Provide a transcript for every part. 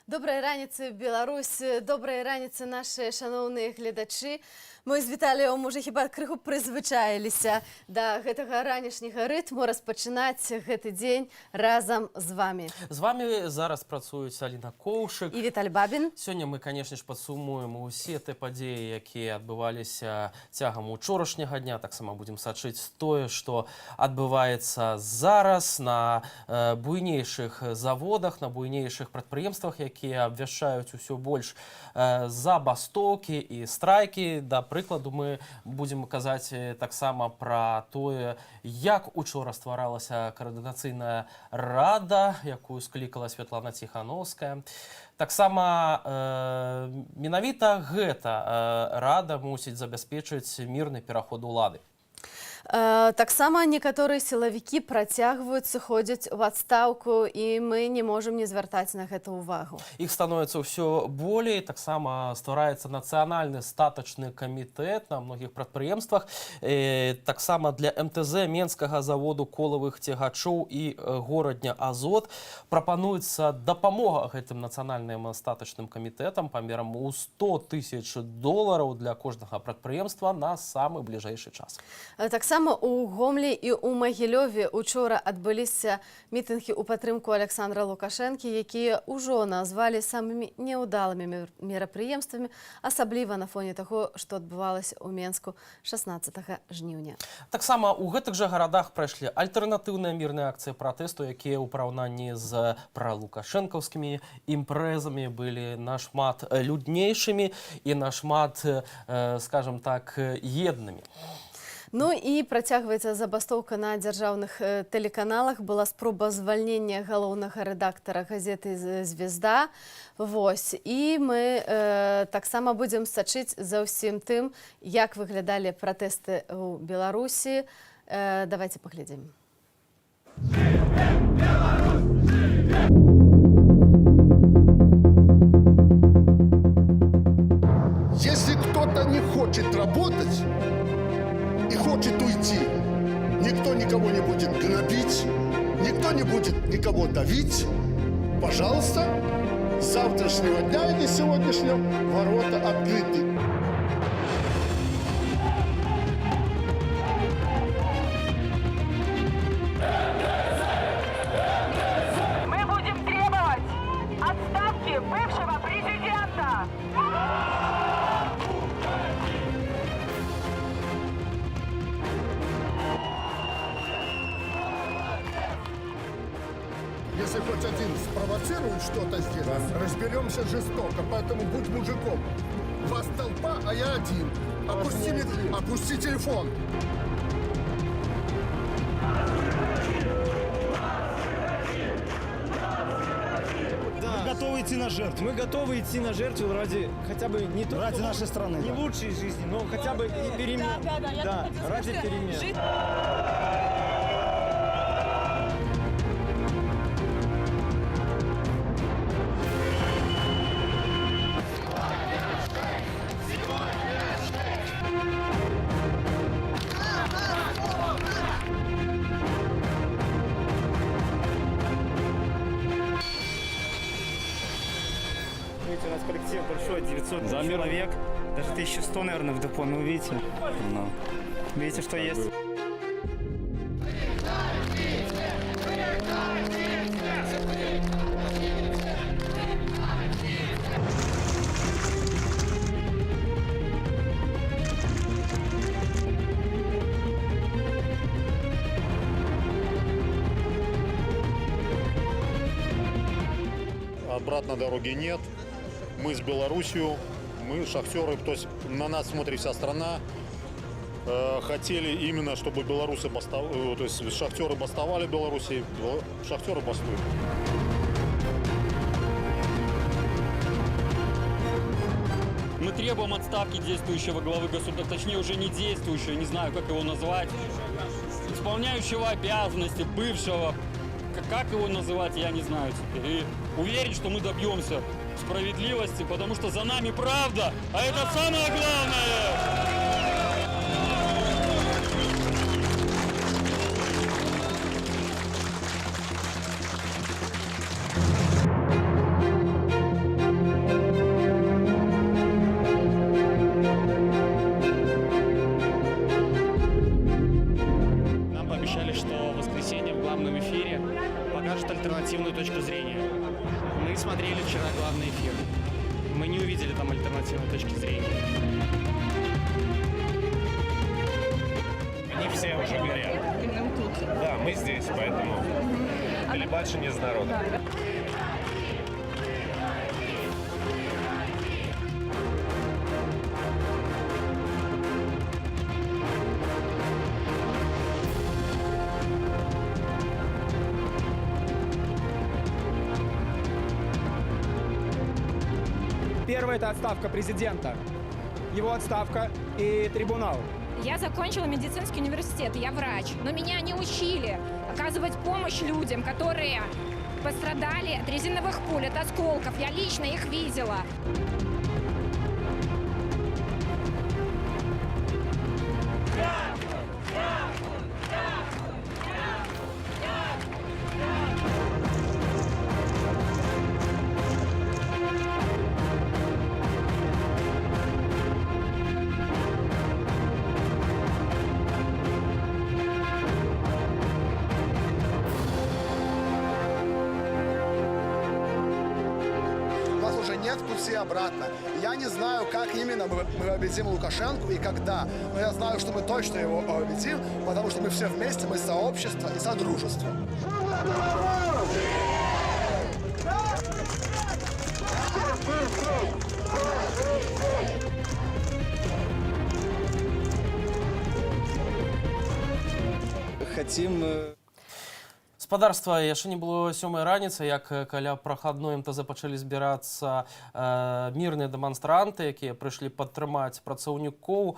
Доброї раніці, Білорусь, доброї раніці, наші шановні глядачі. Ми з Віталієм уже хіба криху призвичаїлися до гэтага ранішняга ритму розпочинати гэты день разом з вами. З вами зараз працують Аліна Коушик І Віталій Бабін. Сьогодні ми, звісно ж, підсумуємо усі ті події, які відбувалися тягом учорашнього дня. Так само будемо сачити те, що відбувається зараз на буйніших заводах, на буйніших підприємствах, які обвящають усе більш забастовки і страйки. До прикладу, ми будемо казати так само про те, як учора створалася координаційна рада, яку скликала Світлана Тихановська. Так само менавіта гэта рада мусіць забяспечыць мірны пераход улады. Таксама некаторыя сілавікі працягваюць ходзіць у адстаўку, і мы не можам не звяртаць на гэта ўвагу. Іх становіцца ўсё болей, таксама ствараецца нацыянальны статачны камітэт на многіх прадпрыемствах. Таксама для МТЗ Менскага заводу колавых цягачоў і горадня Азот прапануецца дапамога гэтым нацыянальным статачным камітэтам памерам у $100 000 для кожнага прадпрыемства на самы бліжэйшы час. Таксама у Гомлі і ў Магілёве учора адбыліся мітынгі ў падтрымку Александра Лукашэнкі, якія ўжо назвалі самымі няўдалымі мерапрыемствамі, асабліва на фоне таго, што адбывалася ў Менску 16 жніўня. Таксама ў гэтых жа гарадах прайшлі альтэрнатыўныя мірныя акцыі пратэсту, якія ў параўнанні з пралукашэнкаўскімі імпрэзамі былі нашмат люднейшымі і нашмат, скажем так, еднымі. Ну і працягваецца забастоўка на дзяржаўных тэлеканалах. Была спроба звальнення галоўнага рэдактара газеты «Звезда». Вось. І мы таксама будзем сачыць за ўсім тым, як выглядалі пратэсты ў Беларусі. Давайте паглядзім. Если кто-то не хочет работать и хочет уйти, никто никого не будет гнобить, никто не будет никого давить. Пожалуйста, с завтрашнего дня или сегодняшнего ворота открыты. Мы будем требовать отставки бывшего президента. Если хоть один спровоцирует что-то здесь, разберемся жестоко, поэтому будь мужиком. Вас толпа, а я один. Опусти телефон. Мы готовы идти на жертву. Мы готовы идти на жертву ради хотя бы не только ради нашей страны, не лучшей жизни, но хотя бы и перемен. Да, ради перемен. У нас коллектив большой, 900 человек, даже 1100, наверное, в депо, ну видите, видите, что есть. Обратной дороги нет. Мы с Белоруссией, мы шахтеры, то есть на нас смотрит вся страна. Хотели именно, чтобы белорусы то есть шахтеры бастовали в Беларуси, шахтеры бастуют. Мы требуем отставки действующего главы государства, точнее уже не действующего, не знаю, как его назвать, исполняющего обязанности, бывшего, как его называть, я не знаю теперь. И уверен, что мы добьемся справедливости, потому что за нами правда, а это самое главное! точку зрения. Мы смотрели вчера главный эфир. Мы не увидели там альтернативной точки зрения. Они все уже горят. Да, мы здесь, поэтому колебаться не с народом. Первое – это отставка президента, его отставка и трибунал. Я закончила медицинский университет, я врач, но меня не учили оказывать помощь людям, которые пострадали от резиновых пуль, от осколков. Я лично их видела. У нас уже нет пути обратно. Я не знаю, как именно мы победим Лукашенко и когда. Но я знаю, что мы точно его победим, потому что мы все вместе, мы сообщество и содружество. Хотим... Спадарства, яшчэ не было 7 раніцы, як каля прахадной МТЗ пачалі збірацца мірныя дэманстранты, якія прыйшлі падтрымаць працаўнікоў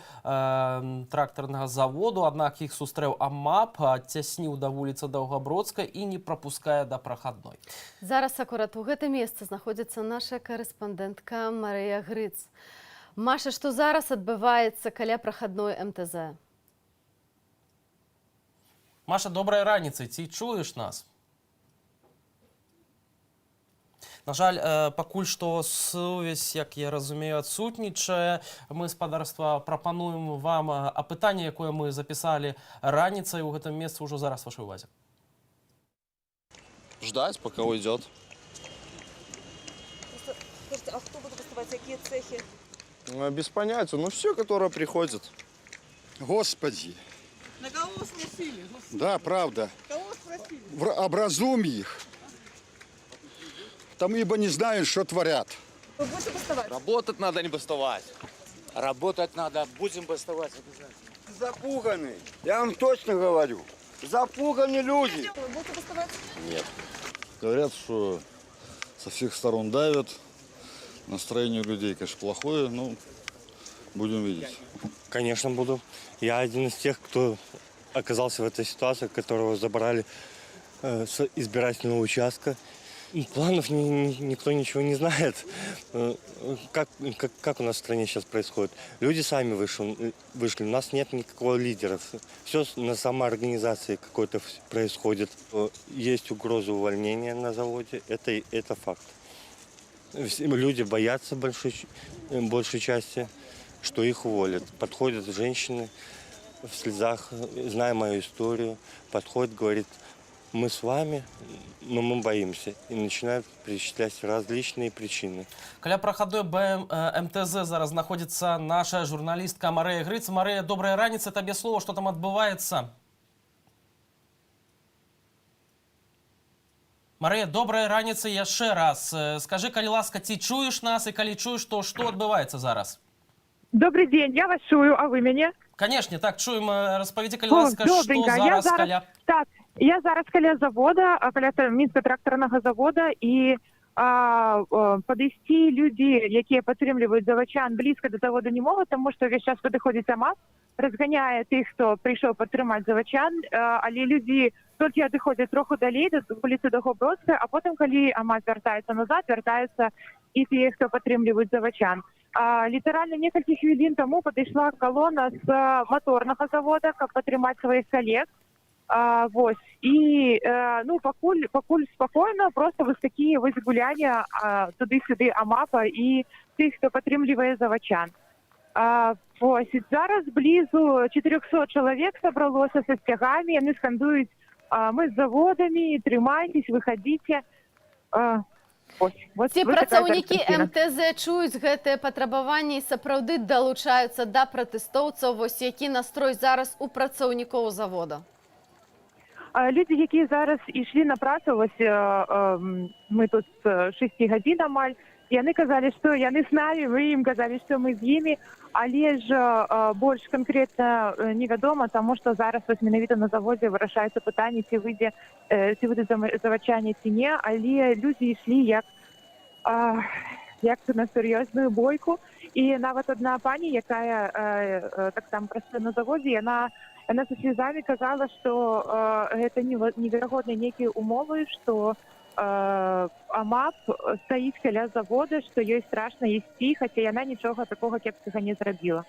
трактарнага заводу, аднак іх сустрэў АМАП, адцясніў да вуліцы Даўгабродскай і не прапускае да прахадной. Зараз акурат у гэтым месцы знаходзіцца наша карэспандэнтка Марыя Грыц. Маша, што зараз адбываецца каля прахадной МТЗ? Маша, добрай раніцы, ці чуеш нас? На жаль, пакуль што сувязь, як я разумею, адсутнічае. Мы, спадарства, прапануем вам апытанне, якое мы запісалі раніцай у гэтым месцы ўжо зараз вашай увазе. Ждать, пока уйдет. Скажите, а кто будет доставать, какие цехи? Без понятия, ну все, которые приходят. Господи. На кого спросили? Да, правда. Кого спросили? Образуй их. Там ибо не знают, что творят. Вы будете бастовать? Работать надо, не бастовать. Работать надо, будем бастовать обязательно. Запуганы. Я вам точно говорю. Запуганы люди. Вы будете бастовать? Нет. Говорят, что со всех сторон давят. Настроение у людей, конечно, плохое, но будем видеть. Конечно, буду. Я один из тех, кто оказался в этой ситуации, которого забрали с избирательного участка. Планов никто ничего не знает. Как у нас в стране сейчас происходит? Люди сами вышли. У нас нет никакого лидера. Все на самоорганизации какой-то происходит. Есть угроза увольнения на заводе. Это факт. Люди боятся большей части, что их уволят. Подходят женщины в слезах, зная мою историю, подходит, говорит: мы с вами, но мы боимся. И начинают перечислять различные причины. Каля прахадной МТЗ зараз знаходзіцца наша журналістка Марыя Грыц. Марыя, добрая раніца, табе слово, што там адбываецца? Марыя, добрая раніца яшчэ раз. Скажы, калі ласка, ці чуеш нас, і калі чуеш, то што адбываецца зараз? Добрый день, я вас чую, а вы меня? Конечно, так, чуем. Распавядзі, калі ласка, што зараз каля... Так, я зараз каля завода, каля Мінскага трактарнага завода, і падысці людзі, якія падтрымліваюць заводчан, блізка до завода не могуць, таму што весь час падыходзіць АМАП, разганяе тых, хто прыйшоў падтрымаць заводчан, але людзі толькі адыходзяць троху далей да вуліцы Даўгабродскай, а потым, калі АМАП вяртаецца назад, вяртаюцца і тыя, хто падтрымліваюць заводчан. Літаральна некалькі хвілін таму падышла калона з маторнага завода, каб падтрымаць сваіх калег. Вось. І ну, пакуль спакойна, просто вось такія вось гуляння туды-сюды АМАПа і тых, хто падтрымлівае заводчан. Вось. Зараз блізу 400 чалавек сабралося са сцягамі, яны скандуюць: мы з заводамі, трымайтесь, выходите. Ці працаўнікі МТЗ чуюць гэтыя патрабаванні і сапраўды далучаюцца да пратэстоўцаў? Вось які настрой зараз у працаўнікоў завода? Людзі, якія зараз ішлі на працу, вось мы тут 6 гадзін амаль, яны казалі, што яны з намі, мы ім казалі, што мы з імі, але ж больш канкрэтна невядома, таму што зараз вось менавіта на заводзе вырашаецца пытанне, ці выйдуць заводчане ці не, але людзі ішлі як на сур'ёзную бойку. І нават адна пані, якая таксама працуе на заводзе, яна са слязамі казала, што гэта неверагодныя нейкія умовы, што АМАП стаіць каля завода, што ёй страшна ісці, хаця яна нічога такога кепскага не зрабіла.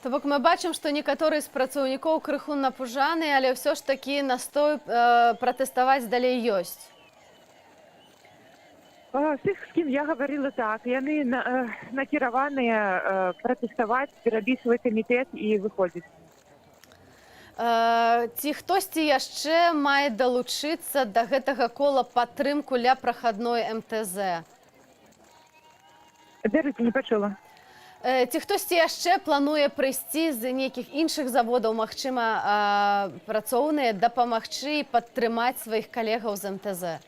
То бок мы бачым, што некаторыя з працаўнікоў крыху напужаныя, але ўсё ж такі настой пратэставаць далей ёсць. Всіх, з кім я гаварыла, так, яны накіраваныя пратэставаць, перабіць свой камітэт і выходзіць. Ці хтосьці яшчэ мае далучыцца да гэтага кола падтрымку ля прахадной МТЗ? Даруйце, не пачула. Ці хтосьці яшчэ плануе прыйсці з нейкіх іншых заводаў, магчыма, працоўныя, дапамагчы і падтрымаць сваіх калегаў з МТЗ?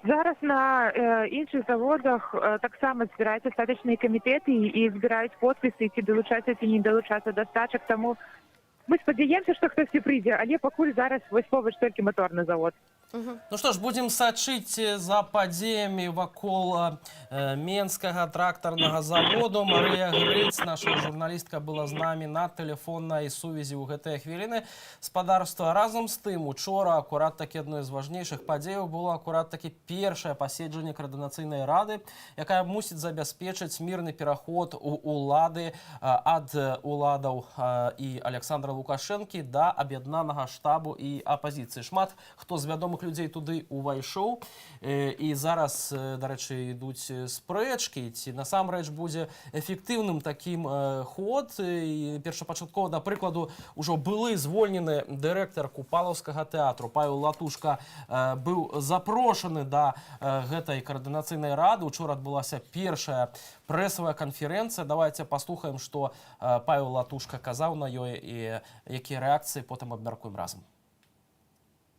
Зараз на іншых заводах таксама збіраюць астатачныя камітэты і збіраюць подпісы, ці далучацца, ці не далучацца да стачак, таму мы спадзяемся, што хтосьці прыйдзе, але пакуль зараз вось побач толькі маторны завод. Ну что ж, будем сачыць за падзеямі вакол Менскага трактарнага заводу. Марыя Грыц, наша журналістка, была з намі на тэлефоннай сувязі ў гэтыя хвіліны. Спадарства, разам з тым, учора акурат такі адной з важнейшых падзеяў было акурат такі першае паседжанне Коордынацыйнай рады, якая мусіць забяспечыць мірны пераход улады ад уладаў і Александра Лукашэнкі да аб'яднанага штабу і апазіцыі. Шмат хто з вядомых людзей туды увайшоў, і зараз, дарэчы, ідуць спрэчкі, ці насамрэч будзе эфектыўным такім ход. І першапачаткова, да прыкладу, ужо былы звольнены дырэктар Купалаўскага тэатру Павел Латушка быў запрошаны да гэтай коордынацыйнай рады. Учора адбылася першая прэсавая канферэнцыя. Давайте паслухаем, што Павел Латушка казаў на ёй і якія рэакцыі потым абмяркуем разам.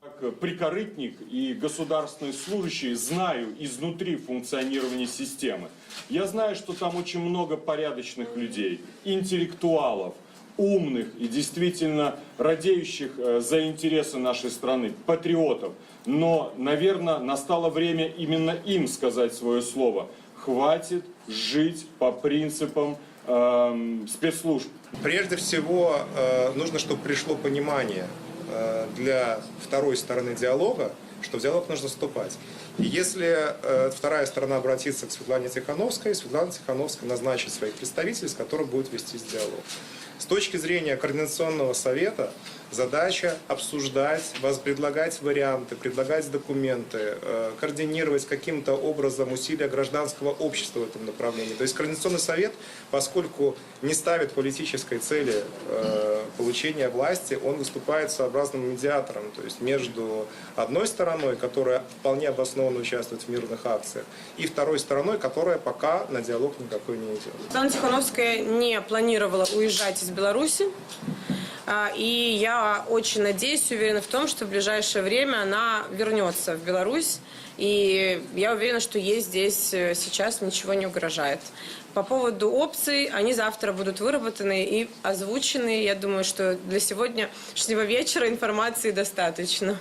Как прикорытник и государственный служащий знаю изнутри функционирование системы. Я знаю, что там очень много порядочных людей, интеллектуалов, умных и действительно радеющих за интересы нашей страны, патриотов. Но, наверное, настало время именно им сказать свое слово. Хватит жить по принципам спецслужб. Прежде всего, нужно, чтобы пришло понимание для второй стороны диалога, что в диалог нужно вступать. И если вторая сторона обратится к Светлане Тихановской, Светлана Тихановская назначит своих представителей, с которыми будет вестись диалог. С точки зрения Координационного совета задача обсуждать, предлагать варианты, предлагать документы, координировать каким-то образом усилия гражданского общества в этом направлении. То есть Координационный совет, поскольку не ставит политической цели получения власти, он выступает своеобразным медиатором, то есть между одной стороной, которая вполне обоснованно участвует в мирных акциях, и второй стороной, которая пока на диалог никакой не идет. Светлана Тихановская не планировала уезжать из Беларуси. И я очень надеюсь, уверена в том, что в ближайшее время она вернется в Беларусь. И я уверена, что ей здесь сейчас ничего не угрожает. По поводу опций, они завтра будут выработаны и озвучены. Я думаю, что для сегодняшнего вечера информации достаточно.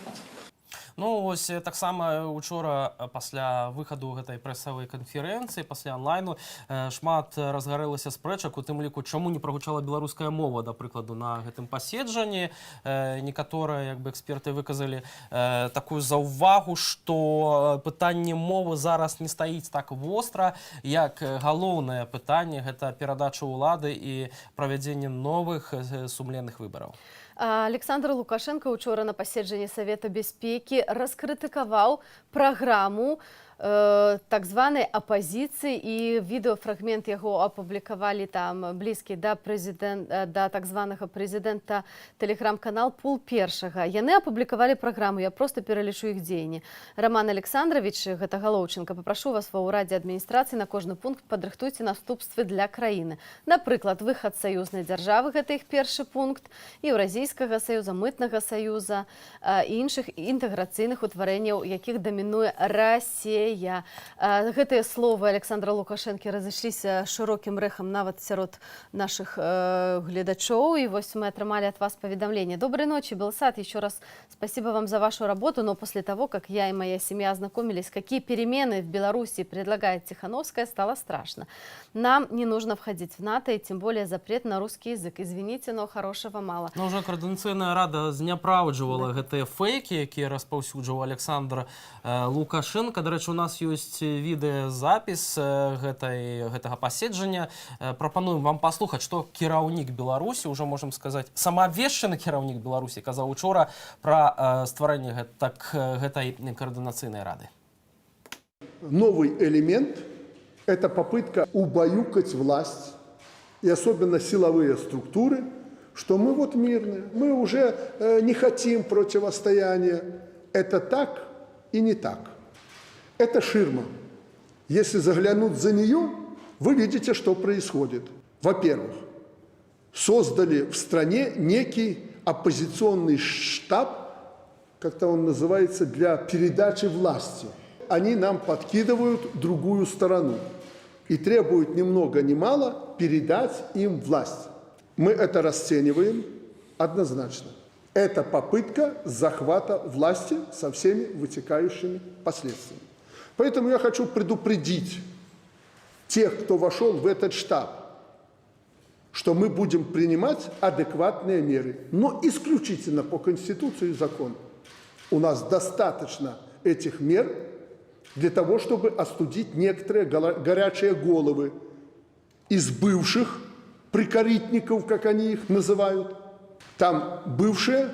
Ну, ось таксама учора пасля выхаду гэтай прэсавай канферэнцыі, пасля онлайну, шмат разгарэлася спрэчак, у тым ліку, чаму не прагучала беларуская мова, да прыкладу, на гэтым паседжанні. Некаторыя эксперты выказалі такую заўвагу, што пытанне мовы зараз не стаіць так востра, як галоўнае пытанне — гэта перадача ўлады і правядзенне новых сумленных выбараў. Александр Лукашенко учора на паседжанні Савета бяспекі раскрытыкаваў праграму так званай апазіцыі, і відэафрагмент яго апублікавалі там блізкі да так званага прэзідэнта тэлеграм-канал Пул Першага. Яны апублікавалі праграму, я просто пералічу іх дзеянні. Роман Александрович, гэта Галоўченко, папрашу вас ва ўрадзе адміністрацыі на кожны пункт падрыхтуйце наступствы для краіны. Напрыклад, выхад з саюзнай дзяржавы, гэта іх першы пункт, Еўразійскага саюза, мытнага саюза і іншых інтэграцыйных утварэнняў, якіх дамінуе Расія. Гэтыя словы Александра Лукашэнкі разышліся шырокім рэхам нават сярод нашых гледачоў, и вот мы отрымали от вас поведомление. Доброй ночи, Белсат. Еще раз спасибо вам за вашу работу, но после того, как я и моя семья ознакомились, какие перемены в Беларуси предлагает Тихановская, стало страшно. Нам не нужно входить в НАТО, и тем более запрет на русский язык. Извините, но хорошего мало. Ну, уже Координаційна рада зняправджувала гэтыя фейки, якія распаўсюджваў Александр Лукашенко. До речі, у нас есть відэазапіс гэтага паседжання. Пропонуем вам послухаць, што кіраўнік Беларусі, уже можем сказать, самаабвешчаны кіраўнік Беларусі казаў учора пра стварэнне гэтай координаційнай рады. Новый элемент – это попытка убаюкать власть, и особенно силовые структуры, что мы вот мирные, мы уже не хотим противостояния. Это так и не так. Это ширма. Если заглянуть за нее, вы видите, что происходит. Во-первых, создали в стране некий оппозиционный штаб, как-то он называется, для передачи власти. Они нам подкидывают другую сторону и требуют ни много ни мало передать им власть. Мы это расцениваем однозначно. Это попытка захвата власти со всеми вытекающими последствиями. Поэтому я хочу предупредить тех, кто вошел в этот штаб, что мы будем принимать адекватные меры, но исключительно по Конституции и закону. У нас достаточно этих мер для того, чтобы остудить некоторые горячие головы из бывших прикоритников, как они их называют. Там бывшие,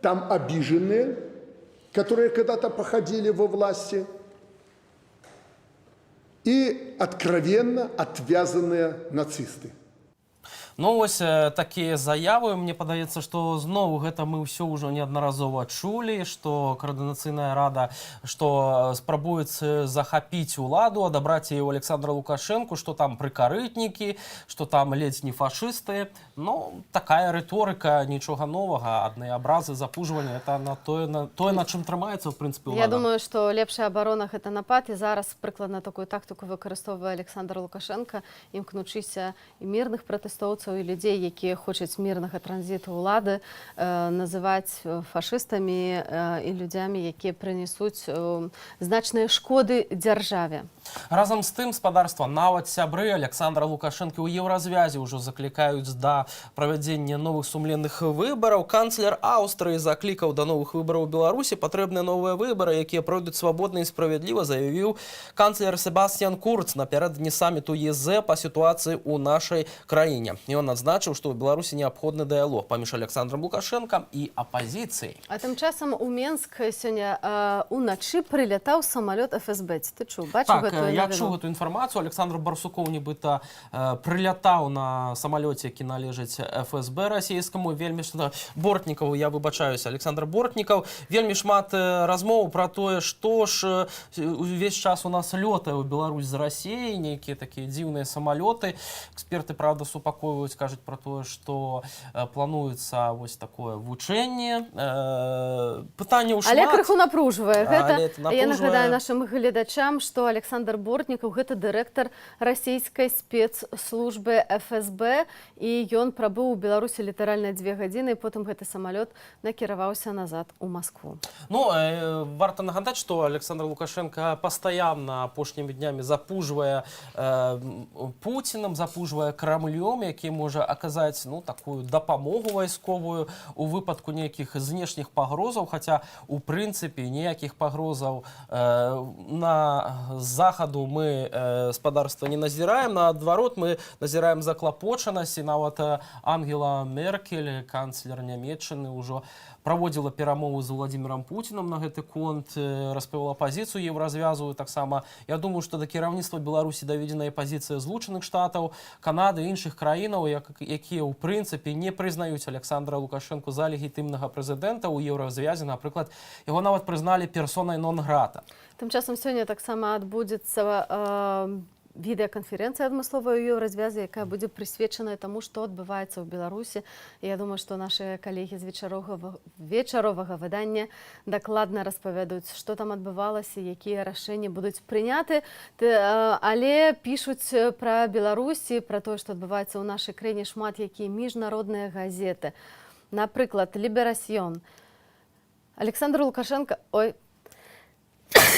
там обиженные, которые когда-то походили во власти, и откровенно отвязанные нацисты. Ну, вось такія заявы, мне падаецца, што зноў гэта мы ўсё ўжо неаднаразова чулі, што Координаційная рада, што спрабуецца захапіць уладу, адабраць яе ў Александра Лукашэнку, што там прыкарытнікі, што там ледзь не фашысты. Ну, такая рыторыка, нічога новага, адныя абразы, запужвання, это на тое, на чым трымаецца, в прынцыпе, улада. Я думаю, што лепшая абарона гэта напад, і зараз прыкладна такую тактыку выкарыстоўвае Александр Лукашенко, імкнучыся і мірных пратэстоўцаў, і людзей, якія хочуць мірнага транзіту ўлады, называць фашыстамі і людзямі, якія прынесуць значныя шкоды дзяржаве. Разам з тым, спадарства, нават сябры Александра Лукашэнкі ў Еўразвязе ўжо заклікаюць да правядзення новых сумленных выбараў. Канцлер Аўстрыі заклікаў да новых выбараў у Беларусі. Патрэбныя новыя выбары, якія пройдуць свабодна і справядліва, заявіў канцлер Себастьян Курц напярэдадні саміту ЕЗ па сітуацыі ў нашай краіне. Ён адзначыў, што ў Беларусі неабходны дыялог паміж Александром Лукашэнкам і апазіцыяй. А тым часам у Менск сёння уначы прылятаў самалёт ФСБ. Ты чуў, бачыў гэтую навіну? Я чуў гэту інфармацыю. Александр Барсукоў нібыта прылятаў на самалёце, які належыць ФСБ расійскаму. Вельмі Бортнікаў, я выбачаюся, Александр Бортнікаў. Вельмі шмат размоў пра тое, што ж увесь час у нас лётае ў Беларусь з Расіяй, нейкія такія дзіўныя самалёты. Эксперты, правда, супакойваюць, кажуць пра тое, што плануецца вось такое вучэнне. Пытанняў шмат. Але крыху напружвае гэта. Я нагадаю нашым гледачам, што Александр Бортнікаў гэта дырэктар расійскай спецслужбы ФСБ, і ён прабыў у Беларусі літаральна 2 гадзіны, і потым гэты самалёт накіраваўся назад у Маскву. Ну, варта нагадаць, што Александр Лукашенко пастаянна апошнімі днямі запужвае Пуцінам, запужвае Крамлём, які які можа аказаць такую дапамогу вайсковую у выпадку нейкіх знешніх пагрозаў, хаця у прынцыпе ніякіх пагрозаў на захаду мы спадарства не назіраем, наадварот мы назіраем заклапочанасць, і нават Ангела Меркель, канцлер Нямецчыны, ўжо праводзіла перамовы з Владимиром Путиным на гэты конт, распавяла пазіцыю еўразвязу. Таксама я думаю, што да кіраўніцтва Беларусі даведзеная пазіцыя Злучаных Штатаў, Канады і іншых краінаў, якія ў прынцыпе не прызнаюць Александра Лукашенко за легітымнага прэзідэнта ў еўразвязе. Напрыклад, яго нават прызналі персонай нон-грата. Тым часам сёння таксама адбудзецца відэаканферэнцыя адмысловая ў еўразвязе, якая будзе прысвечаная таму, што адбываецца ў Беларусі. Я думаю, што нашы калегі з вечаровага выдання дакладна распавядуць, што там адбывалася, якія рашэнні будуць прыняты. Але пішуць пра Беларусі, пра тое, што адбываецца ў нашай краіне шмат якія міжнародныя газеты. Напрыклад, «Ліберасьён». Александр Лукашенко...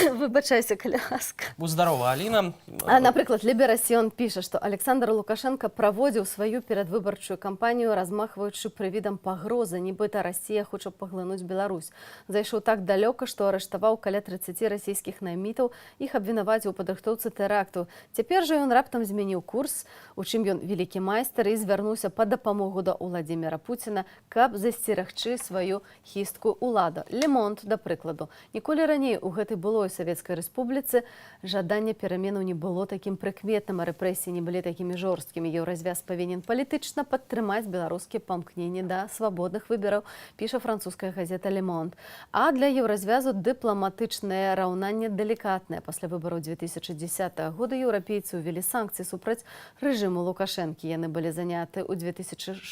Выбачайся, калі ласка. Будь здорова, Аліна. Напрыклад, «Ліберасьён» піша, што Александр Лукашенко праводзіў сваю перадвыбарчую кампанію, размахваючы прывідам пагрозы, нібыта Расія хоча паглынуць Беларусь. Зайшоў так далёка, што арыштаваў каля 30 расійскіх наймітаў, іх абвінаваціў у падрыхтоўцы тэракту. Цяпер жа ён раптам змяніў курс, у чым ён вялікі майстар, і звярнуўся па дапамогу да Владимира Путина, каб засцерагчы сваю хісткую ўладу. «Le Monde», да прыкладу. Ніколі раней у гэтай былой Савецкай Рэспубліцы жаданне пераменаў не было такім прыкметным, а рэпрэсіі не былі такімі жорсткімі. Еўразвяз павінен палітычна падтрымаць беларускія памкненні да свабодных выбараў, піша французская газета «Le Monde». А для еўразвязу дыпламатычнае раўнанне далікатнае. Пасля выбараў 2010 года еўрапейцы ўвялі санкцыі супраць рэжыму Лукашэнкі. Яны былі зняты ў 2016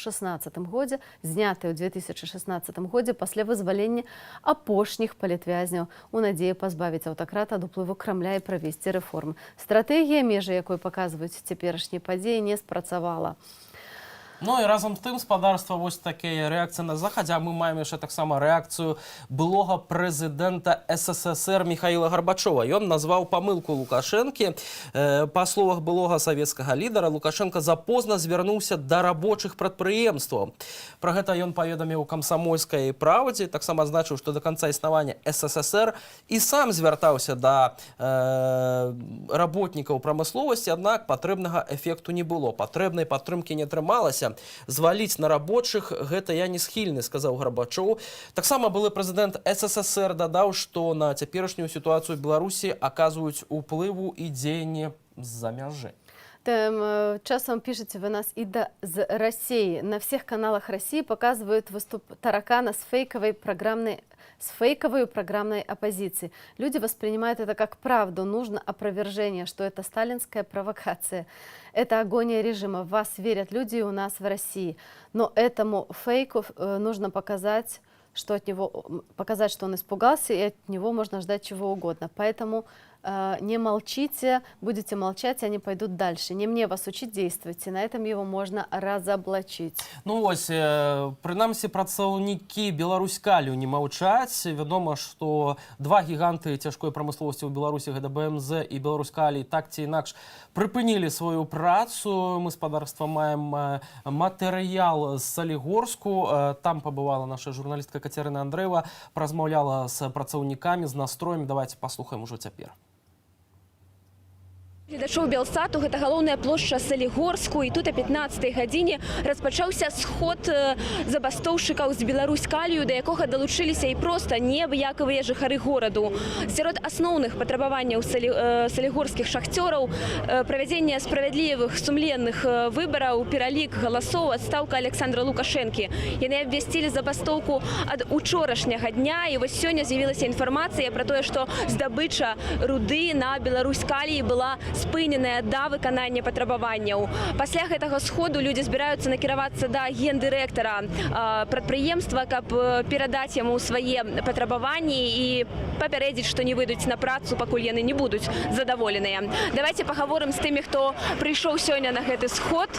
годзе пасля вызвалення апошніх палітвязняў у надзеі пазбавіць аўтакрата ад уплыву Крамля і правесці рэформы. Стратэгія, межы якой паказваюць цяперашнія падзеі, не спрацавала. Ну і разам з тым, спадарства, вось такая рэакцыя на захадзе, а мы маем яшчэ таксама рэакцыю былога прэзідэнта СССР Михаила Горбачова. Ён назваў памылку Лукашэнкі. Па словах былога савецкага лідара, Лукашенко запозна звярнуўся да рабочых прадпрыемстваў. Пра гэта ён паведаміў «Камсамольскай правдзе», таксама адзначыў, што да канца існавання СССР і сам звяртаўся да работнікаў прамысловасці, аднак патрэбнага эфекту не было. Патрэбнай падтрымкі не атрымалася. Зваліць на рабочых гэта я не схільны, сказаў Горбачоў. Таксама былы прэзідэнт СССР дадаў, што на цяперашнюю сітуацыю Беларусі аказваюць уплыву і дзеянні з-за мяжы. Тем часом пишете вы нас и з России. На всех каналах России показывают выступ таракана с фейковой программной оппозиции. Люди воспринимают это как правду. Нужно опровержение, что это сталинская провокация. Это агония режима. В вас верят люди у нас в России. Но этому фейку нужно показать, что он испугался, и от него можно ждать чего угодно. Поэтому не молчите, будете молчать, они пойдут дальше. Не мне вас учить, действуйте. На этом его можно разоблачить. Ну ось, прынамсі, працаўнікі Беларуськалію не маўчаць. Вядома, што два гіганты цяжкой прамысловасці ў Беларусі, гэта БМЗ і Беларуськалій, так ці інакш прыпынілі сваю працу. Мы, спадарства, маем матэрыял з Салігорску. Там пабывала наша журналістка Кацярына Андрэева, празмаўляла з працаўнікамі, з настроем. Давайте паслухаем ужо цяпер. Гледачоў Белсату, гэта галоўная плошча Салігорску, і тут о 15-й гадзіне распачаўся сход забастоўшчыкаў з Беларуськалію, да якога далучыліся і проста неабыякавыя жыхары гораду. Сярод асноўных патрабаванняў салігорскіх шахцёраў правядзенне справядлівых сумленных выбараў, пералік галасоў, адстаўка Александра Лукашэнкі. Яны абвясцілі забастоўку ад учорашняга дня, і вось сёння з'явілася інфармацыя пра тое, што здабыча руды на Беларуськаліі была спыненая да выканання патрабаванняў. Пасля гэтага сходу людзі збіраюцца накіравацца да гендырэктара прадпрыемства, каб перадаць яму свае патрабаванні і папярэдзіць, што не выйдуць на працу, пакуль яны не будуць задаволеныя. Давайте пагаворым з тымі, хто прыйшоў сёння на гэты сход.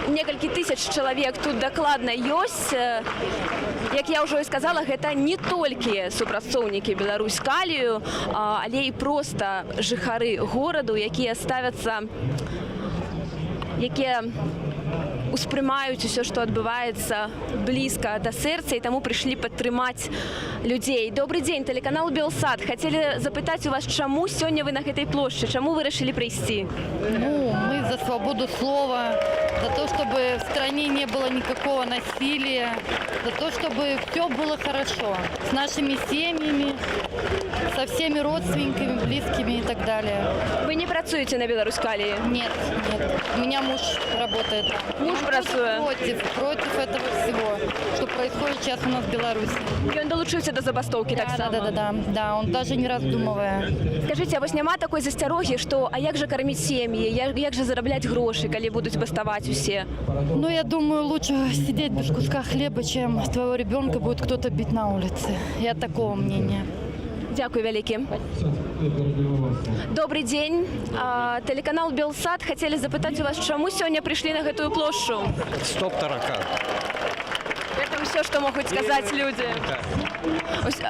Некалькі тысяч чалавек тут дакладна ёсць. Як я ўжо і сказала, гэта не толькі супрацоўнікі Беларуськалію, але і проста жыхары гораду, якія ставяцца якія успрымаюць усё, што адбываецца блізка да сэрца, і таму прыйшлі падтрымаць людзей. Добрый дзень, тэлеканал Белсат. Хацелі запытаць у вас, чаму сёння вы на гэтай плошчы, чаму вырашылі прыйсці? Ну, мы за свободу слова, за то, чтобы в стране не было никакого насилия, за то, чтобы все было хорошо с нашими семьями, со всеми родственниками, близкими и так далее. Вы не працуете на Беларусь-Калии? Нет, нет. У меня муж работает. Муж працуе? Против этого всего, что происходит сейчас у нас в Беларуси. И он долучился до забастовки, так само? Да, он даже не раздумывая. Скажите, а вось няма такой засцярогі, што а як жа карміць сем'і, як жа зарабляць грошы, калі будуць баставаць усе? Ну, я думаю, лучше сидеть без куска хлеба, чем твоего ребенка будет кто-то бить на улице. Я такого мнения. Дякую вялікі. Добрый дзень. Тэлеканал Белсат хацелі запытаць у вас, чаму сёння прыйшлі на гэтую плошчу? Стоп таракан. Это ўсё, што могуць сказаць людзі.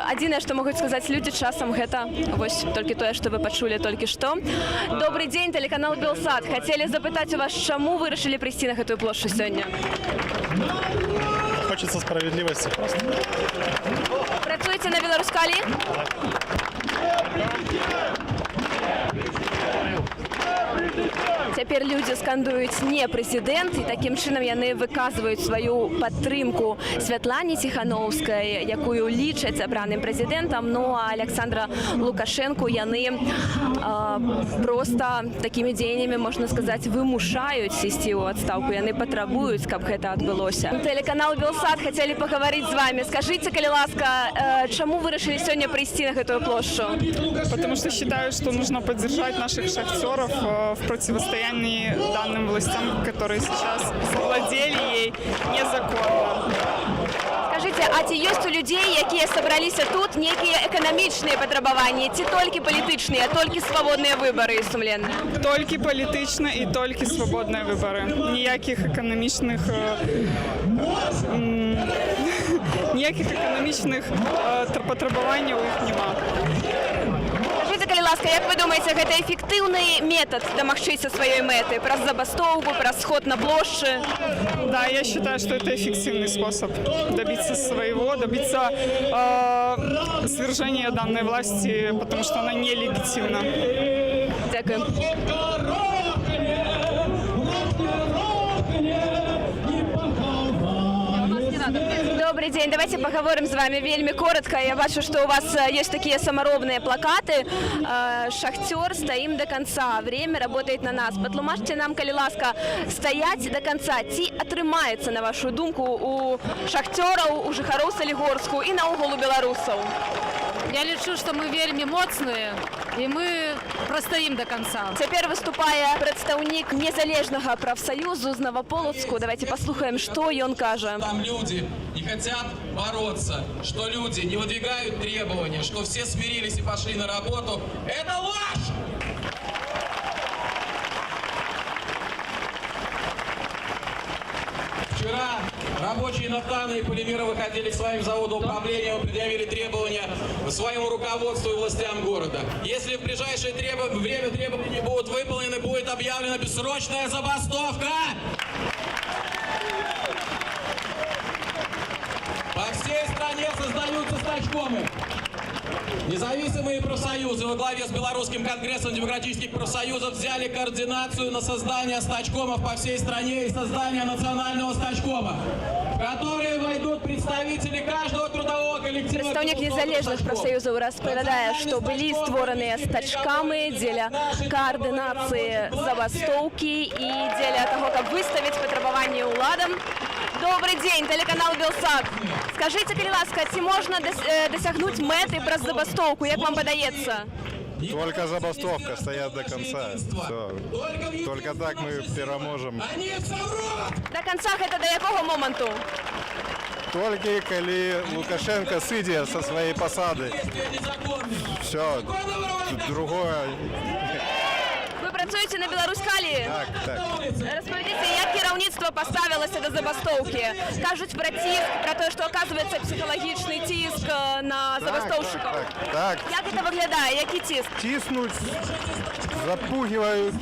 Адзінае, што могуць сказаць людзі часам, гэта вось толькі тое, што вы пачулі толькі што. Добрый дзень, тэлеканал Белсат. Хацелі запытаць у вас, чаму вы вырашылі прыйсці на гэтую плошчу сёння? Хочется справедливости просто. Працуеце на Беларусь-Калии? Цяпер людзі скандуюць не прэзідэнт, і такім чынам яны выказваюць сваю падтрымку Святлане Ціхановскай, якую лічаць абраным прэзідэнтам, ну а Александра Лукашэнку яны проста такімі дзеяннямі, можна сказаць, вымушаюць ісці ў адстаўку. Яны патрабуюць, каб гэта адбылося. Тэлеканал Белсат хацелі пагаварыць з вами. Скажыце, калі ласка, чаму вырашылі сёння прыйсці на гэтую плошчу? Потому что считаю, что нужно поддержать наших шахтеров в противостоянии данным властям, которые сейчас завладели ей незаконно. Скажите, а ці ёсць у людзей, якія сабраліся тут, некія эканамічныя патрабаванні, ці толькі палітычныя, толькі свабодныя выбары сумленныя? Толькі палітычна і толькі свабодныя выбары. Ніякіх эканамічных патрабаванняў іх няма. Скажите, калі ласка, як вы думаеце, гэта эфектыўны метод дамагчыся сваёй мэты? Праз забастовку, праз сход на плошчы? Да, я считаю, что это эффективный способ добиться своего, добиться свержения данной власти, потому что она нелегитимна. Дякую. Добрый день, давайте поговорим с вами вельми коротко. Я бачу, что у вас есть такие саморобные плакаты. Шахтер, стоим до конца. Время работает на нас. Патлумачьте нам, калі ласка, стоять до конца. Ці атрымаецца, на вашу думку, у шахтераў, у жыхароў Салігорску і наогул у беларусаў? Я лічу, что мы вельми моцныя, и мы простоим до конца. Теперь выступае прадстаўнік незалежнага прафсаюзу з Новополоцку. Давайте послухаем, что ён кажа. Там люди не хотят бороться, что люди не выдвигают требования, что все смирились и пошли на работу. Это ложь! Вчера рабочие нафтаны и полимеры выходили к своим заводам управления, предъявили требования своему руководству и властям города. Если в ближайшее время требования не будут выполнены, будет объявлена бессрочная забастовка! По всей стране создаются стачкомы. Независимые профсоюзы во главе с Белорусским конгрессом демократических профсоюзов взяли координацию на создание стачкомов по всей стране и создание национального стачкома, в которые войдут представители каждого трудового коллектива. Прадстаўнік незалежных прафсаюзаў распавядае, што былі створаныя стачкамы дзеля координации забастовки и дзеля того, как выставить патрабаванні ўладам. Добрый день, телеканал Белсат. Скажите, калі ласка, ці можна досягнуть мэты праз забастовку, як вам падаецца? Только забастовка, стоят до конца. Все. Только так мы переможем. До конца гэта до якого моменту? Только коли Лукашенко сыдзе со своей посады. Все. Другое. Вы працуеце на Беларусь-Калии? Так. Распавядзіце, як кіраўніцтва паставілася да забастовкі? Кажуць пра ціск, пра тое, што аказваецца псіхалагічны ціск на забастовшчыкаў. Так. Як гэта выглядае? Які ціск? Тиснуть запугивают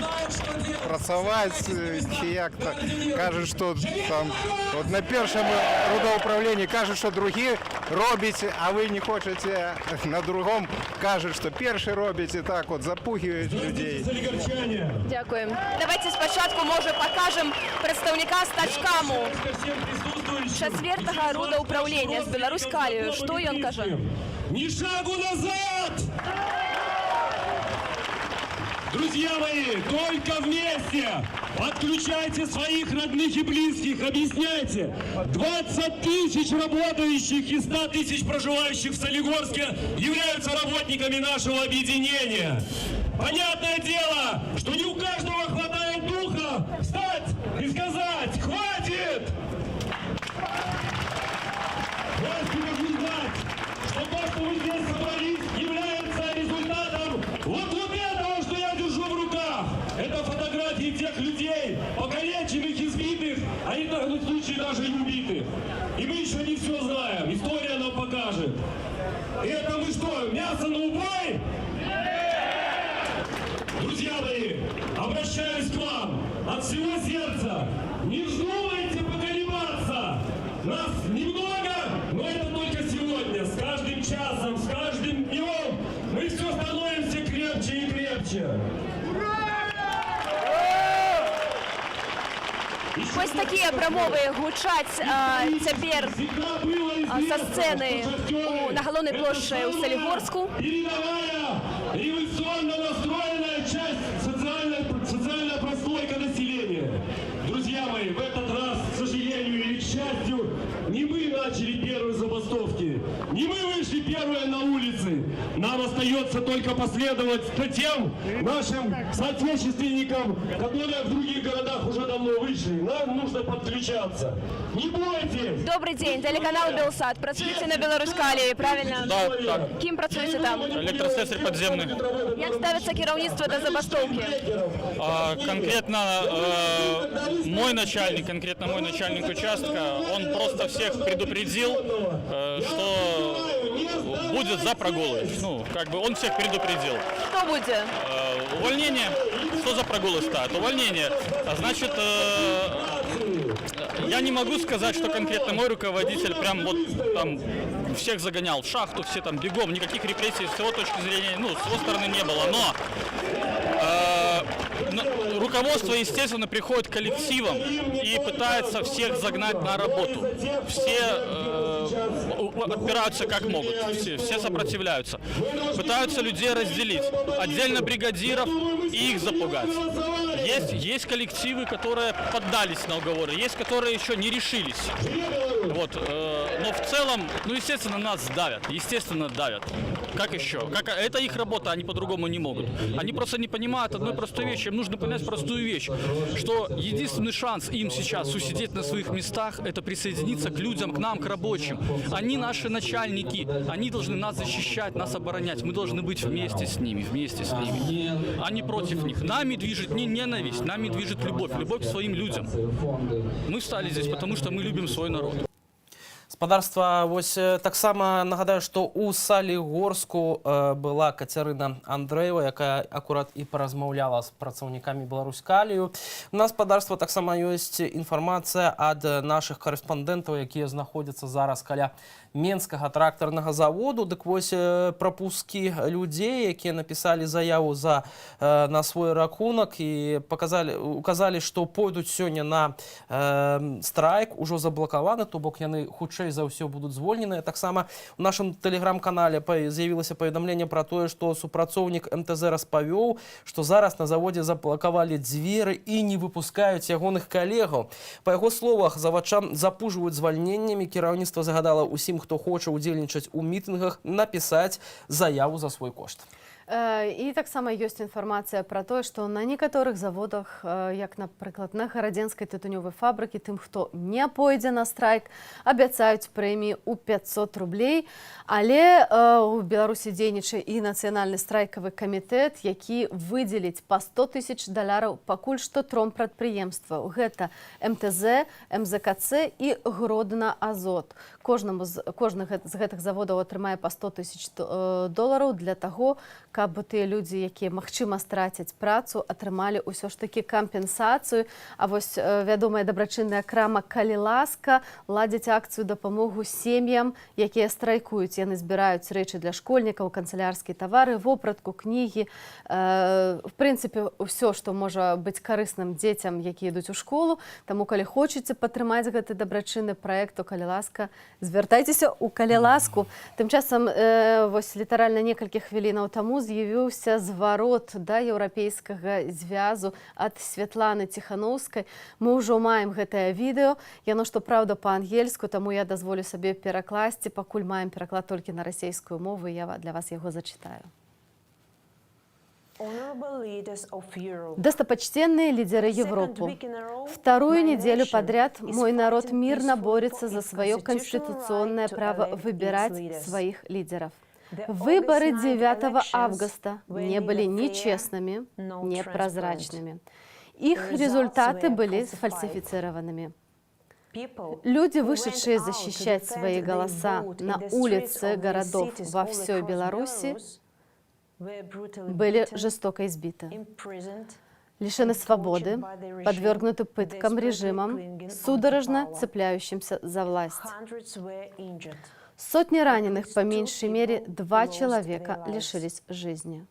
працаваць ці як-то кажуць, што там от на першым родоуправленні кажуць, што другі робіць, а вы не хочаце на другом, кажуць, што першы робіць, і так от запугиваюць людей. Дякуем. Давайте спочатку, може, покажем представника стачкаму чацвертага родоуправлення з Беларусь-Калію. Што ён кажа? Ни шагу назад! Друзья мои, только вместе! Подключайте своих родных и близких, объясняйте! 20 тысяч работающих и 100 тысяч проживающих в Солигорске являются работниками нашего объединения. Понятное дело, что не у каждого хватает духа встать и сказать: «Хватит!» Власти должны знать, что то, что вы здесь собрались, является результатом вот этого, что я держу в руках. Это фотографии тех людей, покалеченных, избитых, а в данном случае даже и убитых. И мы еще не все знаем. История нам покажет. И это мы что, мясо на убой? Друзья мои, обращаюсь к вам от всего сердца. Не вздумайте поколебаться. Нас немного, но это только сегодня. С каждым часом, с каждым днем мы все становимся крепче и крепче. Ось такія прамовы гучаць цяпер са сцэны на галоўнай плошчы ў Салігорску. Передовая, революционно настроенная часть социальная прослойка населения. Друзья мои, в этот раз, к сожалению или к счастью, не мы начали первые забастовки, не мы вышли первые на улицы. Нам остается только последовать за тем нашим соотечественникам, которые в других городах уже давно вышли. Нам нужно подключаться. Не бойтесь! Добрый день, телеканал Белсат. Працуеце на Беларусь-Калії, правильно? Да, так. Кім працуеце там? Электрослесарь подземный. Як ставіцца кіраўніцтва да забастовкі? Конкретно мой начальник участка, он просто всех предупредил, что будет за прогулы. Ну, как бы он всех предупредил. Что будет? Увольнение. Что за прогулы стоят? Увольнение. Значит, я не могу сказать, что конкретно мой руководитель прям вот там всех загонял в шахту, все там бегом, никаких репрессий с его точки зрения, ну, с его стороны не было, но руководство, естественно, приходит коллективом и пытается всех загнать на работу. Все отпираются как могут, все сопротивляются. Пытаются людей разделить. Отдельно бригадиров и их запугать. Есть коллективы, которые поддались на уговоры, есть, которые еще не решились. Вот. Но в целом, ну, естественно, нас давят. Естественно, давят. Как еще? Это их работа, они по-другому не могут. Они просто не понимают одной простой вещи. Им нужно понять простую вещь, что единственный шанс им сейчас усидеть на своих местах – это присоединиться к людям, к нам, к рабочим. Они наши начальники, они должны нас защищать, нас оборонять. Мы должны быть вместе с ними, а не против них. Нами движет не ненависть, нами движет любовь к своим людям. Мы встали здесь, потому что мы любим свой народ. Спадарства, вось таксама нагадаю, што ў Салігорску была Кацярына Андрэева, якая акурат і паразмаўляла з працаўнікамі Беларусь-Калію. У нас спадарства таксама ёсць інфармацыя ад нашых карэспандэнтаў, якія знаходзяцца зараз каля Менскага трактарнага заводу. Дык вось прапускі людзей, якія напісалі заяву на свой рахунак і указалі, што пойдуць сёння на страйк, ужо заблакаваны, то бок яны хутчэй за ўсё будуць звольненыя. Таксама у нашым тэлеграм-канале з'явілася паведамленне пра тое, што супрацоўнік МТЗ распавёў, што зараз на заводзе заблакавалі дзверы і не выпускаюць ягоных калегаў. Па яго словах, заводчан запужваюць звальненнямі. Кіраўніцтва загадала ўсім, хто хоча ўдзельнічаць у мітынгах, напісаць заяву за свой кошт. І таксама ёсць інфармацыя пра тое, што на некаторых заводах, як, напрыклад, на гарадзенскай тытунёвай фабрыкі, тым, хто не пойдзе на страйк, абяцаюць прэміі ў 500 рублей. Але у Беларусі дзейнічае і нацыянальны страйкавы камітэт, які выдзеліць па $100 000 пакуль што 3 прадпрыемстваў. Гэта МТЗ, МЗКЦ і Гродна Азот. Кожны з гэтых заводаў атрымае па $100 000 для таго, каб тыя людзі, якія магчыма страцяць працу, атрымалі ўсё ж такі кампенсацыю. А вось вядомая дабрачынная крама «Калі ласка» ладзяць акцыю дапамогу сем'ям, якія страйкуюць. Яны збіраюць рэчы для школьнікаў, канцылярскія тавары, вопратку, кнігі. В прынцыпе, ўсё, што можа быць карысным дзецям, якія ідуць у школу. Таму, калі хочаце падтрымаць гэты дабрачынны праект, то, калі ласка, звяртайцеся ў «Калі ласку». Тым часам, вось літаральна некалькі хвілінаў таму з'явіўся зварот да еўрапейскага звязу ад Святланы Ціхановскай. Мы ўжо маем гэтае відэо. Яно, што праўда, па-ангельску, таму я дазволю сабе перакласці. Пакуль маем пераклад толькі на расейскую мову, я для вас яго зачытаю. Достопочтенные лидеры Европы, вторую неделю подряд мой народ мирно борется за свое конституционное право выбирать своих лидеров. Выборы 9 августа не были ни честными, ни прозрачными. Их результаты были сфальсифицированными. Люди, вышедшие защищать свои голоса на улице городов во всей Беларуси, были жестоко избиты, лишены свободы, подвергнуты пыткам режимом, судорожно цепляющимся за власть. Сотни раненых, по меньшей мере 2 человека лишились жизни.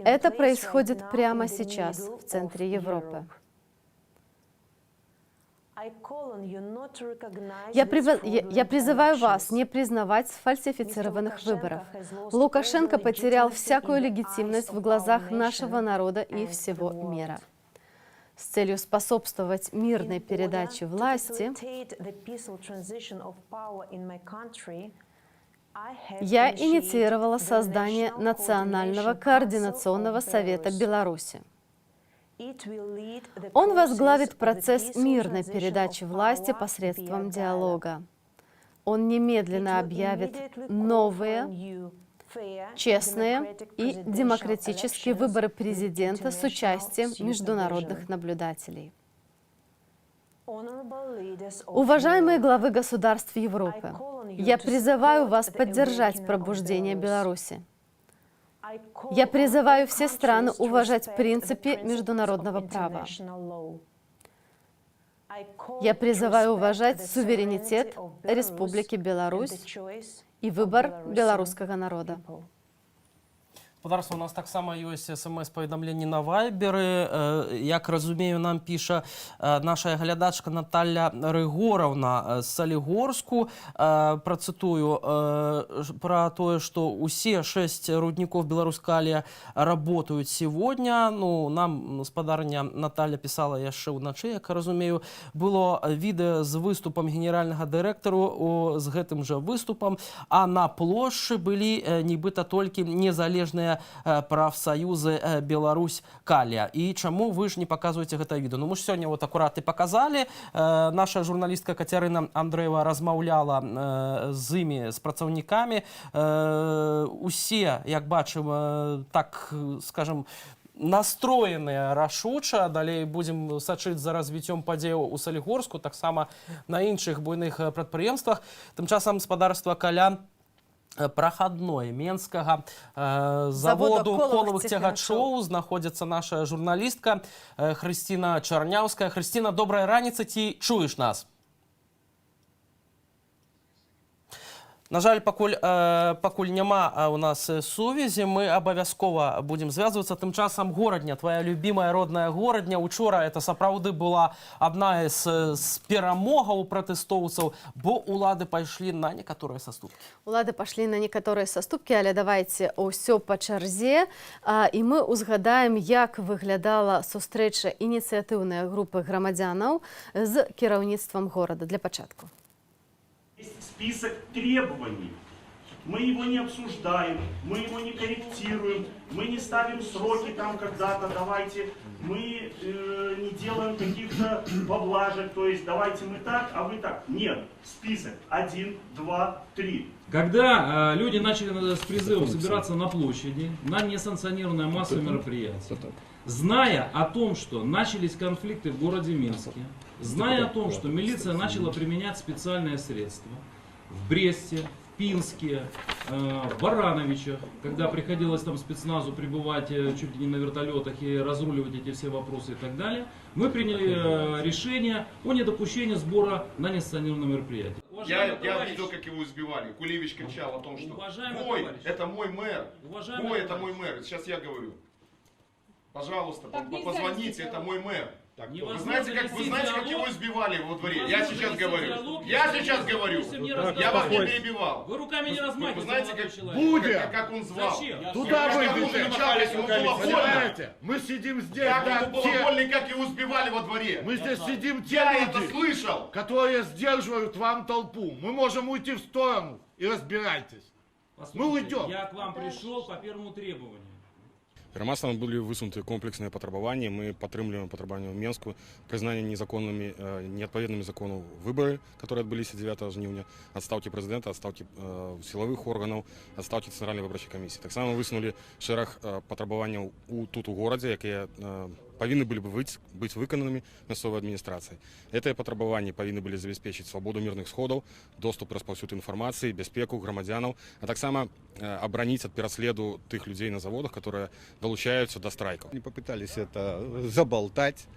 Это происходит прямо сейчас в центре Европы. Я призываю вас не признавать сфальсифицированных выборов. Лукашенко потерял всякую легитимность в глазах нашего народа и всего мира. С целью способствовать мирной передаче власти, я инициировала создание Национального координационного совета Беларуси. Он возглавит процесс мирной передачи власти посредством диалога. Он немедленно объявит новые, честные и демократические выборы президента с участием международных наблюдателей. Уважаемые главы государств Европы, я призываю вас поддержать пробуждение Беларуси. Я призываю все страны уважать принципы международного права. Я призываю уважать суверенитет Республики Беларусь и выбор белорусского народа. Подарство, у нас таксама ёсць смс-паведамленні на вайберы. Як разумею, нам піша наша глядачка Наталья Рыгораўна з Салігорску. Працытую про тое, што усе 6 рудников Беларускалія работают сегодня. Ну, нам спадарня Наталья писала яшчэ ўначы, як разумею. Было відэо з выступам генеральнага дырэктару з гэтым жа выступам, а на плошчы былі нібыта толькі незалежныя профсоюзы Беларусь Калія. І чаму вы ж не показываете гэта відэо? Ну, мы ж сёння вот акурат і показалі. Наша журналістка Кацярына Андрэева размаўляла з імі, з працаўнікамі. Усе, як бачым, так, скажем, настроеныя рашуча. Далей будзем сачыць за развіццём падзеяў у Салігорску, таксама на іншых буйных прадпрыемствах. Тым часам спадарства каля проходной Менскага заводу коловых цягачоў знаходзіцца наша журналістка Хрысціна Чарняўская. Хрысціна, добрая раніца, ці чуеш нас? На жаль, пакуль няма у нас сувязі, мы абавязкова будем звязвацца. Тым часам Горадня, твоя любимая родная Горадня, учора это сапраўды была адна з перамогаў пратэстоўцаў, бо улады пайшлі на некаторыя саступкі. Улады пашлі на некаторыя саступкі, але давайте ўсё па чарзе. І мы узгадаем, як выглядала сустрэча ініцыятыўнай групы грамадзянаў з кіраўніцтвам горада. Для пачатку. Список требований. Мы его не обсуждаем, мы его не корректируем, мы не ставим сроки там когда-то, давайте, мы не делаем каких-то поблажек, то есть давайте мы так, а вы так. Нет, список 1, 2, 3. Когда люди начали с призывом собираться на площади, на несанкционированное массовое мероприятие, зная о том, что начались конфликты в городе Минске, зная о том, что милиция начала применять специальные средства в Бресте, Пинске, Барановичах, когда приходилось там спецназу прибывать чуть ли не на вертолетах и разруливать эти все вопросы и так далее, мы приняли решение о недопущении сбора на несанкционированное мероприятие. Я видел, как его избивали. Кулевич кричал о том, что «Ой, это мой мэр! Ой, это мой мэр!» Сейчас я говорю. Пожалуйста, позвоните, это мой мэр. Вы знаете, как его избивали во дворе? Я сейчас говорю. Я вас не перебивал. Вы руками не размахивайте. Вы знаете, как он звал? Зачем? Туда выйдете. Ему было больно. Мы сидим здесь, Как ему было больно и как его избивали во дворе? мы здесь сидим те Я это люди, слышал. которые сдерживают вам толпу. Мы можем уйти в сторону и разбирайтесь. Мы уйдем. Я к вам пришел по первому требованию. Перамаслам были высунуты комплексные патрабаванні. Мы падтрымліваем патрабаванне ў Менску, прызнанне незаконнымі, неадпаведнымі закону выборы, которые адбыліся 9 жніўня, адстаўкі прэзідэнта, адстаўкі сілавых органаў, адстаўкі Цэнтральнай выбарчай камісіі. Таксама высунули шэраг патрабаванняў тут у горадзе, якія павінны былі бы быць выкананымі мясцовай адміністрацыяй. Гэтыя патрабаванні павінны былі забяспечыць свабоду мірных сходаў, доступ распаўсюд інфармацыі, бяспеку грамадзянаў, а таксама абараніць ад пераследу тых людзей на заводах, которые долучаются до страйков. Они попытались это заболтать,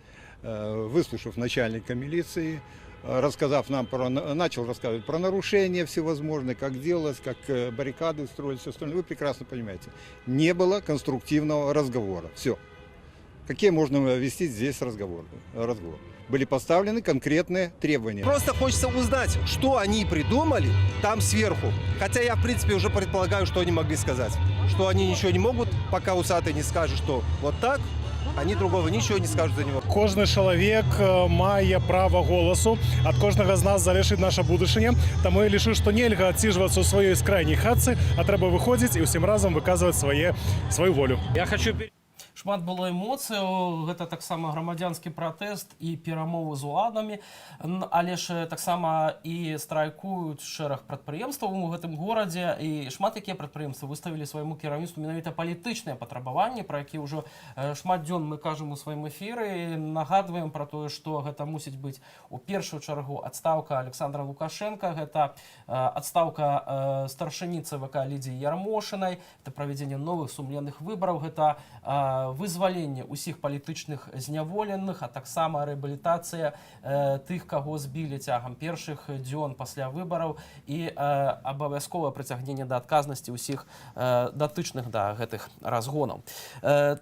выслушав начальника милиции, начал рассказывать про нарушения всевозможные, как делалось, как баррикады строились, все остальное. Вы прекрасно понимаете, не было конструктивного разговора. Все. Какие можно вести здесь разговоры? Были поставлены конкретные требования. Просто хочется узнать, что они придумали там сверху. Хотя я, в принципе, уже предполагаю, что они могли сказать. Что они ничего не могут, пока усатый не скажет, что вот так, они другого ничего не скажут за него. Кожний чоловік має право голосу. Від кожного з нас залежить наше будущее. Тому я лишу, що нельга відсиджуватися у своїй скрайній хатці, а треба виходити і усім разом виказувати свою волю. Я хочу... Шмат было эмоцыяў, гэта таксама грамадзянскі пратэст і перамовы з уладамі, але ж таксама і страйкуюць шэраг прадпрыемстваў у гэтым горадзе, і шмат якія прадпрыемствы выставілі свайму кіраўніцтву менавіта палітычныя патрабаванні, пра якія ўжо шмат дзён мы кажам у сваім эфіры, нагадваем пра тое, што гэта мусіць быць у першую чаргу адстаўка Александра Лукашенка, гэта адстаўка старшыні ЦВК Лідзіі Ярмошынай, это правядзенне новых сумленных выбараў, гэта вызваленне ўсіх палітычных зняволеных, а таксама рэабілітацыя тых, каго збілі цягам першых дзён пасля выбараў і абавязковае прыцягненне да адказнасці ўсіх датычных да гэтых разгонаў.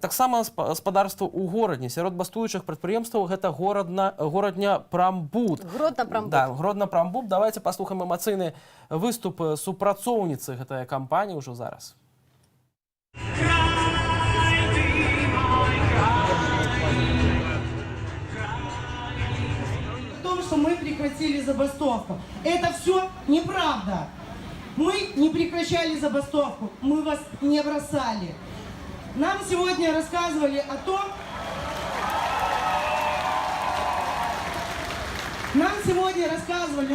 Таксама гаспадарства ў горадні. Сярод бастуючых прадпрыемстваў гэта горадня Прамбуд. Гродна Прамбуд. Давайте паслухаем эмацыйны выступ супрацоўніцы гэтай кампаніі ўжо зараз. Что мы прекратили забастовку. Это все неправда. Мы не прекращали забастовку, мы вас не бросали. Нам сегодня рассказывали о том,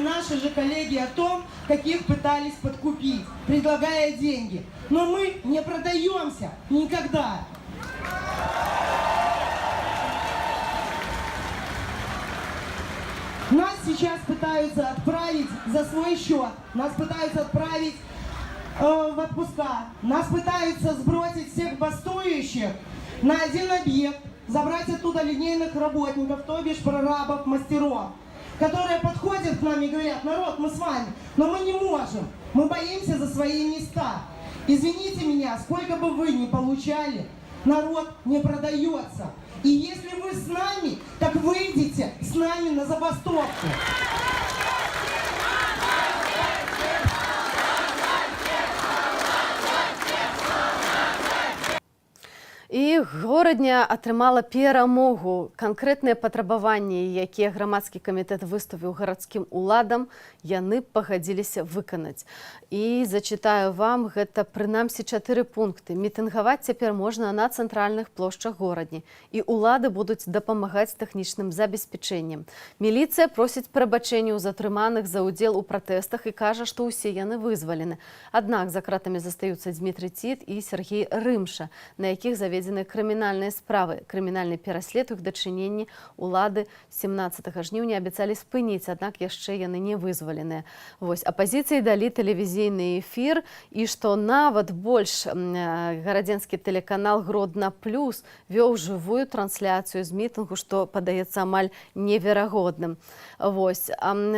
наши же коллеги о том, как их пытались подкупить, предлагая деньги. Но мы не продаемся никогда. Нас сейчас пытаются отправить за свой счет, нас пытаются отправить в отпуска, нас пытаются сбросить всех бастующих на один объект, забрать оттуда линейных работников, то бишь прорабов, мастеров, которые подходят к нам и говорят: народ, мы с вами, но мы не можем, мы боимся за свои места. Извините меня, сколько бы вы ни получали, народ не продается. И если вы с нами, так выйдите с нами на забастовку. І горадня атрымала перамогу. Канкрэтныя патрабаванні, якія грамадскі камітэт выставіў гарадскім уладам, яны пагадзіліся выканаць. І зачытаю вам, гэта прынамсі 4 пункты. Мітынгаваць цяпер можна на цэнтральных плошчах горадні. І улады будуць дапамагаць тэхнічным забеспячэннем. Міліцыя просіць прабачэння ў затрыманых за ўдзел у пратэстах і кажа, што ўсе яны вызвалены. Аднак за кратамі застаюцца Дмітрый Ціт і Сергей Рымша, на якіх заведзены заведзены крымінальныя справы. Крымінальны пераслед у іх дачыненні улады 17 жніўня абяцалі спыніць, аднак яшчэ яны не вызваленыя. Вось, апазіцыі далі тэлевізійны эфір, і што нават больш гарадзенскі тэлеканал «Гродна Плюс» вёў жывую трансляцыю з мітынгу, што падаецца амаль неверагодным. Вось.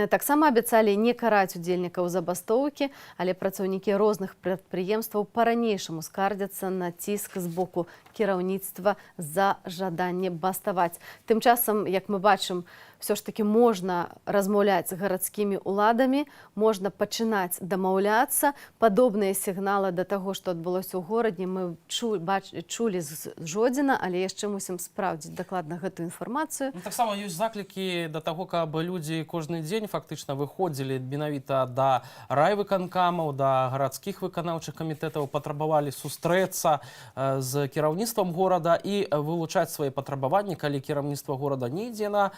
Таксама абяцалі не караць удзельнікаў забастоўкі, але працаўнікі розных прадпрыемстваў па-ранейшаму скардзяцца на ціск з боку кіраўніцтва за жаданне баставаць. Тым часам, як мы бачым, все ж таки можна размаўляць з гарадскімі уладамі, можна пачынаць дамаўляцца. Падобныя сігналы да таго, што адбылося ў горадзе, мы чулі з Жодзіна, але яшчэ мусім спраўдзіць дакладна гэтую інфармацыю. Таксама ёсць заклікі да таго, каб людзі кожны дзень фактычна выходзілі менавіта да райвыканкамаў, да гарадскіх выканаўчых камітэтаў, патрабавалі сустрэцца з кіраўніцтвам горада і вылучаць свае патрабаванні, калі кіраўніцтва горада не ідзе на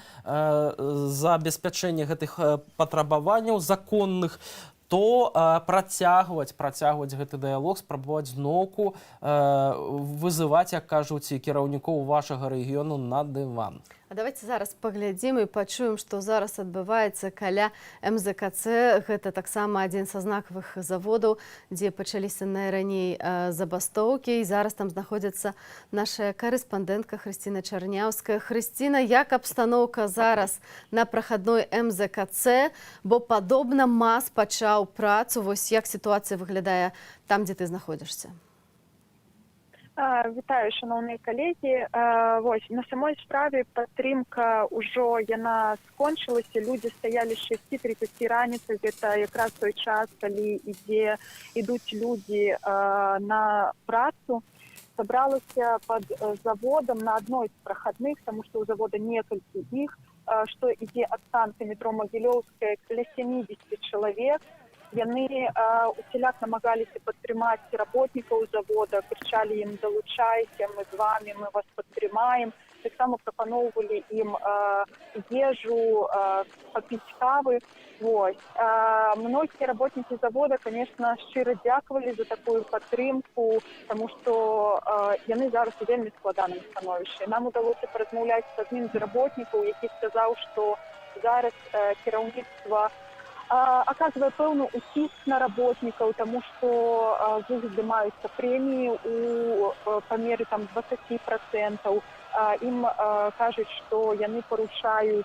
забеспячэнне гэтых патрабаванняў законных, то працягваць гэты дыялог, спрабаваць зноўку вызываць, як кажуць, кіраўнікоў вашага рэгіёну на дыван. А давайте зараз паглядзім і пачуем, што зараз адбываецца каля МЗКЦ. Гэта таксама адзін са знакавых заводаў, дзе пачаліся найраней забастоўкі. І зараз там знаходзіцца наша карэспандэнтка Хрысціна Чарняўская. Хрысціна, як абстаноўка зараз на прахадной МЗКЦ? Бо падобна МАЗ пачаў працу. Вось як сітуацыя выглядае там, дзе ты знаходзішся? Вітаю, шановныя калегі. Вось, на самой справе падтрымка ўжо яна скончылася. Людзі стаялі з 6:30 раніцы. Гэта якраз той час, калі ідуць людзі на працу. Сабралася пад заводам на адной з прахадных, таму што ў завода некалькі іх, што ідзе ад станцыі метро Магілёўская, каля 70 чалавек. Яны усяляк намагаліся падтрымаць работнікаў завода, крычалі ім: «Далучайся, мы з вами, мы вас падтрымаем». Таксама прапаноўвалі ім ежу, папіць кавы. Многія работнікі завода, конечно, шчыра дзякавалі за такую падтрымку, таму што яны зараз у вельмі складаным становішчы. Нам удалося паразмаўляць з адным з работнікаў, які сказаў, што зараз кіраўніцтва оказывает пэўны ўціск на работнікаў, таму што з іх здымаюцца прэміі у памеры 20%. Ім кажуць, што яны парушаюць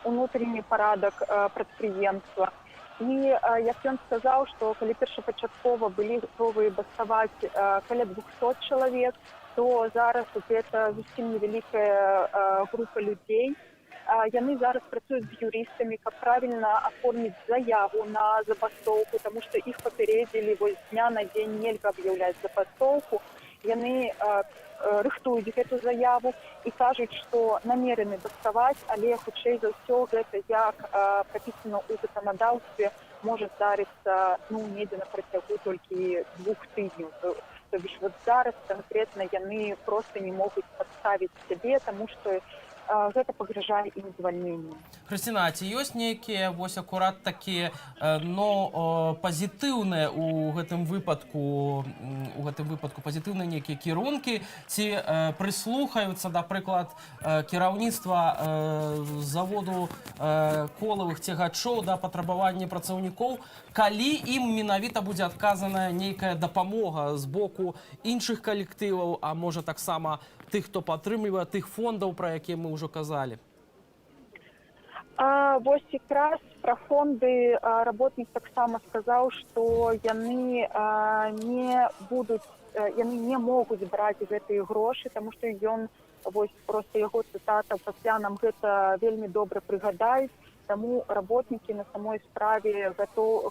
унутренні парадак прадпрыемства. І як ён сказаў, што калі першапачаткова былі гатовыя баставаць каля 200 чалавек, то зараз гэта зусім невялікая група людзей. Яны зараз працуюць з юрыстамі, каб правільна аформіць заяву на забастоўку, таму што іх папярэдзілі, вось з дня на дзень нельга аб'яўляць забастоўку. Яны рыхтуюць гэту заяву і кажуць, што намерены баставаць, але хутчэй за ўсё гэта, як прапісана ў заканадаўстве, можа здарыцца недзе на працягу толькі 2 тыдняў. То бишь вот зараз канкрэтна яны проста не могуць падставіць сябе, таму што гэта пагражае ім звальненнем. Хрысціна, ці ёсць нейкія вось акурат такія пазітыўныя у гэтым выпадку пазітыўныя нейкія кірункі, ці прыслухаюцца, напрыклад, кіраўніцтва заводу колавых цягачоў да патрабавання працаўнікоў, калі ім менавіта будзе адказаная нейкая дапамога з боку іншых калектываў, а можа таксама тых, хто падтрымлівае, тых фондаў, пра якія мы ўжо казалі? Вось якраз пра фонды работнік таксама сказаў, што яны не могуць браць гэтыя грошы, таму што ён, вось проста яго цытата, пасля нам гэта вельмі добра прыгадаюць. Таму работнікі на самой справе,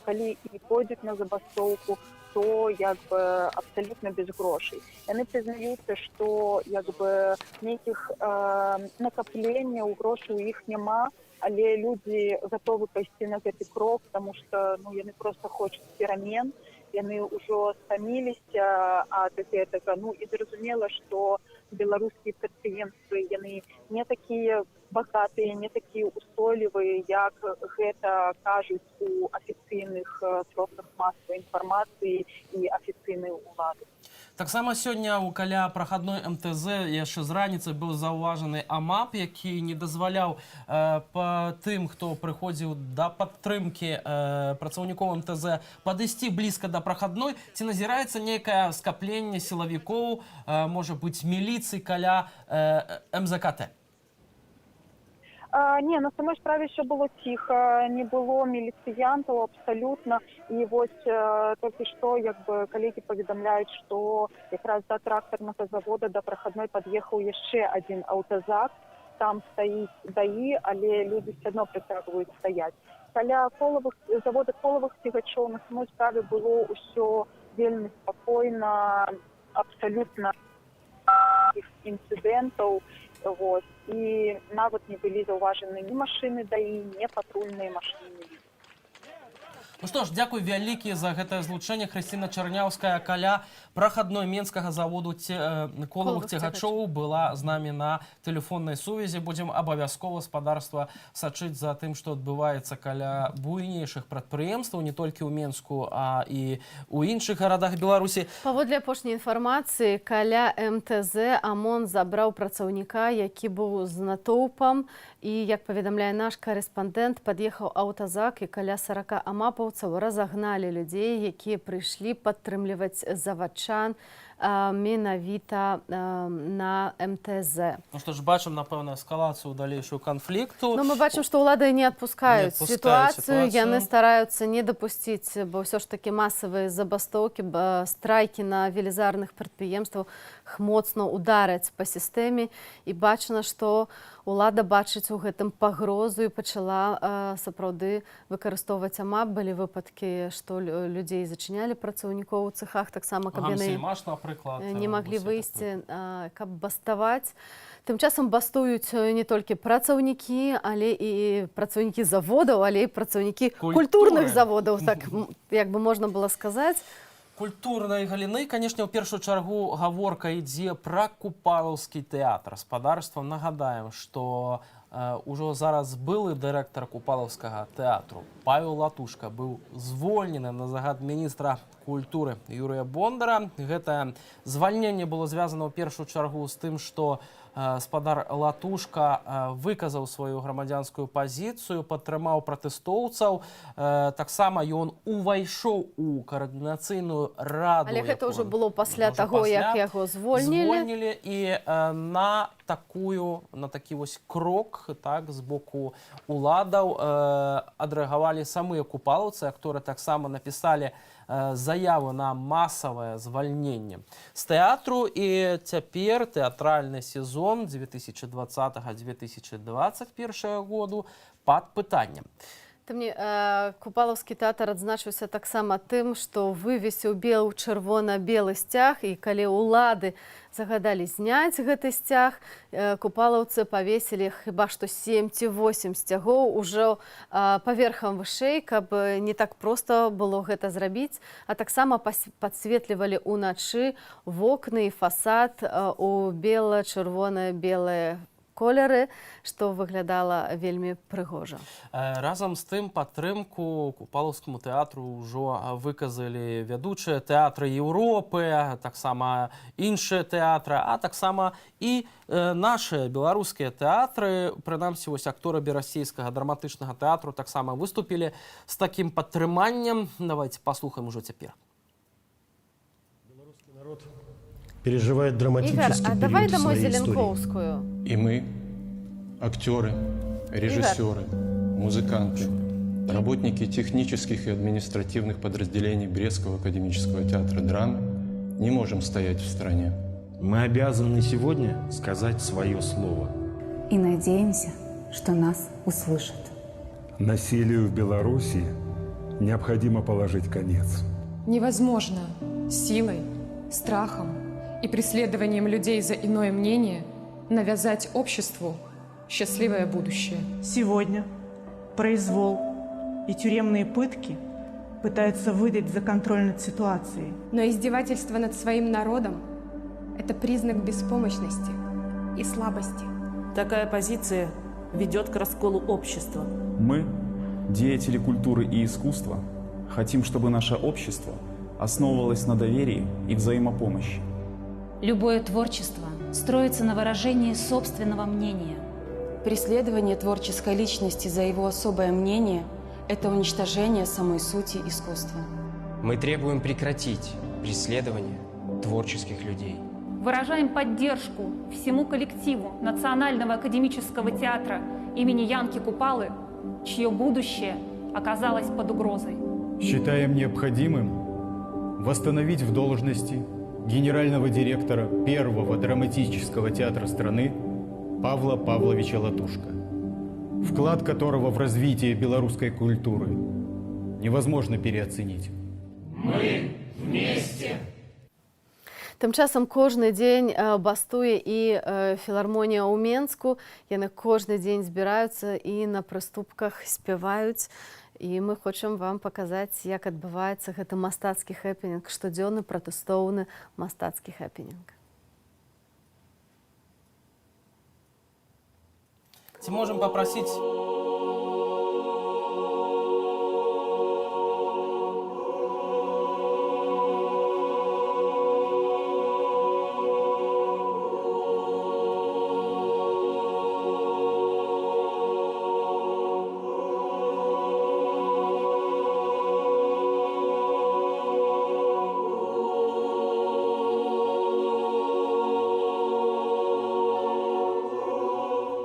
калі і пойдуць на забастоўку, то абсолютно без грошей. Яны прызнаюцца, што нейкіх накапленняў грошай у іх няма, але людзі гатовы пайсці на гэты крок, таму што яны проста хочуць перамен, яны ўжо стаміліся ад гэтага. І зразумела, што беларускія прадпрыемствы, яны не такія багатыя, не такія устойлівыя, як гэта кажуць у афіцыйных сродках масавай інфармацыі і афіцыйнай улады. Таксама сёння ў каля прахадной МТЗ яшчэ з раніцы быў заўважаны АМАП, які не дазваляў па тым, хто прыходзіў да падтрымкі працаўнікоў МТЗ падысці блізка да прахадной. Ці назіраецца нейкае скапленне сілавікоў, можа быць, міліцыі каля МЗКТ? Не, на самой справе все было тихо, не было милициянтов абсолютно. И вот только что коллеги поведомляют, что как раз до тракторного завода, до проходной подъехал еще один автозак. Там стоит ДАИ, але люди все равно притягивают стоять. Каля завода коловых тягачов на самой справе было все вельми спокойно, абсолютно инцидентов. Вот. И нават не были зауважены ни машины ДАИ, ни патрульные машины милиции. Ну што ж, дзякуй вялікі за гэтае злучэнне. Хрысціна Чарняўская каля прахадной менскага заводу колавых цягачоў была з намі на тэлефоннай сувязі. Будзем абавязкова, спадарства, сачыць за тым, што адбываецца каля буйнейшых прадпрыемстваў, не толькі ў Менску, а і ў іншых гарадах Беларусі. Паводле апошняй інфармацыі, каля МТЗ АМОН забраў працаўніка, які быў з натоўпам. І, як паведамляе наш корэспандэнт, пад'ехаў аўтазак і каля 40 амапаўцаў разагналі людзей, якія прыйшлі падтрымліваць завадчан менавіта на МТЗ. Ну што ж, бачым, напэўна, эскалацыю далейшую канфлікту. Ну, мы бачым, што ўлады не адпускаюць сітуацыю, яны стараюцца не дапусціць, бо ўсё ж такі масавыя забастоўкі, страйкі на велізарных прадпрыемствах моцна удараць па сістэме, і бачна, што улада бачыць у гэтым пагрозу і пачала сапраўды выкарыстоўваць АМАП. Былі выпадкі, што людзей зачынялі працаўнікоў у цэхах, таксама, каб яны не маглі выйсці, каб баставаць. Тым часам бастуюць не толькі працаўнікі, але і працаўнікі заводаў, але і працаўнікі культурных заводаў, так як бы можна было сказаць. Культурнай галіны, канешне, ў першую чаргу гаворка ідзе пра Купалаўскі тэатр. Спадарствам нагадаем, што ўжо зараз былы дырэктар Купалаўскага тэатру Павел Латушка быў звольнены на загад міністра культуры Юрыя Бондара. Гэтае звальненне было звязана ў першую чаргу з тым, што спадар Латушка выказаў сваю грамадзянскую пазіцыю, падтрымаў пратэстоўцаў. Таксама ён увайшоў у каардынацыйную раду. Але гэта ўжо было пасля таго, як яго звольнілі. І на такі вось крок з боку уладаў адрэагавалі самыя купалаўцы, акторы таксама напісалі заяву на масавае звальненне з тэатру. І цяпер тэатральны сезон 2020-2021 году пад пытаннем. Купалаўскі тэатр адзначыўся таксама тым, што вывесіў чырвона-белы сцяг, і калі ўлады загадалі зняць гэты сцяг, купалаўцы павесілі хіба што 7 ці 8 сцягоў ужо паверхам вышэй, каб не так проста было гэта зрабіць, а таксама падсветлівалі ўначы вокны і фасад у бела-чырвона-белыя колеры, што выглядала вельмі прыгожа. Разам з тым падтрымку Купалаўскаму тэатру ўжо выказалі вядучыя тэатры Еўропы, таксама іншыя тэатры, а таксама і нашыя беларускія тэатры. Прынамсі, вось акторы Берасцейскага драматычнага тэатру таксама выступілі з такім падтрыманнем. Давайте паслухаем ужо цяпер. Белорусский народ переживает драматический период в своей истории. И мы, актеры, режиссеры, музыканты, работники технических и административных подразделений Брестского академического театра драмы не можем стоять в стороне. Мы обязаны сегодня сказать свое слово. И надеемся, что нас услышат. Насилию в Беларуси необходимо положить конец. Невозможно силой, страхом и преследованием людей за иное мнение навязать обществу счастливое будущее. Сегодня произвол и тюремные пытки пытаются выдать за контроль над ситуацией. Но издевательство над своим народом – это признак беспомощности и слабости. Такая позиция ведет к расколу общества. Мы, деятели культуры и искусства, хотим, чтобы наше общество основывалось на доверии и взаимопомощи. Любое творчество строится на выражении собственного мнения. Преследование творческой личности за его особое мнение – это уничтожение самой сути искусства. Мы требуем прекратить преследование творческих людей. Выражаем поддержку всему коллективу Национального академического театра имени Янки Купалы, чье будущее оказалось под угрозой. Считаем необходимым восстановить в должности генерального директора первого драматического театра страны Павла Павловича Латушка, вклад которого в развитие белорусской культуры невозможно переоценить. Мы вместе! Тым часам кожны дзень бастуе і філармонія ў Менску. Яны кожны дзень збіраюцца і на прыступках спяваюць. І мы хочам вам паказаць, як адбываецца гэты мастацкі хэпінінг, штодзённы пратэстоўны мастацкі хэпінінг. Ці можем попросить...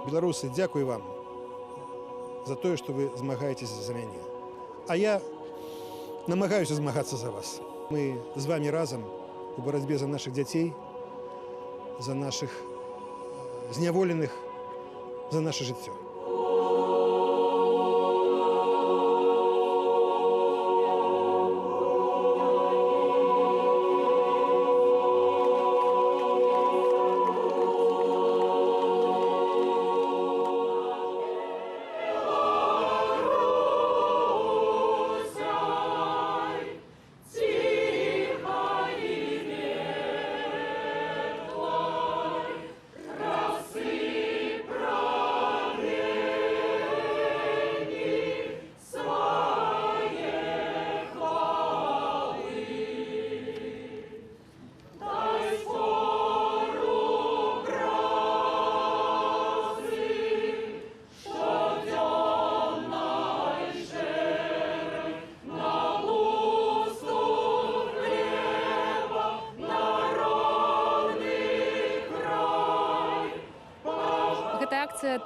Беларусы, дзякую вам за тое, што вы змагаецеся за мяне. А я намагаюся змагацца за вас. Мы з вами разам у барацьбе за нашых дзяцей, за нашых зняволеных, за наше жыццё.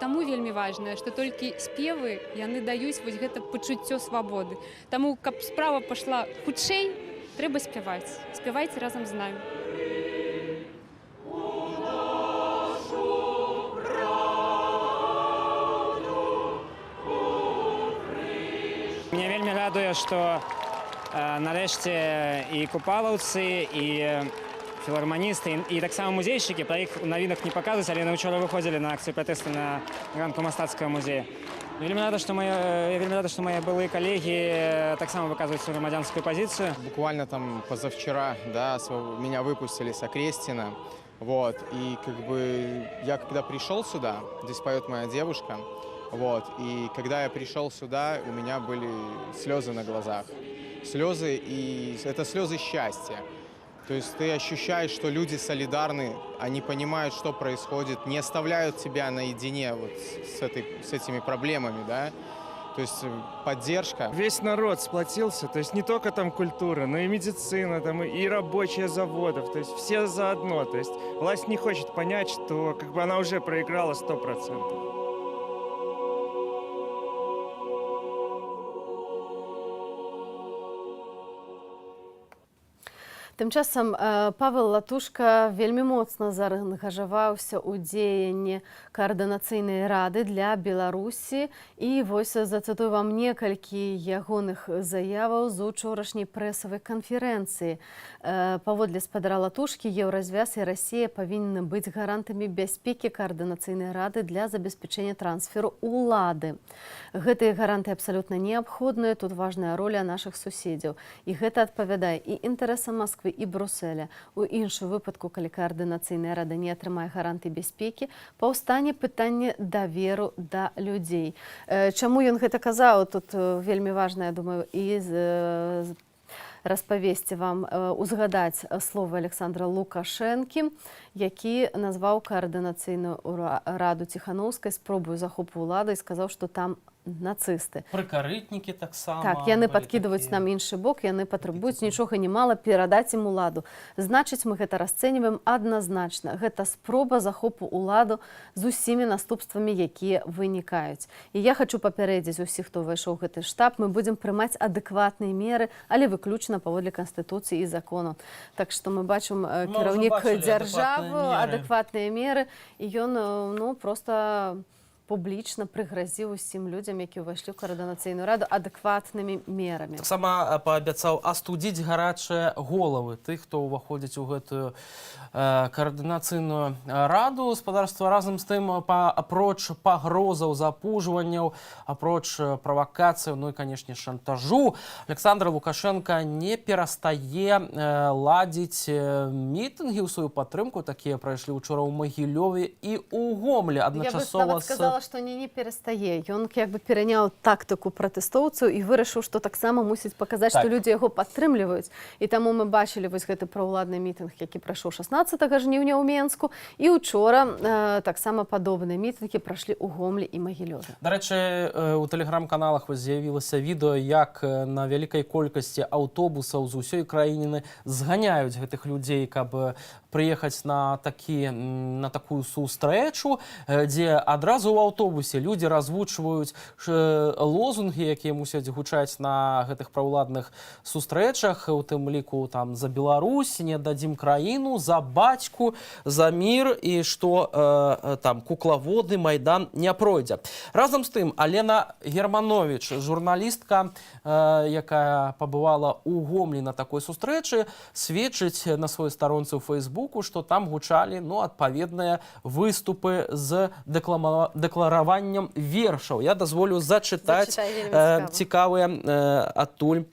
Таму вельмі важная, што толькі спевы яны даюць вось гэта пачуццё свабоды. Таму, каб справа пайшла хутчэй, трэба спяваць. Спявайце разам з намі. Мне вельмі радуе, што нарэшце і купалаўцы, і філарманісты і таксама музейшчыкі, пра іх у навінах не паказваюць, але яны ўчора выходзілі на акцыю пратэсту на ранку мастацкага музея. Вельмі рада, што мае былыя калегі таксама выказваюць свою грамадзянскую позицию. Буквально там позавчера, да, меня выпустили с Окрестина. Вот, и как бы я когда пришел сюда, здесь поет моя девушка, вот, и когда я пришел сюда, у меня были слезы на глазах. Слезы, и это слезы счастья. То есть ты ощущаешь, что люди солидарны, они понимают, что происходит, не оставляют тебя наедине вот с этими проблемами, да? То есть поддержка. Весь народ сплотился, то есть не только там культура, но и медицина, там, и рабочие заводов, то есть все заодно. То есть власть не хочет понять, что как бы она уже проиграла 100%. Тым часам Павел Латушка вельмі моцна заангажаваўся ў дзеянні каардынацыйнай рады для Беларусі. І вось зацытую вам некалькі ягоных заяваў з учорашняй прэсавай канферэнцыі. Паводле спадара Латушкі, Еўразвяз і Расія павінны быць гарантамі бяспекі каардынацыйнай рады для забеспячэння трансферу ўлады. Гэтыя гаранты абсалютна неабходныя, тут важная роля нашых суседзяў. І гэта адпавядае і інтарэсам Масквы, і Брюсселя. У іншым выпадку, калі каардынацыйная рада не атрымае гаранты бяспекі, паўстане пытанне даверу да людзей. Чаму ён гэта казаў? Тут вельмі важна, я думаю, і распавесці вам, узгадаць словы Александра Лукашэнкі, які назваў каардынацыйную раду Ціханаўскай спробую захопу ўлады і сказаў, што там нацысты. Прыкарытнікі таксама. Так, яны падкідваюць нам іншы бок, яны патрабуюць нічога не мала перадаць ім уладу. Значыць, мы гэта расцэньваем адназначна. Гэта спроба захопу ўладу з усімі наступствамі, якія вынікаюць. І я хочу папярэдзіць усіх, хто ўвайшоў у гэты штаб, мы будзем прымаць адэкватныя меры, але выключна паводле Канстытуцыі і закону. Так што мы бачым кіраўнік дзяржавы, адэкватныя меры, і ён проста публічна прыгразіў усім людзям, які ўвайшлі ў каардынацыйную раду, адэкватнымі мерамі. Таксама паабяцаў астудзіць гарачыя головы тых, хто ўваходзіць у гэтую каардынацыйную раду. Гаспадарства разам з тым, апроч пагрозаў, запужванняў, апроч правакацыяў, ну і, канешне, шантажу, Александр Лукашенко не перастае ладзіць мітынгі ў сваю падтрымку. Такія прайшлі ўчора ў Магілёве і ў Гомлі. Адначасова што не перастае. Ён як бы пераняў тактыку пратэстоўцаў і вырашыў, што таксама мусіць паказаць, што людзі яго падтрымліваюць. І таму мы бачылі вось гэты праўладны мітынг, які прайшоў 16 жніўня ў Менску, і учора таксама падобныя мітынгі прайшлі ў Гомлі і Магілёве. Дарэчы, у тэлеграм-каналах з'явілася відэо, як на вялікай колькасці аўтобусаў з усёй краіны зганяюць гэтых людзей, каб прыехаць на такую сустрэчу, дзе адразу ў аўтобусе людзі развучваюць лозунгі, якія мусяць гучаць на гэтых праўладных сустрэчах, у тым ліку там за Беларусь, не дадзім краіну, за бацьку, за мір, і што там куклаводы, Майдан не пройдзе. Разам з тым, Алена Германович, журналістка, якая пабывала ў Гомлі на такой сустрэчы, сведчыць на сваёй старонцы ў Фейсбуку, што там гучалі адпаведныя выступы з дэклараваннем вершаў. Я дазволю зачытаць цікавыя адтуль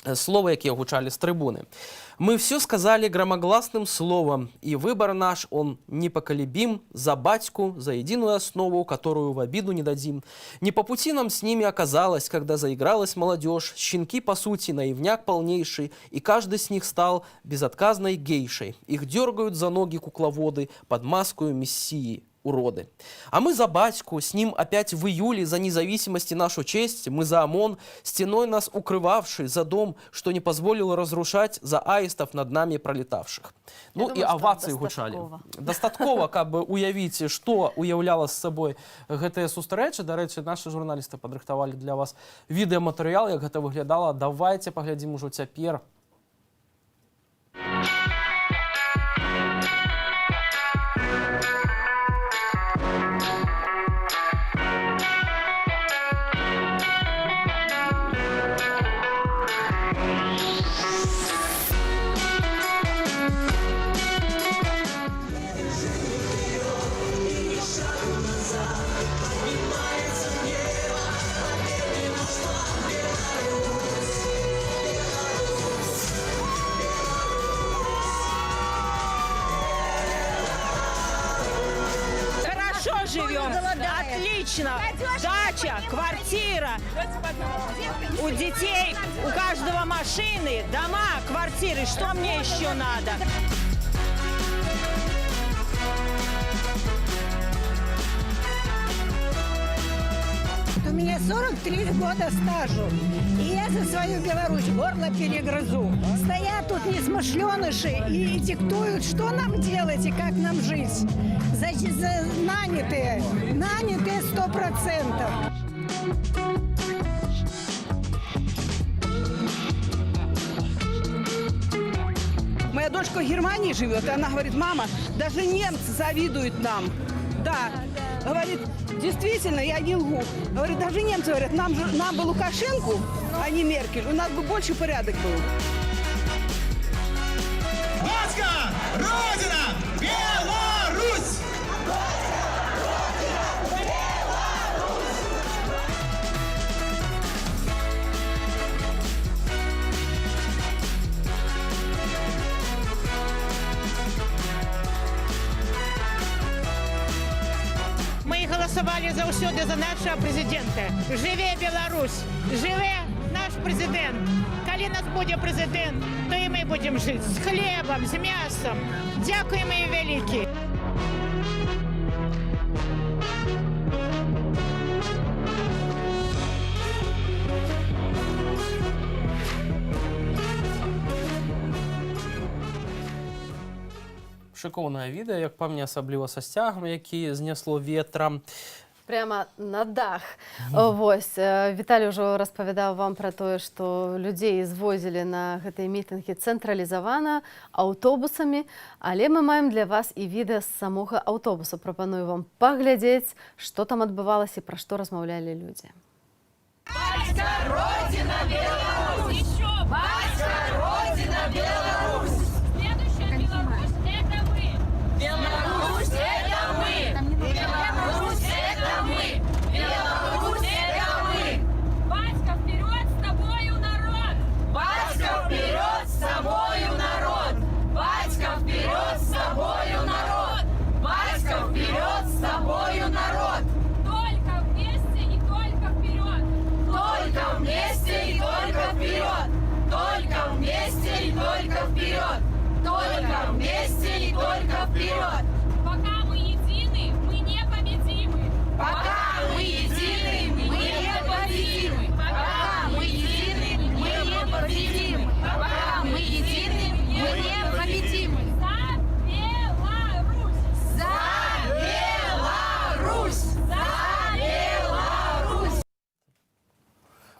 словы, якія гучалі з трибуны. Мы все сказали громогласным словом, и выбор наш, он непоколебим, за батьку, за единую основу, которую в обиду не дадим. Не по пути нам с ними оказалось, когда заигралась молодежь, щенки, по сути, наивняк полнейший, и каждый с них стал безотказной гейшей. Их дергают за ноги кукловоды под маскою мессии. Уроды. А мы за батьку, с ним опять в июле, за независимость и нашу честь, мы за ОМОН, стеной нас укрывавший, за дом, что не позволил разрушать, за аистов над нами пролетавших. Ну и овации гучали. Дастаткова, каб уявіць, што уяўляла з сабой гэтыя сустрэчы. Дарэчы, нашы журналісты падрыхтавалі для вас відэаматэрыял, як гэта выглядала. Давайте паглядзім ужо цяпер. Живем. Отлично. Дача, квартира. У детей, у каждого машины, дома, квартиры. Что мне еще надо? У меня 43 года стажу, и я за свою Беларусь горло перегрызу. Стоят тут несмышленыши и диктуют, что нам делать и как нам жить. Нанятые 100%. Моя дочка в Германии живет, и она говорит: мама, даже немцы завидуют нам. Да, говорит, действительно, я не лгу. Говорит, даже немцы говорят, нам бы Лукашенко, а не Меркель, у нас бы больше порядок был. Батька, Родина, Беларусь! голосовали заўсёды за нашего президента. Живе Беларусь! Живе наш президент! Калі нас будзе президент, то і мы будем жить с хлебом, с мясом. Дякуем і вялікі! Шыкоўнае відэа, як па мне, асабліва са сцягам, які знесло ветрам. Прямо на дах. Вось, Віталій ўжо распавядаў вам пра тое, што людзей звозілі на гэтыя мітынгі цэнтралізавана аўтобусамі, але мы маем для вас і відэа з самога аўтобуса. Прапаную вам паглядзець, што там адбывалася і пра што размаўлялі людзі. Батька, Родина, Беларусь! Батька, Родина, Беларусь! Следующая Беларусь – это мы! Беларусь – это мы! Беларусь – это мы! Беларусь – это мы! Батька, вперед с тобою, народ! Батька, вперед с тобою, народ! Батька, вперед с тобою, народ! Батька, вперед с тобою, народ! Только вместе и только вперед! Только вместе и только вперед! Только вместе и только вперед! Только вместе и только вперед! Пока мы едины, мы непобедимы! Пока мы едины, мы непобедимы! Пока мы едины, мы непобедимы! Пока мы едины, мы непобедимы! За Беларусь! За Беларусь!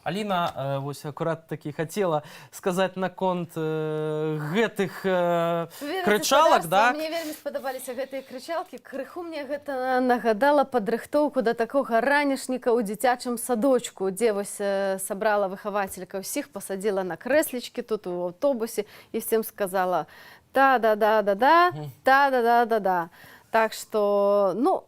Аліна, вось акурат такі хацела сказаць наконт гэтых крычалак, да? Мне вельмі спадабаліся гэтыя крычалкі. Крыху мне гэта нагадала падрыхтоўку да такога ранішніка ў дзіцячым садочку, дзе вось сабрала выхавацелька ўсіх, пасадзіла на крэслічкі тут у аўтобусе і всем сказала та-да-да-да-да, та-да-да-да-да. Так што, ну,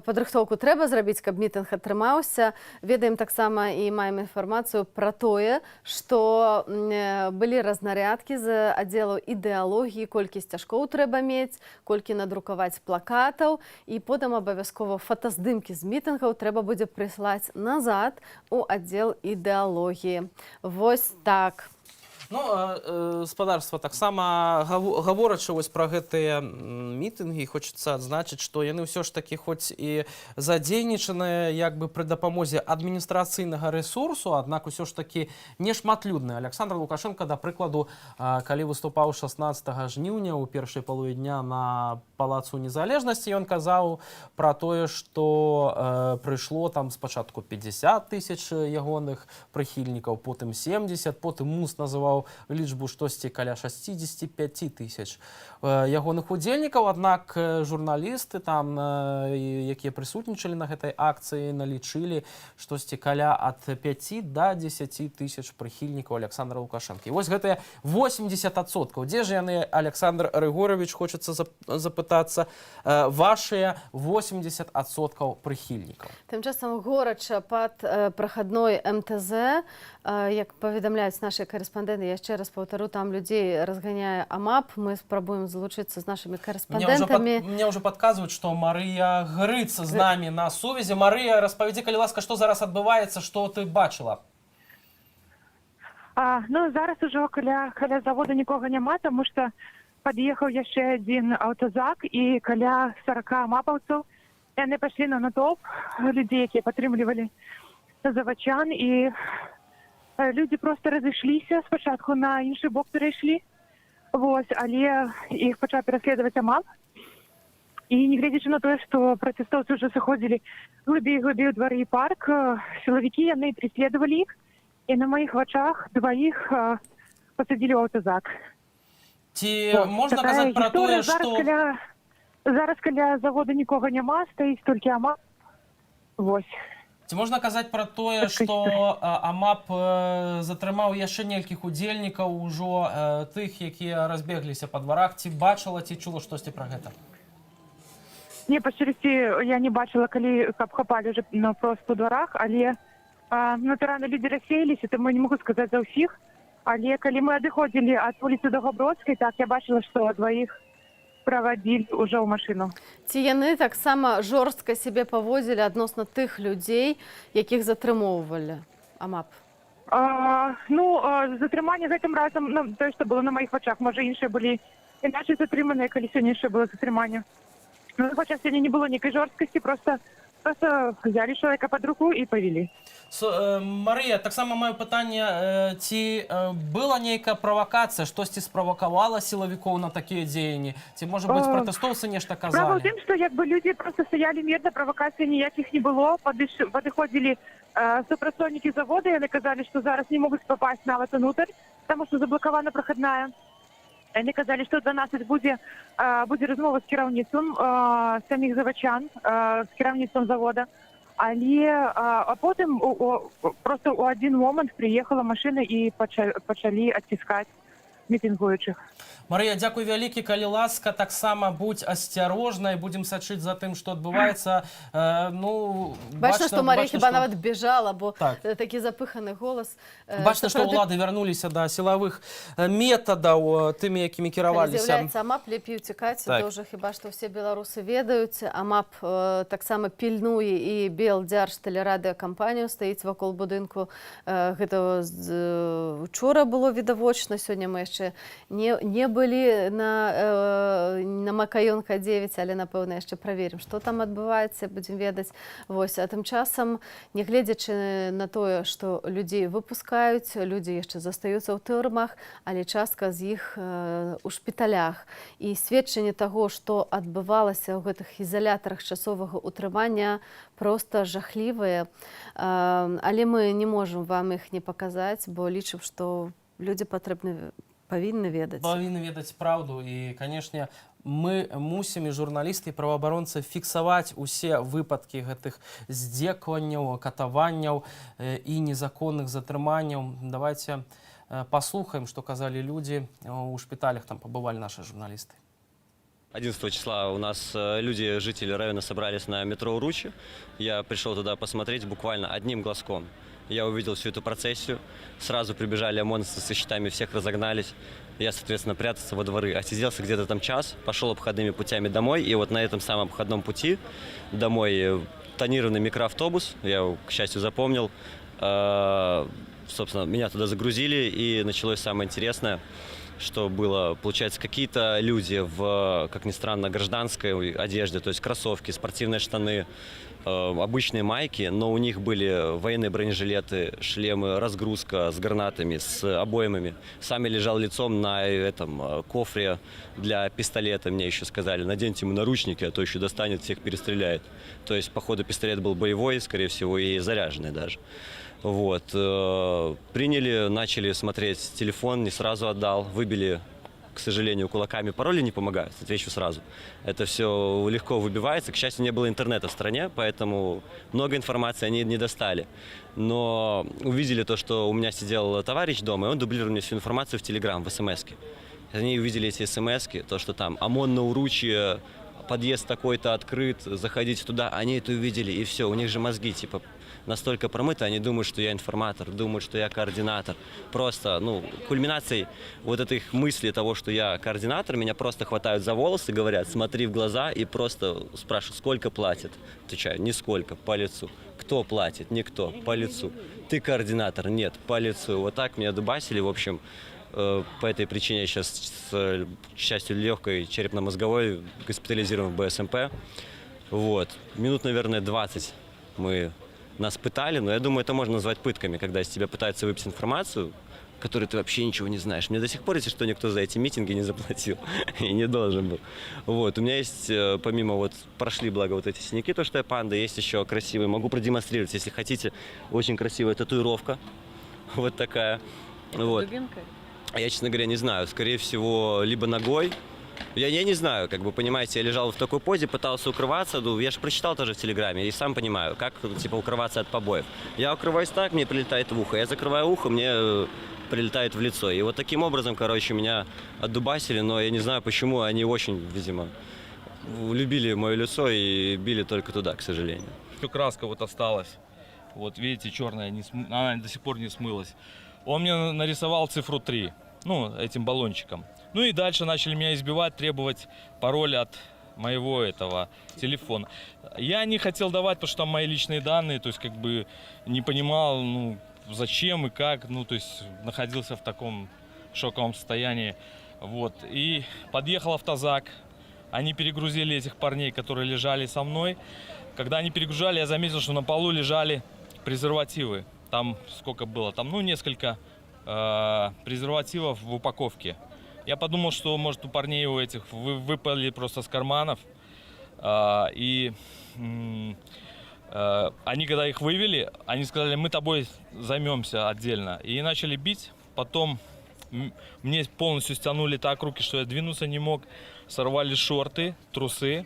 падрыхтоўку трэба зрабіць, каб мітынг атрымаўся. Ведаем таксама і маем інфармацыю пра тое, што былі разнарядкі з аддзелу ідэалогіі, колькі сцяжкоў трэба мець, колькі надрукаваць плакатаў, і потым абавязкова фотаздымкі з мітынгаў трэба будзе прыслаць назад у аддзел ідэалогіі. Вось так. Ну, спадарства таксама гаворачы вось пра гэтыя мітынгі, хочацца адзначыць, што яны ўсё ж такі хоць і задзейнічаныя як бы пры дапамозе адміністрацыйнага рэсурсу, аднак усё ж такі не шматлюдныя. Александр Лукашенко, да прыкладу, калі выступаў 16 жніўня ў першай палове дня на Палацу Незалежнасці, ён казаў пра тое, што прыйшло там спачатку 50 тысяч ягоных прыхільнікаў, потым 70, потым МУС называў лічбу штосьці каля 65 тысяч ягоных удзельнікаў, аднак журналісты там, якія прысутнічалі на гэтай акцыі, налічылі штосьці каля ад 5 до 10 тысяч прыхільнікаў Александра Лукашенко. І вось гэтыя 80%. Дзе ж яны, Александр Рыгорович, хочацца запытацца, вашыя 80% прыхільнікаў? Тым часам горача пад прахадной МТЗ, як паведамляюць нашы карэспандэнты, яшчэ раз паўтару, там людзей разганяе АМАП. Мы спрабуем злучыцца з нашымі карэспандэнтамі. Мне ўжо падказваюць, што Марыя Грыц з намі на сувязі. Марыя, распавядзі, калі ласка, што зараз адбываецца, што ты бачыла? Ну, зараз ужо каля завода нікога няма, таму што пад'ехаў яшчэ адзін аўтазак і каля 40 амапаўцаў. Яны пайшлі на натоўп людзей, якія падтрымлівалі заводчан, і людзі проста разышліся, спачатку на іншы бок перайшлі, але іх пачаў пераследаваць АМАП. І нягледзячы на тое, што пратэстоўцы ўжо сыходзілі глыбей ў двары і парк, сілавікі яны преследавалі іх, і на маіх вачах дваіх пасадзілі ў аўтазак. Ці можна казаць пра тое, што... Зараз каля завода нікога няма, стаіць толькі АМАП. Вось. Ці можна казаць пра тое, што АМАП затрымаў яшчэ нейкіх удзельнікаў ужо тых, якія разбегліся па дварах? Ці бачыла, ці чула штосьці пра гэта? Не, па шчырасці, я не бачыла, каб хапалі ўжо прост па дварах, але натуральна людзі рассеяліся, таму не магу сказаць за ўсіх. Але калі мы адыходзілі ад вуліцы Даўгабродскай, так, я бачыла, што дваіх праводзіль ужо ў машыну. Ці яны таксама жорстка сябе паводзілі адносна тых людзей, якіх затрымоўвалі? АМАП. Затрыманне гэтым разам, тое, што было на маіх вачах, можа, іншыя былі іначай затрыманыя, калі сёння яшчэ было затрыманне. На маіх вачах сёння не было нейкай жорсткасці, просто взяли чалавека пад руку і павялі. Марыя, таксама маё пытанне, ці была нейкая правакацыя, штосьці справакавала сілавікоў на такія дзеянні? Ці, можа быць, пратэстоўцы нешта казалі? Справа ў тым, што людзі проста стаялі мірна, правакацый ніякіх не было, падыходзілі супрацоўнікі завода, яны казалі, што зараз не могуць папасць нават унутр, таму што заблакавана прахадная. Яны казалі, што 12 будзе размова з кіраўніцтвам саміх заводчан, з кіраўніцтвам завода. А потым проста ў адзін момант прыехала машына і пачалі адціскаць мітынгуючых. Марыя, дзякуй вялікі, калі ласка, таксама будь асцярожнай, будзем сачыць за тым, што адбываецца. Бачна, што Марыя хіба нават бежала, бо такі запыханы голас. Бачна, што ўлады вярнуліся да сілавых метадаў, тымі, якімі кіраваліся. Калі з'яўляецца АМАП, лепей уцікаць, то ўжо хіба што ўсе беларусы ведаюць. АМАП таксама пільнуе і Белдзяржтэлерадыёкампанію, стаіць вакол будынку. Гэта учора было відавочна, сёння мы яшчэ не былі на Макаёнка 9, але, напэўна, яшчэ праверым, што там адбываецца, будзем ведаць. А тым часам, нягледзячы на тое, што людзей выпускаюць, людзі яшчэ застаюцца ў турмах, але частка з іх у шпіталях. І сведчанне таго, што адбывалася ў гэтых ізалятарах часовага ўтрымання, проста жахлівыя. Але мы не можам вам іх не паказаць, бо лічым, што людзі павінны ведаць праўду. І, канешне, мы мусім, і журналісты, і праваабаронцы, фіксаваць усе выпадкі гэтых здзекаванняў, катаванняў і незаконных затрыманняў. Давайте паслухаем, што казалі людзі ў шпіталях, там пабывалі нашы журналісты. 11 числа у нас люди, жители района, собрались на метро Уручи. Я пришел туда посмотреть буквально одним глазком. Я увидел всю эту процессию. Сразу прибежали ОМОНовцы со щитами, всех разогнались. Я, соответственно, прятался во дворы. Отсиделся где-то там час, пошел обходными путями домой. И вот на этом самом обходном пути домой тонированный микроавтобус, я его, к счастью, запомнил. Собственно, меня туда загрузили, и началось самое интересное, что было, получается, какие-то люди в, как ни странно, гражданской одежде, то есть кроссовки, спортивные штаны, обычные майки, но у них были военные бронежилеты, шлемы, разгрузка с гранатами, с обоймами. Сами лежал лицом на этом кофре для пистолета. Мне еще сказали, наденьте ему наручники, а то еще достанет, всех перестреляет. То есть, походу, пистолет был боевой, скорее всего, и заряженный даже. Вот. Приняли, начали смотреть телефон, не сразу отдал, выбили, к сожалению, кулаками. Пароли не помогают, отвечу сразу. Это все легко выбивается. К счастью, не было интернета в стране, поэтому много информации они не достали. Но увидели то, что у меня сидел товарищ дома, и он дублировал мне всю информацию в Телеграм, в СМС-ке. Они увидели эти СМС-ки, то, что там ОМОН на Уручье, подъезд такой-то открыт, заходите туда. Они это увидели, и все, у них же мозги, типа, настолько промыты, они думают, что я информатор, думают, что я координатор. Просто, кульминацией вот этих мыслей того, что я координатор, меня просто хватают за волосы, говорят, смотри в глаза, и просто спрашивают, сколько платят. Отвечаю, нисколько, по лицу. Кто платит? Никто, по лицу. Ты координатор? Нет, по лицу. Вот так меня дубасили, в общем, по этой причине я сейчас, к счастью, легкой черепно-мозговой, госпитализирован в БСМП. Вот. Минут, наверное, 20 нас пытали, но я думаю, это можно назвать пытками, когда из тебя пытаются выпить информацию, которой ты вообще ничего не знаешь. Мне до сих пор, если что, никто за эти митинги не заплатил и не должен был. Вот. У меня есть, помимо прошли, благо, вот эти синяки, то, что я панда, есть еще красивые, могу продемонстрировать, если хотите, очень красивая татуировка, вот такая. Вот. Я, честно говоря, не знаю, скорее всего, либо ногой. Я не знаю, как бы, понимаете, я лежал в такой позе, пытался укрываться, я же прочитал тоже в Телеграме, и сам понимаю, как, типа, укрываться от побоев. Я укрываюсь так, мне прилетает в ухо, я закрываю ухо, мне прилетает в лицо. И вот таким образом, короче, меня отдубасили, но я не знаю, почему, они очень, видимо, любили мое лицо и били только туда, к сожалению. Все, краска вот осталась, вот видите, черная, она до сих пор не смылась. Он мне нарисовал цифру 3, этим баллончиком. Ну и дальше начали меня избивать, требовать пароль от моего этого телефона. Я не хотел давать, потому что там мои личные данные, то есть как бы не понимал, ну, зачем и как, ну, то есть находился в таком шоковом состоянии. Вот. И подъехал автозак, они перегрузили этих парней, которые лежали со мной. Когда они перегружали, я заметил, что на полу лежали презервативы. Там сколько было? Там, ну, несколько презервативов в упаковке. Я подумал, что, может, у парней у этих выпали просто с карманов. И они, когда их вывели, они сказали, мы тобой займемся отдельно. И начали бить. Потом мне полностью стянули так руки, что я двинуться не мог. Сорвали шорты, трусы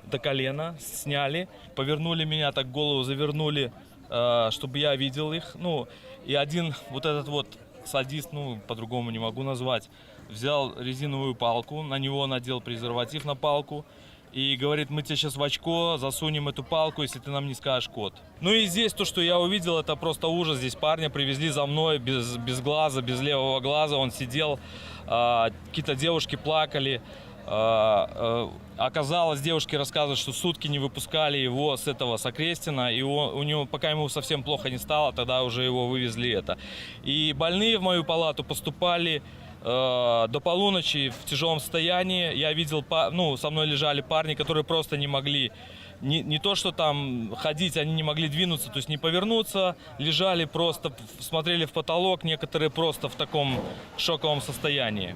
до колена, сняли. Повернули меня, так голову завернули, чтобы я видел их. Ну, и один вот этот вот садист, ну, по-другому не могу назвать, взял резиновую палку, на него надел презерватив на палку и говорит, мы тебе сейчас в очко засунем эту палку, если ты нам не скажешь код. Ну и здесь то, что я увидел, это просто ужас. Здесь парня привезли за мной без глаза, без левого глаза. Он сидел, какие-то девушки плакали. Оказалось, девушки рассказывают, что сутки не выпускали его с этого, с Окрестина, и у него, пока ему совсем плохо не стало, тогда уже его вывезли это. И больные в мою палату поступали до полуночи в тяжелом состоянии. Я видел, ну, со мной лежали парни, которые просто не могли, не то что там ходить, они не могли двинуться, то есть не повернуться, лежали просто, смотрели в потолок, некоторые просто в таком шоковом состоянии.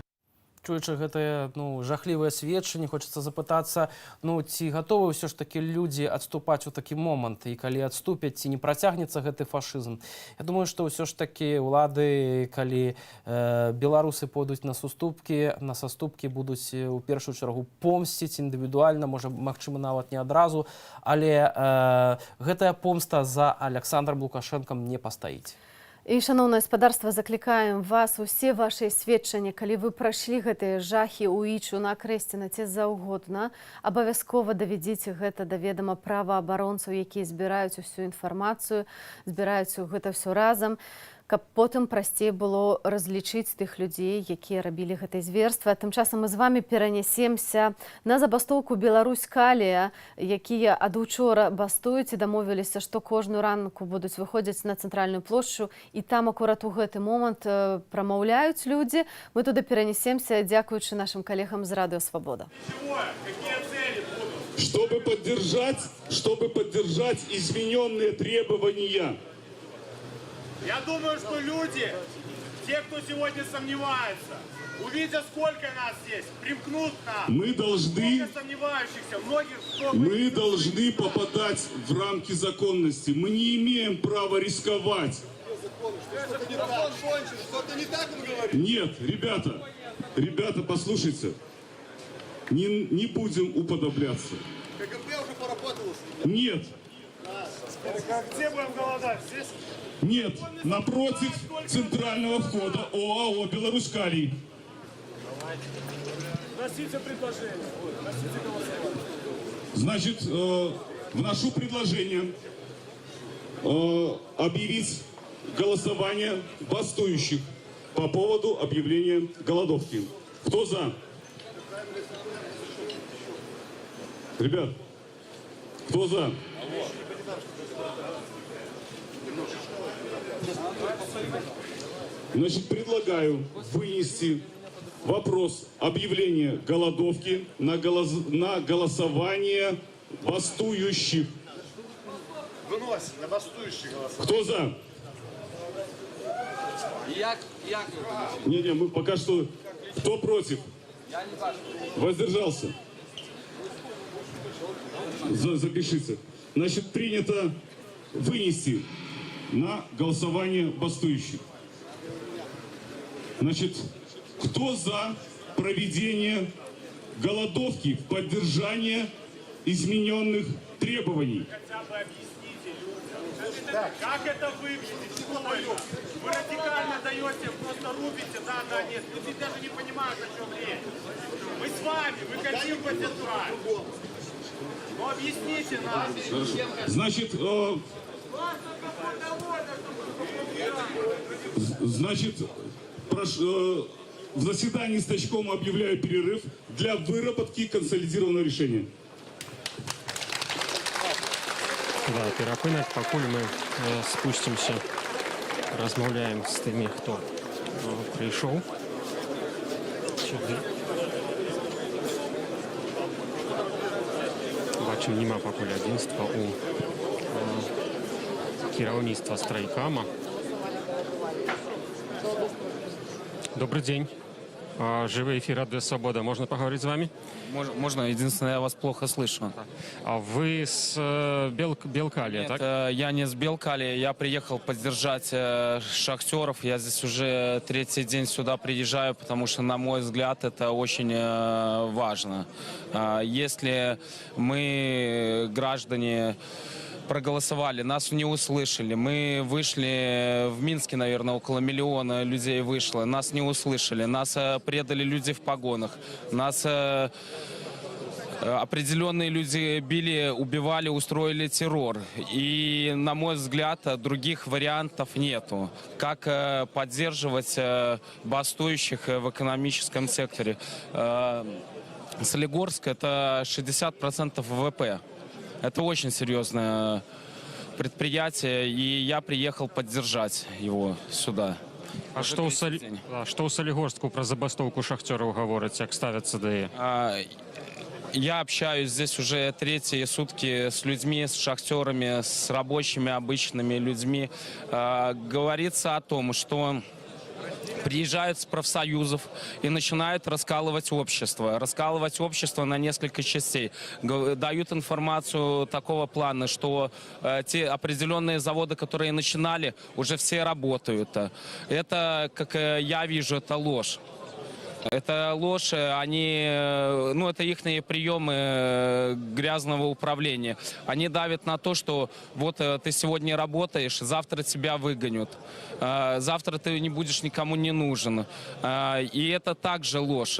Чуючы гэтае, ну, жахлівае сведчанне, хочацца запытацца, ну, ці гатовы ўсё ж такі людзі адступаць у такі момант, і калі адступяць, ці не працягнецца гэты фашызм. Я думаю, што ўсё ж такі ўлады, калі беларусы пойдуць на саступкі будуць у першую чаргу помсціць індывідуальна, можа, магчыма, нават не адразу, але гэтая помста за Александром Лукашенком не пастаіць. І, шановне гаспадарства, заклікаем вас, усе ваши сведчанні, калі вы прайшлі гэтыя жахі ў Ічу, на Акрэсціна, ці заўгодна, абавязкова давядзіце гэта да ведама праваабаронцаў, якія збіраюць усю інфармацыю, збіраюць гэта ўсё разам, каб потым прасцей было разлічыць тых людзей, якія рабілі гэтае зверства. Тым часам мы з вами перанесемся на забастоўку Беларусь-Калія, якія ад учора бастуюць і дамовіліся, што кожную ранку будуць выходзіць на цэнтральную плошчу, і там акурат у гэты момант прамаўляюць людзі. Мы туды перанесемся, дзякуючы нашым калегам з Радыё Свабода. Чтобы поддержать измененные требования. Я думаю, что люди, те, кто сегодня сомневается, увидя, сколько нас здесь, примкнут к нам. Мы должны попадать в рамки законности. Мы не имеем права рисковать. Нет, ребята, послушайте. Не будем уподобляться. КГБ уже поработалось. Нет. Где будем голодать? Здесь? Нет, напротив центрального входа ОАО «Беларусь-Калий». Носите предложение. Значит, вношу предложение объявить голосование бастующих по поводу объявления голодовки. Кто за? Ребят, кто за? Значит, предлагаю вынести вопрос объявления голодовки на голосование бастующих. Выносим на бастующих голосование. Кто за? Не, мы пока что... Кто против? Воздержался? Запишите. Значит, принято вынести на голосование бастующих. Значит, кто за проведение голодовки в поддержание измененных требований? Хотя бы объясните людям, как это выглядит. Вы радикально даете, просто рубите, да, нет. Люди даже не понимают, о чем речь. Мы с вами, мы хотим поддержать. Но объясните нам. Значит, В заседании источком объявляю перерыв для выработки консолидированного решения. Да, перапынак, пакуль мы спусцімся, размаўляем з тымі, хто прыйшоў сюды. Бачым, няма пакуль адзінства у кіраўніцтва страйкама. Добрый день. Живой эфир «Радио Свобода». Можно поговорить с вами? Можно. Единственное, я вас плохо слышу. А вы с Белкалия, Нет, так? я не с Белкалия. Я приехал поддержать шахтеров. Я здесь уже третий день сюда приезжаю, потому что, на мой взгляд, это очень важно. Если мы, граждане, проголосовали, нас не услышали. Мы вышли в Минске, наверное, около 1 миллиона людей вышло. Нас не услышали. Нас предали люди в погонах. Нас определенные люди били, убивали, устроили террор. И, на мой взгляд, других вариантов нету. Как поддерживать бастующих в экономическом секторе. Солигорск — это 60% ВВП. Это очень серьезное предприятие, и я приехал поддержать его сюда. А што ў Салігорску пра забастоўку шахцёраў гавораць, як ставяцца да яе? Я общаюсь здесь уже третьи сутки с людьми, с шахтерами, с рабочими, обычными людьми. Говорится о том, что приезжают с профсоюзов и начинают раскалывать общество. Раскалывать общество на несколько частей. Дают информацию такого плана, что те определенные заводы, которые начинали, уже все работают. Это, как я вижу, это ложь. Это ложь, это их приемы грязного управления. Они давят на то, что вот ты сегодня работаешь, завтра тебя выгонят. Завтра ты не будешь никому не нужен. И это также ложь.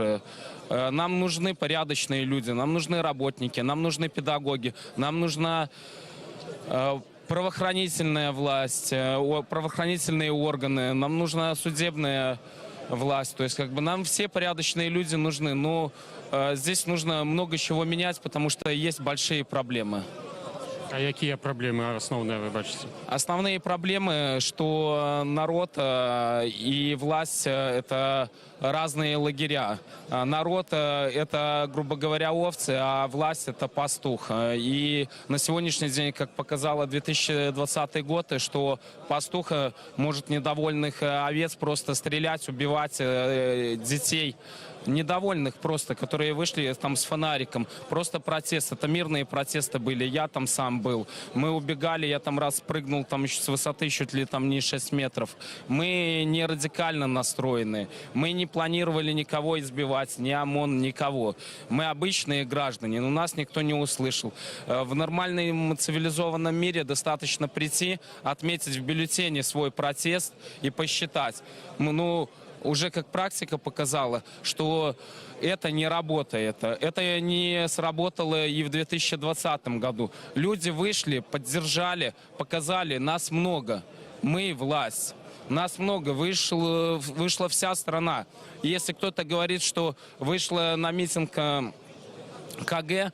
Нам нужны порядочные люди, нам нужны работники, нам нужны педагоги, нам нужна правоохранительная власть, правоохранительные органы, нам нужна судебная власть. То есть нам все порядочные люди нужны, но здесь нужно много чего менять, потому что есть большие проблемы. А какие проблемы основные вы бачите? Основные проблемы, что народ и власть — это разные лагеря. Народ — это, грубо говоря, овцы, а власть — это пастух. И на сегодняшний день, как показало 2020 год, что пастух может недовольных овец просто стрелять, убивать детей. Недовольных просто, которые вышли там с фонариком. Просто протест. Это мирные протесты были. Я там сам был. Мы убегали, я там раз прыгнул там еще с высоты чуть ли там не 6 метров. Мы не радикально настроены. Мы не планировали никого избивать, ни ОМОН, никого. Мы обычные граждане, но нас никто не услышал. В нормальном цивилизованном мире достаточно прийти, отметить в бюллетене свой протест и посчитать. Уже как практика показала, что это не работает. Это не сработало и в 2020 году. Люди вышли, поддержали, показали, нас много. Мы власть. Нас много, вышла вся страна. И если кто-то говорит, что вышла на митинг КГ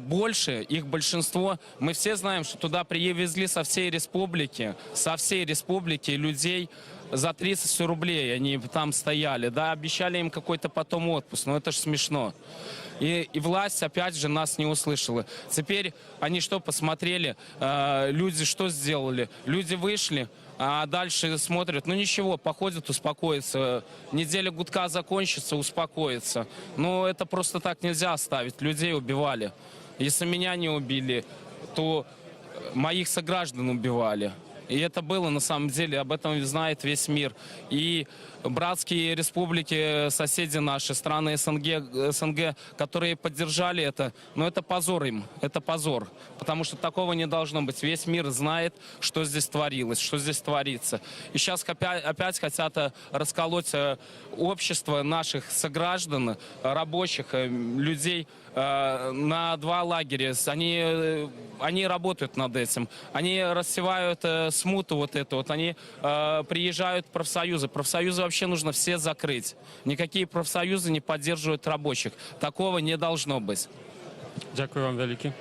больше, их большинство, мы все знаем, что туда привезли со всей республики людей за 30 рублей, они там стояли, да, обещали им какой-то потом отпуск, но это ж смешно. И власть, опять же, нас не услышала. Теперь они что посмотрели, люди что сделали? Люди вышли, а дальше смотрят, ничего, походят, успокоятся. Неделя гудка закончится, успокоится. Но это просто так нельзя оставить. Людей убивали. Если меня не убили, то моих сограждан убивали. И это было на самом деле, об этом знает весь мир. И братские республики, соседи наши, страны СНГ, которые поддержали это, это позор им, это позор. Потому что такого не должно быть. Весь мир знает, что здесь творилось, что здесь творится. И сейчас опять хотят расколоть общество наших сограждан, рабочих, людей на два лагеря. Они работают над этим. Они рассевают смуту вот эту. Вот они приезжают в профсоюзы. Профсоюзы вообще нужно все закрыть. Никакие профсоюзы не поддерживают рабочих. Такого не должно быть. Дякую вам вялікі.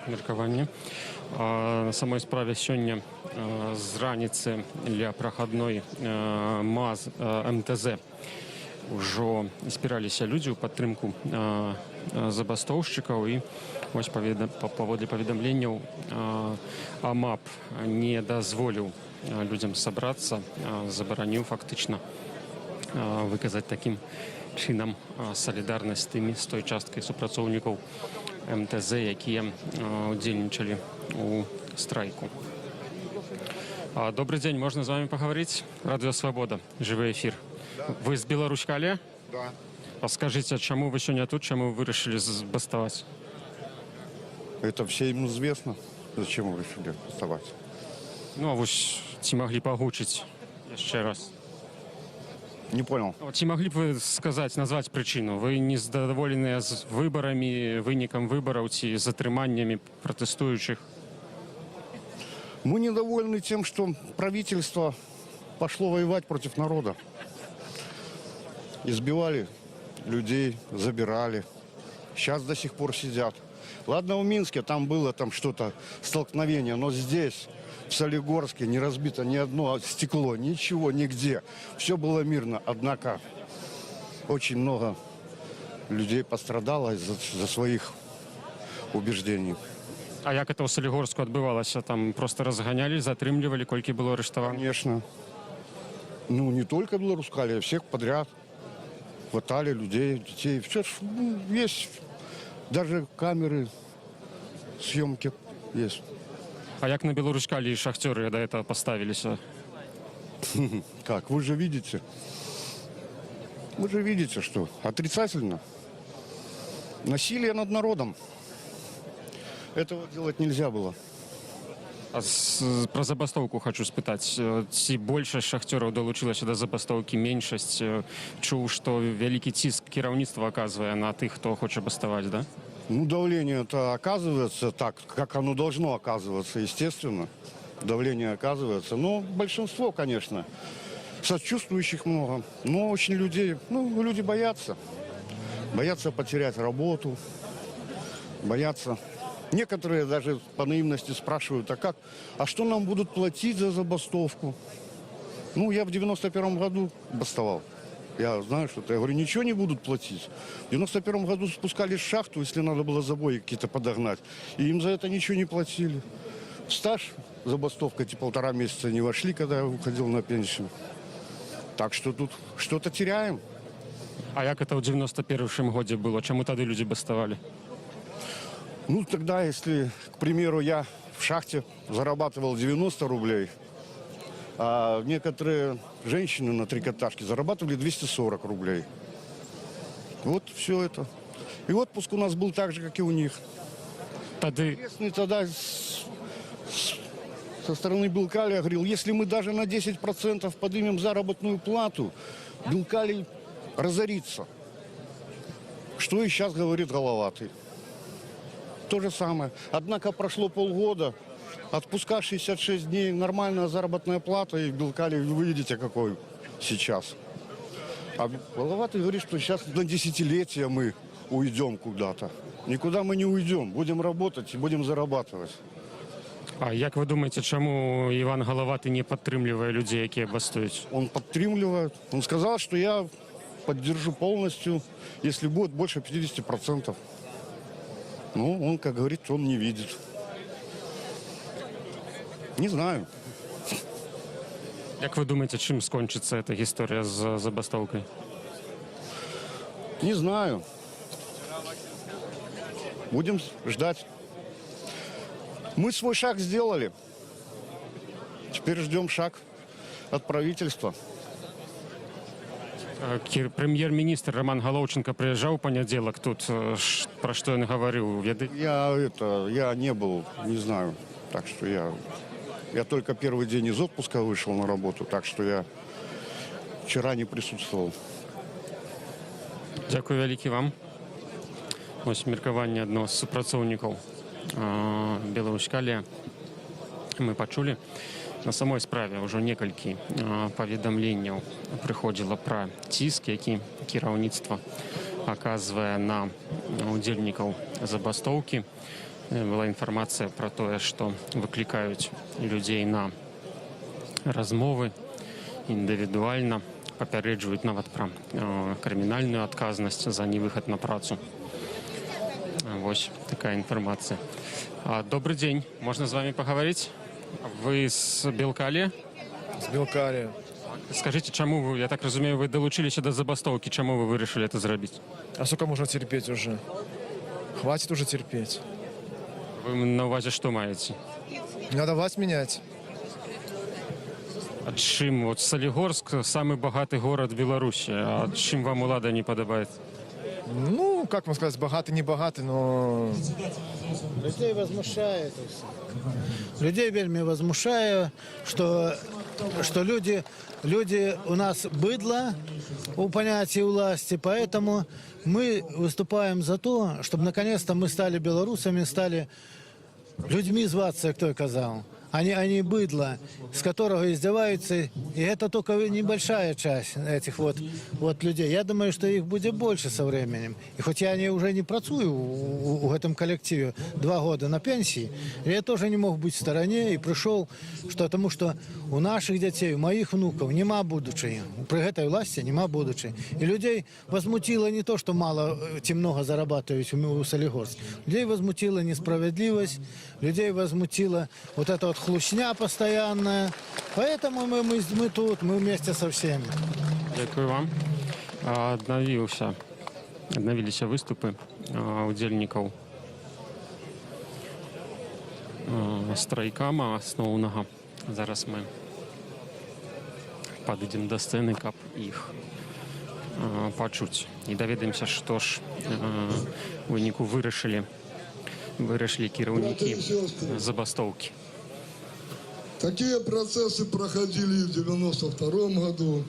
Меркаванне. На самой справе сёння з раніцы ля прахадной МАЗ МТЗ ўжо збіраліся людзі ў падтрымку забастоўшчыкаў, і вось паводле паведамленняў АМАП не дазволіў людзям сабрацца, забараніў фактычна выказаць такім чынам салідарнасць з той часткай супрацоўнікаў МТЗ, якія удзельнічалі у страйку. Добрый день, можно с вами поговорить? Радио Свобода, живой эфир. Вы с Беларусь-Кале? Да. Скажите, чему вы сегодня тут, чему вы решили бастовать? Это всем известно, зачем вы решили бастовать. Ну, а вы ці могли погучить еще раз? Не понял. Ці могли б вы сказать, назвать причину? Вы не задоволены с выборами, выником выборов, ці затрыманнями протестующих? Мы недовольны тем, что правительство пошло воевать против народа. Избивали людей, забирали. Сейчас до сих пор сидят. Ладно, в Минске там было что-то, столкновение, но здесь, в Солигорске, не разбито ни одно стекло, ничего, нигде. Все было мирно. Однако очень много людей пострадало из-за своих убеждений. А як это ў Солігорску адбывалася? Там просто разгонялі, затрымлівалі, колькі было арыштаваных? Конечно. Ну, не только Беларусь-Кале, всех подряд. Хватали людей, детей. Все, есть. Даже камеры съемки есть. А як на Беларусь-Кале и шахтеры до этого поставились? Как? Вы же видите. Вы же видите, что отрицательно. Насилие над народом. Этого делать нельзя было. Про забастовку хочу спытаць. Ці большасць шахцёраў далучылася да забастовкі, меншасць? Чуў, што вялікі ціск кіраўніцтва аказвае на тых, хто хоча баставаць, да? Ну, давление-то оказывается так, как оно должно оказываться, естественно. Давление оказывается. Но большинство, конечно, сочувствующих много. Но очень люди боятся. Боятся потерять работу, боятся. Некоторые даже по наивности спрашивают, а что нам будут платить за забастовку? Ну, я в 91 году бастовал. Я знаю, что это. Я говорю, ничего не будут платить. В 91 году спускались в шахту, если надо было забои какие-то подогнать. И им за это ничего не платили. В стаж забастовка эти 1,5 месяца не вошли, когда я уходил на пенсию. Так что тут что-то теряем. А як это в 91 году было? Чему тогда люди бастовали? Ну, тогда, если, к примеру, я в шахте зарабатывал 90 рублей, а некоторые женщины на трикотажке зарабатывали 240 рублей. Вот все это. И отпуск у нас был так же, как и у них. Интересный тогда со стороны Белкали говорил, если мы даже на 10% поднимем заработную плату, Белкали разорится. Что и сейчас говорит Головатый. То же самое. Однако прошло полгода, отпуска 66 дней, нормальная заработная плата, и в Белкале вы видите, какой сейчас. А Головатый говорит, что сейчас на десятилетия мы уйдем куда-то. Никуда мы не уйдем, будем работать и будем зарабатывать. А як вы думаете, чему Иван Головатый не подтрымлівае людей, якія бастуюць? Он подтрымливает. Он сказал, что я поддержу полностью, если будет больше 50%. Ну, он, как говорит, он не видит. Не знаю. Як вы думаете, чем скончится эта история с забастовкой? Не знаю. Будем ждать. Мы свой шаг сделали. Теперь ждем шаг от правительства. Прем'єр-міністр Роман Головченко приезжал в понедельник тут. Про что он говорил? Я не был, не знаю. Так что я только первый день из отпуска вышел на работу. Так что я вчера не присутствовал. Дякую вялікі вам. Ось меркаванне адно з супрацоўнікаў Беларусь-Кале мы пачулі. На самой справе ўжо некалькі паведамленняў прыходзіла пра ціск, які кіраўніцтва аказвае на удзельнікаў забастоўкі. Была інфармацыя пра тое, што выклікаюць людзей на размовы індывідуальна, папярэджваюць нават пра крымінальную адказнасць за невыхад на працу. Вось такая інфармацыя. Добрый день, можно с вами поговорить? Вы с Белкалі? С Белкалі. Скажите, чему вы, я так разумею, вы долучились до забастовки, чему вы решили это сделать? А сколько можно терпеть уже? Хватит уже терпеть. Вы на увазе что маете? Надо власть менять. А чим? Вот Солигорск самый богатый город Беларуси. А чим вам улада не подобает? Ну, как вам сказать, богатый, не богатый, но... Людей возмущає це все. Людей вельми возмущає, що люди у нас быдло у понятия власти, поэтому мы выступаем за то, чтобы наконец-то мы стали белорусами, стали людьми зваться, кто и казал. Они быдло, с которого издеваются, и это только небольшая часть этих вот людей. Я думаю, что их будет больше со временем. И хоть я уже не працую в этом коллективе 2 года на пенсии, я тоже не мог быть в стороне и пришел, потому что у наших детей, у моих внуков нема будущего. При этой власти нема будущего. И людей возмутило не то, что мало, много зарабатывают у Солигорска. Людей возмутила несправедливость, людей возмутила вот это вот хлущня постоянная. Поэтому мы тут, мы вместе со всеми. Дякую вам. Аднавіліся выступы удзельнікаў страйкама асноўнага. Зараз мы падыдзем да сцэны, каб іх пачуць. І даведаемся, што ж у выніку вырашылі кіраўнікі забастоўкі. Такие процессы проходили в 92 году.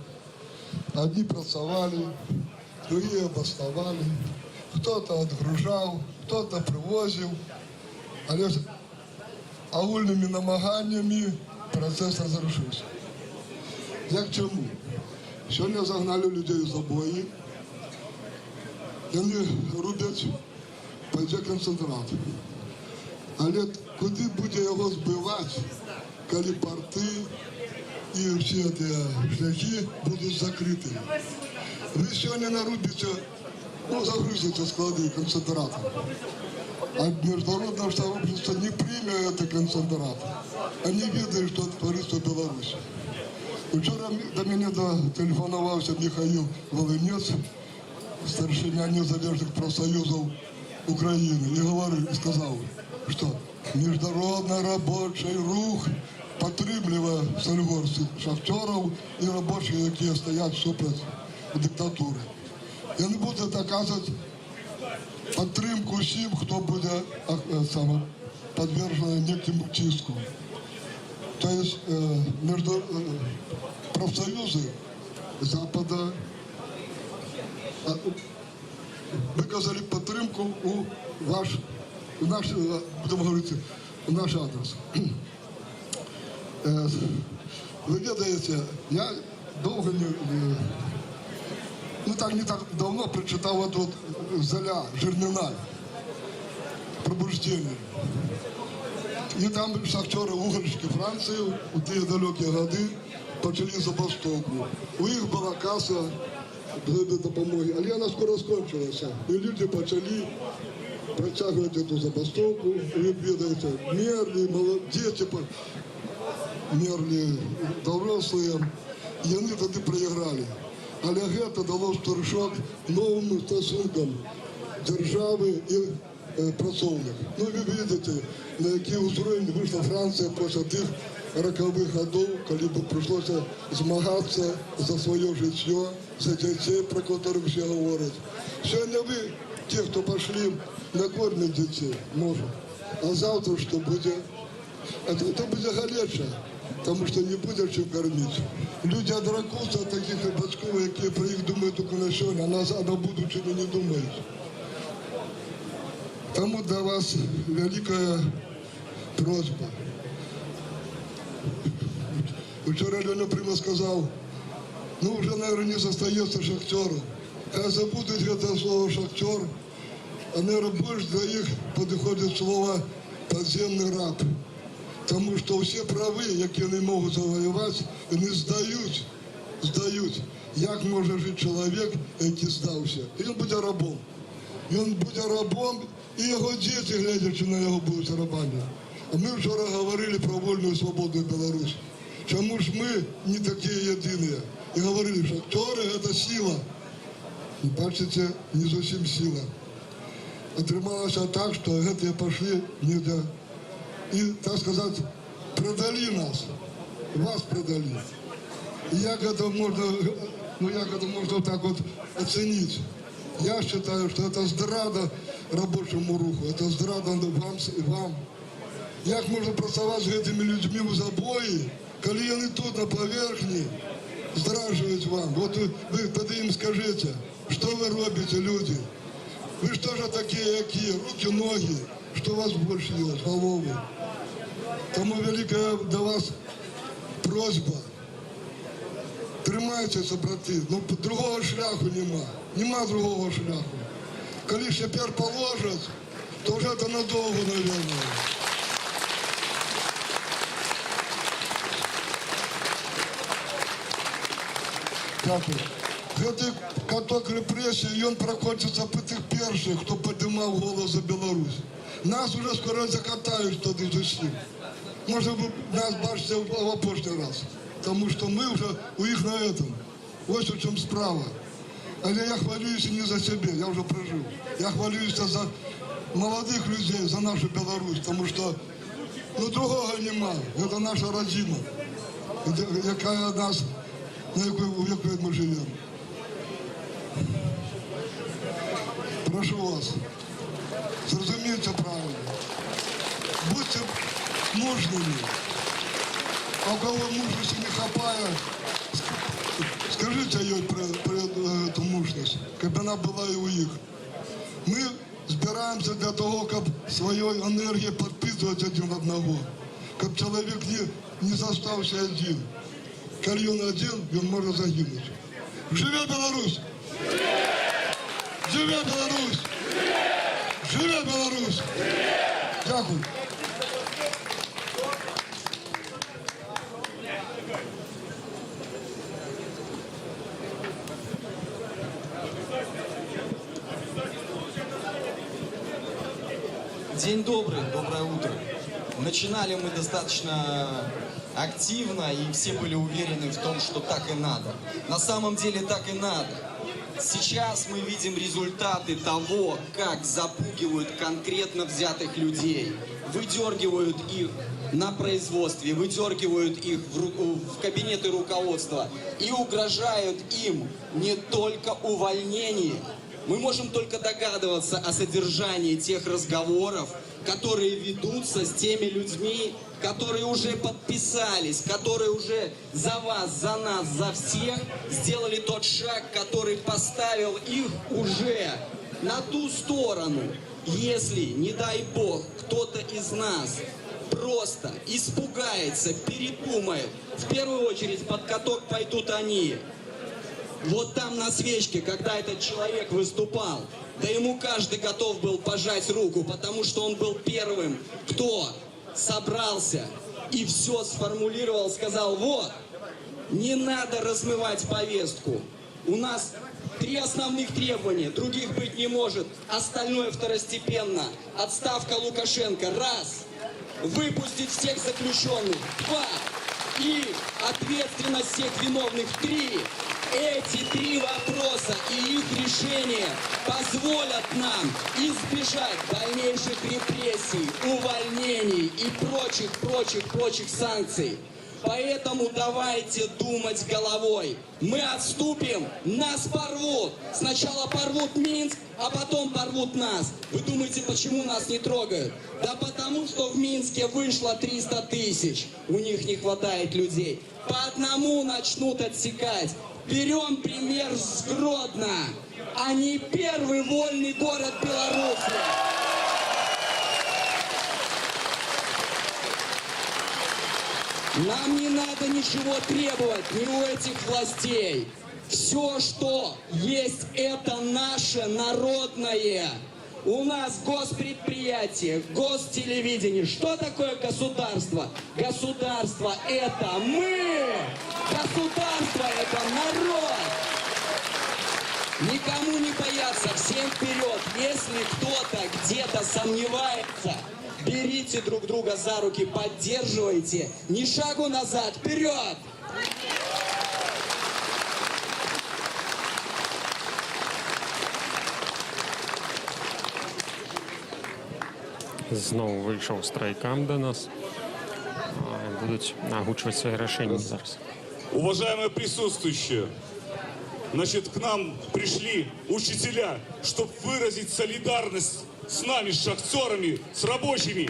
Одни pracowali, другие бастовали. Кто-то отгружал, кто-то привозил. Але агульными намаганнями процесс разрушился. Я к чему? Сегодня загнали людей в забої. І вони роблять концентрат. Але куди буде його збивати, коли порти і всі ці шляхи будуть закриті? Ви сьогодні нарубите, загрузите склади концентрата. А международное сообщество не примет этот концентрат. Они видят, что творится в Беларуси. Вчора до мене телефонувався Михаил Волынец, старшина незалежных профсоюзов України, і сказав, що міжнародний робочий рух підтримує солигорських шахтерів і робочих, які стоять супроти диктатури. Він буде доказувати підтримку всім, хто буде підвержений некому тиску. То есть профсоюзы Запада выказали поддержку у наш адрес. Вы ведаете, я долго не так давно прочитал вот Золя Жернина «Пробуждение». И там шахтеры угольщики Франции у ті далекі годы почали забастовку. У них була каса допомоги, але вона скоро скончилася. І люди почали протягувати цю забастовку. Ви видите, мерли, діти мерли, дорослі. І вони тоді проіграли. Але це дало штуршок новим стосункам держави і працовник. Ну, ви бачите, на який узровень вийшла Франція після тих рокових років, коли прийшлося змагатися за своє життя, за дітей, про яких всі говорять. Сьогодні ви, ті, хто пішли, накормять дітей, може. А завтра що буде? Це буде галеча, тому що не буде чим кормити. Люди одракуться від таких батьків, які про їх думають тільки на сьогодні, а на будущее не думають. Тому до вас великая просьба. Вчера Леня Прима сказал, ну уже, наверное, не застається шахтеру. Хай забудуть это слово шахтер, а, наверное, больше для них подходит слово подземный раб. Тому що всі прави, які не можуть завоювати, вони здають. Як може жити чоловік, який здався? Він буде рабом. Він буде рабом, і його діти, глядячи на його, будуть рабами. А ми вчора говорили про вольну і свободну Білорусь. Чому ж ми не такі єдині? І говорили, що шахтери – це сила. І бачите, не зовсім сила. Отрималося так, що ці пішли ніде. И, так сказать, продали нас, вас продали. И как это можно так вот оценить? Я считаю, что это здрада рабочему руху, это здрада вам. Як можно працевать с этими людьми в забої, коли они тут на поверхні здражують вам? Вот вы тогда им скажите, что вы робите, люди? Вы что же такие, какие? Руки, ноги. Что у вас больше есть? Головы. Тому велика до вас просьба. Тримайтеся, брати. Ну, другого шляху нема. Нема другого шляху. Коли ще тепер положать, то вже це надовго, мабуть. Дякую. Гэтый каток репрессий, он проходится по тих перших, хто піднімав голос за Білорусь. Нас уже скоро закатають туди з усім. Може, ви нас бачите в опошній раз. Тому що ми вже у їх на этом. Ось у чому справа. Але я хвалююся не за себе, я вже прожив. Я хвалююся за молодих людей, за нашу Білорусь. Тому що ну, другого немає. Це наша родина, яка нас, на якій ми живемо. Прошу вас, зрозумійте правильно. Будьте мужними. А у кого мужности не хватает, скажите ей про эту мужность, как она была и у них. Мы збираемся для того, чтобы своей энергией подпитывать один одного. Чтобы человек не застался один. Коли он один, он может загинуть. Живе Беларусь! Живе Беларусь! Живе Беларусь! Дякую. День добрый, доброе утро. Начинали мы достаточно активно, и все были уверены в том, что так и надо. На самом деле так и надо. Сейчас мы видим результаты того, как запугивают конкретно взятых людей. Выдергивают их на производстве, выдергивают их в кабинеты руководства и угрожают им не только увольнением. Мы можем только догадываться о содержании тех разговоров, которые ведутся с теми людьми, которые уже подписались, которые уже за вас, за нас, за всех сделали тот шаг, который поставил их уже на ту сторону. Если, не дай бог, кто-то из нас просто испугается, передумает, в первую очередь под каток пойдут они. Вот там на свечке, когда этот человек выступал, да ему каждый готов был пожать руку, потому что он был первым, кто собрался и все сформулировал, сказал: вот, не надо размывать повестку. У нас 3 основных требования, других быть не может, остальное второстепенно. Отставка Лукашенко, 1. Выпустить всех заключенных, 2. И ответственность всех виновных, 3. Эти 3 вопроса и их решение позволят нам избежать дальнейших репрессий, увольнений и прочих санкций. Поэтому давайте думать головой. Мы отступим, нас порвут. Сначала порвут Минск, а потом порвут нас. Вы думаете, почему нас не трогают? Да потому что в Минске вышло 300 тысяч. У них не хватает людей. По одному начнут отсекать. Берем пример с Гродно. Они первый вольный город Беларуси. Нам не надо ничего требовать ни у этих властей. Все, что есть, это наше народное. У нас госпредприятие, гостелевидение. Что такое государство? Государство – это мы! Государство – это народ! Никому не бояться, всем вперед! Если кто-то где-то сомневается, берите друг друга за руки, поддерживайте. Ни шагу назад, вперед! Знову вийшов страйкам до нас. Будуть агучувати свої рішення зараз. Уважаемые присутствующие, значит, к нам пришли учителя, чтобы выразить солидарность с нами, с шахтерами, с рабочими.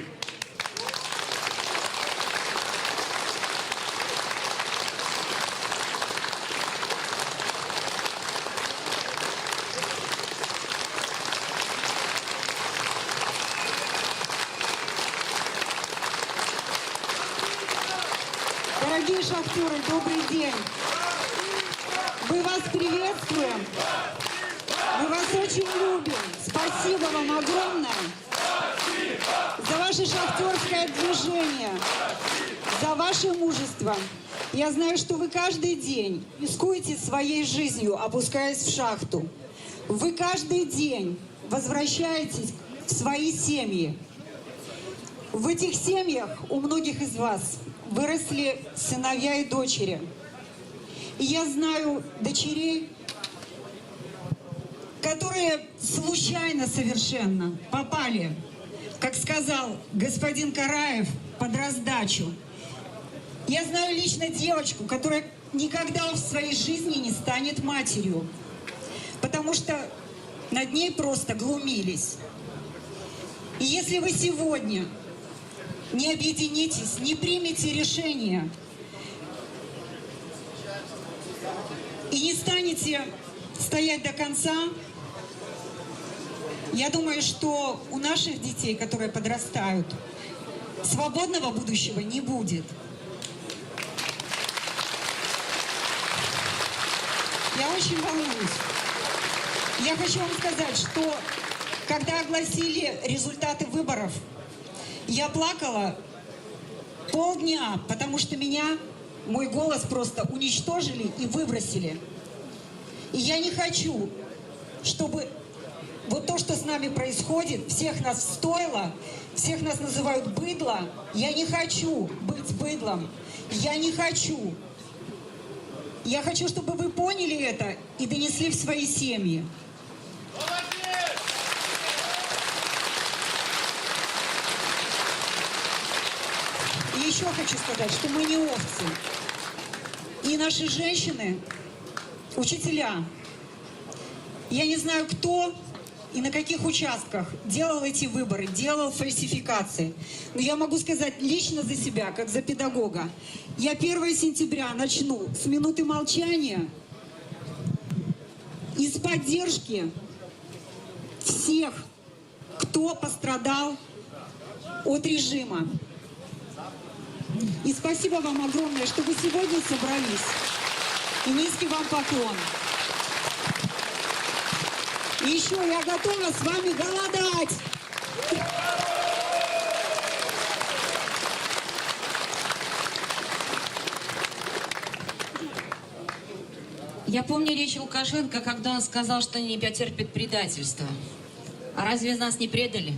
Дорогие шахтеры, добрый день. Мы вас приветствуем. Мы вас очень любим. Спасибо вам огромное за ваше шахтерское движение, за ваше мужество. Я знаю, что вы каждый день рискуете своей жизнью, опускаясь в шахту. Вы каждый день возвращаетесь в свои семьи. В этих семьях у многих из вас выросли сыновья и дочери. И я знаю дочерей, которые случайно совершенно попали, как сказал господин Караев, под раздачу. Я знаю лично девочку, которая никогда в своей жизни не станет матерью, потому что над ней просто глумились. И если вы сегодня не объединитесь, не примете решение и не станете стоять до конца, я думаю, что у наших детей, которые подрастают, свободного будущего не будет. Я очень волнуюсь. Я хочу вам сказать, что когда огласили результаты выборов, я плакала полдня, потому что мой голос просто уничтожили и выбросили. И я не хочу, чтобы вот то, что с нами происходит, всех нас стоило, всех нас называют быдло. Я не хочу быть быдлом. Я не хочу. Я хочу, чтобы вы поняли это и донесли в свои семьи. И еще хочу сказать, что мы не овцы. И наши женщины, учителя, я не знаю, кто и на каких участках делал эти выборы, делал фальсификации. Но я могу сказать лично за себя, как за педагога. Я 1 сентября начну с минуты молчания и с поддержки всех, кто пострадал от режима. И спасибо вам огромное, что вы сегодня собрались. И низкий вам поклон. И еще я готова с вами голодать. Я помню речь Лукашенко, когда он сказал, что не потерпит предательства. А разве нас не предали?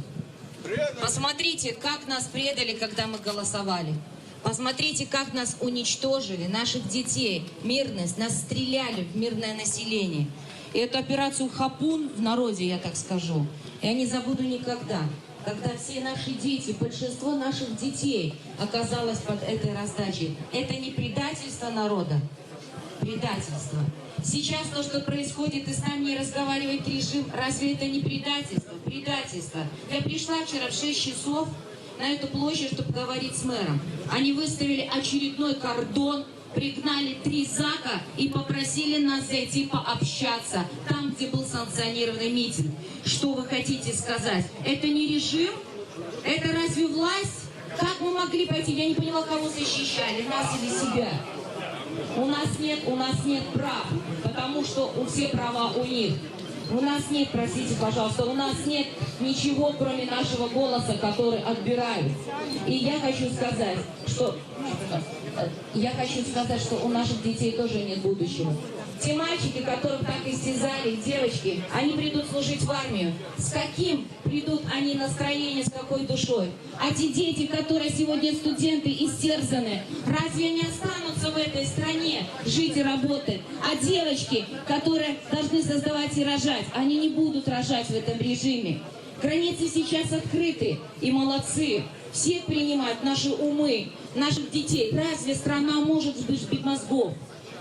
Посмотрите, как нас предали, когда мы голосовали. Посмотрите, как нас уничтожили, наших детей, мирность, нас стреляли в мирное население. И эту операцию «Хапун» в народе, я так скажу, я не забуду никогда. Когда все наши дети, большинство наших детей оказалось под этой раздачей. Это не предательство народа, предательство. Сейчас то, что происходит, и с нами не разговаривает режим, разве это не предательство? Предательство. Я пришла вчера в 6 часов на эту площадь, чтобы говорить с мэром. Они выставили очередной кордон, пригнали 3 зака и попросили нас зайти пообщаться там, где был санкционированный митинг. Что вы хотите сказать? Это не режим? Это разве власть? Как мы могли пойти? Я не поняла, кого защищали, нас или себя. У нас нет прав, потому что все права у них. У нас нет, простите, пожалуйста, у нас нет ничего, кроме нашего голоса, который отбирают. И я хочу сказать, что у наших детей тоже нет будущего. Те мальчики, которых так истязали, девочки, они придут служить в армию. С каким придут они настроением, с какой душой? А те дети, которые сегодня студенты истерзаны, разве они останутся в этой стране жить и работать? А девочки, которые должны создавать и рожать, они не будут рожать в этом режиме. Границы сейчас открыты, и молодцы. Всех принимают наши умы, наших детей. Разве страна может быть без мозгов?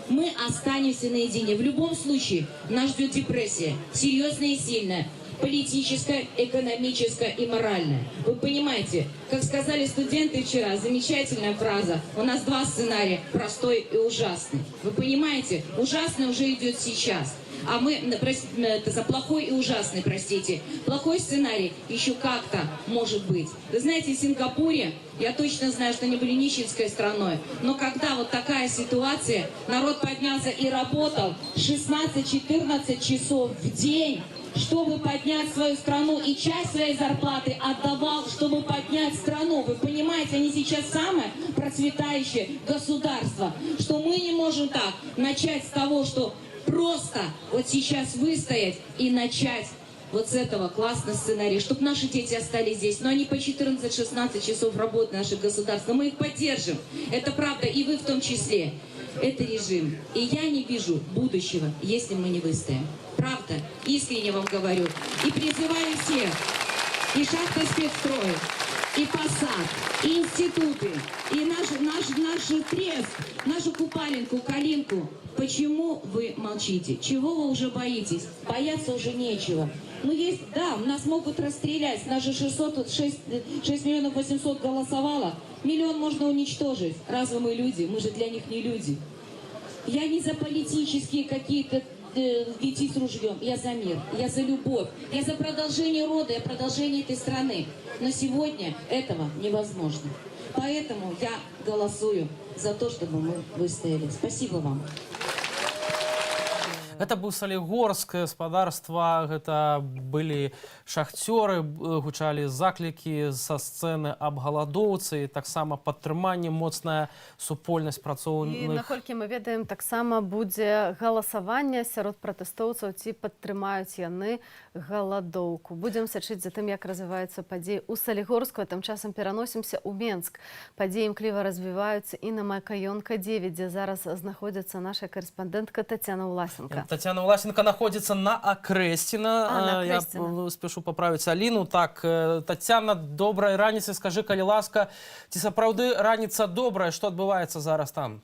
Мы останемся наедине. В любом случае нас ждет депрессия, серьезная и сильная, политическая, экономическая и моральная. Вы понимаете, как сказали студенты вчера, замечательная фраза, у нас два сценария, простой и ужасный. Вы понимаете, ужасный уже идет сейчас. А мы, это за плохой и ужасный, простите. Плохой сценарий еще как-то может быть. Вы знаете, в Сингапуре, я точно знаю, что они были нищенской страной, но когда вот такая ситуация, народ поднялся и работал 16-14 часов в день, чтобы поднять свою страну, и часть своей зарплаты отдавал, чтобы поднять страну. Вы понимаете, они сейчас самое процветающее государство, что мы не можем так начать с того, что просто вот сейчас выстоять и начать вот с этого классного сценария, чтобы наши дети остались здесь. Но они по 14-16 часов работают в наших государствах. Мы их поддержим. Это правда, и вы в том числе. Это режим. И я не вижу будущего, если мы не выстоим. Правда, искренне вам говорю. И призываю всех, и шахта спецстрой, и ПОСАД, и институты, и наш трест, нашу Купалинку, Калинку. Почему вы молчите? Чего вы уже боитесь? Бояться уже нечего. Ну есть, да, нас могут расстрелять. Нас же 6 миллионов 800 голосовало. Миллион можно уничтожить. Разве мы люди? Мы же для них не люди. Я не за политические какие-то идти с ружьем. Я за мир, я за любовь, я за продолжение рода, я продолжение этой страны. Но сегодня этого невозможно. Поэтому я голосую за то, чтобы мы выстояли. Спасибо вам. Гэта быў Салігорск, гаспадарства, гэта былі шахцёры, гучалі заклікі са сцэны аб галадоўцы, таксама падтрыманне, моцная супольнасць І працоўных. наколькі мы ведаем, таксама будзе галасаванне сярод пратэстоўцаў, ці падтрымаюць яны галадоўку. Будзем сачыць за тым, як развіваюцца падзеі ў Салігорску, а тым часам пераносімся ў Менск. Падзеі імкліва развіваюцца і на Макаёнка 9, дзе зараз знаходзіцца наша карэспандэнтка Тацяна Ўласенка. Татьяна Власенко находится на Окрестина. Я спешу поправить Алину. Так, Татьяна, доброй раніцы. Скажи, калі ласка, ці сапраўды раніца добрая, што адбываецца зараз там?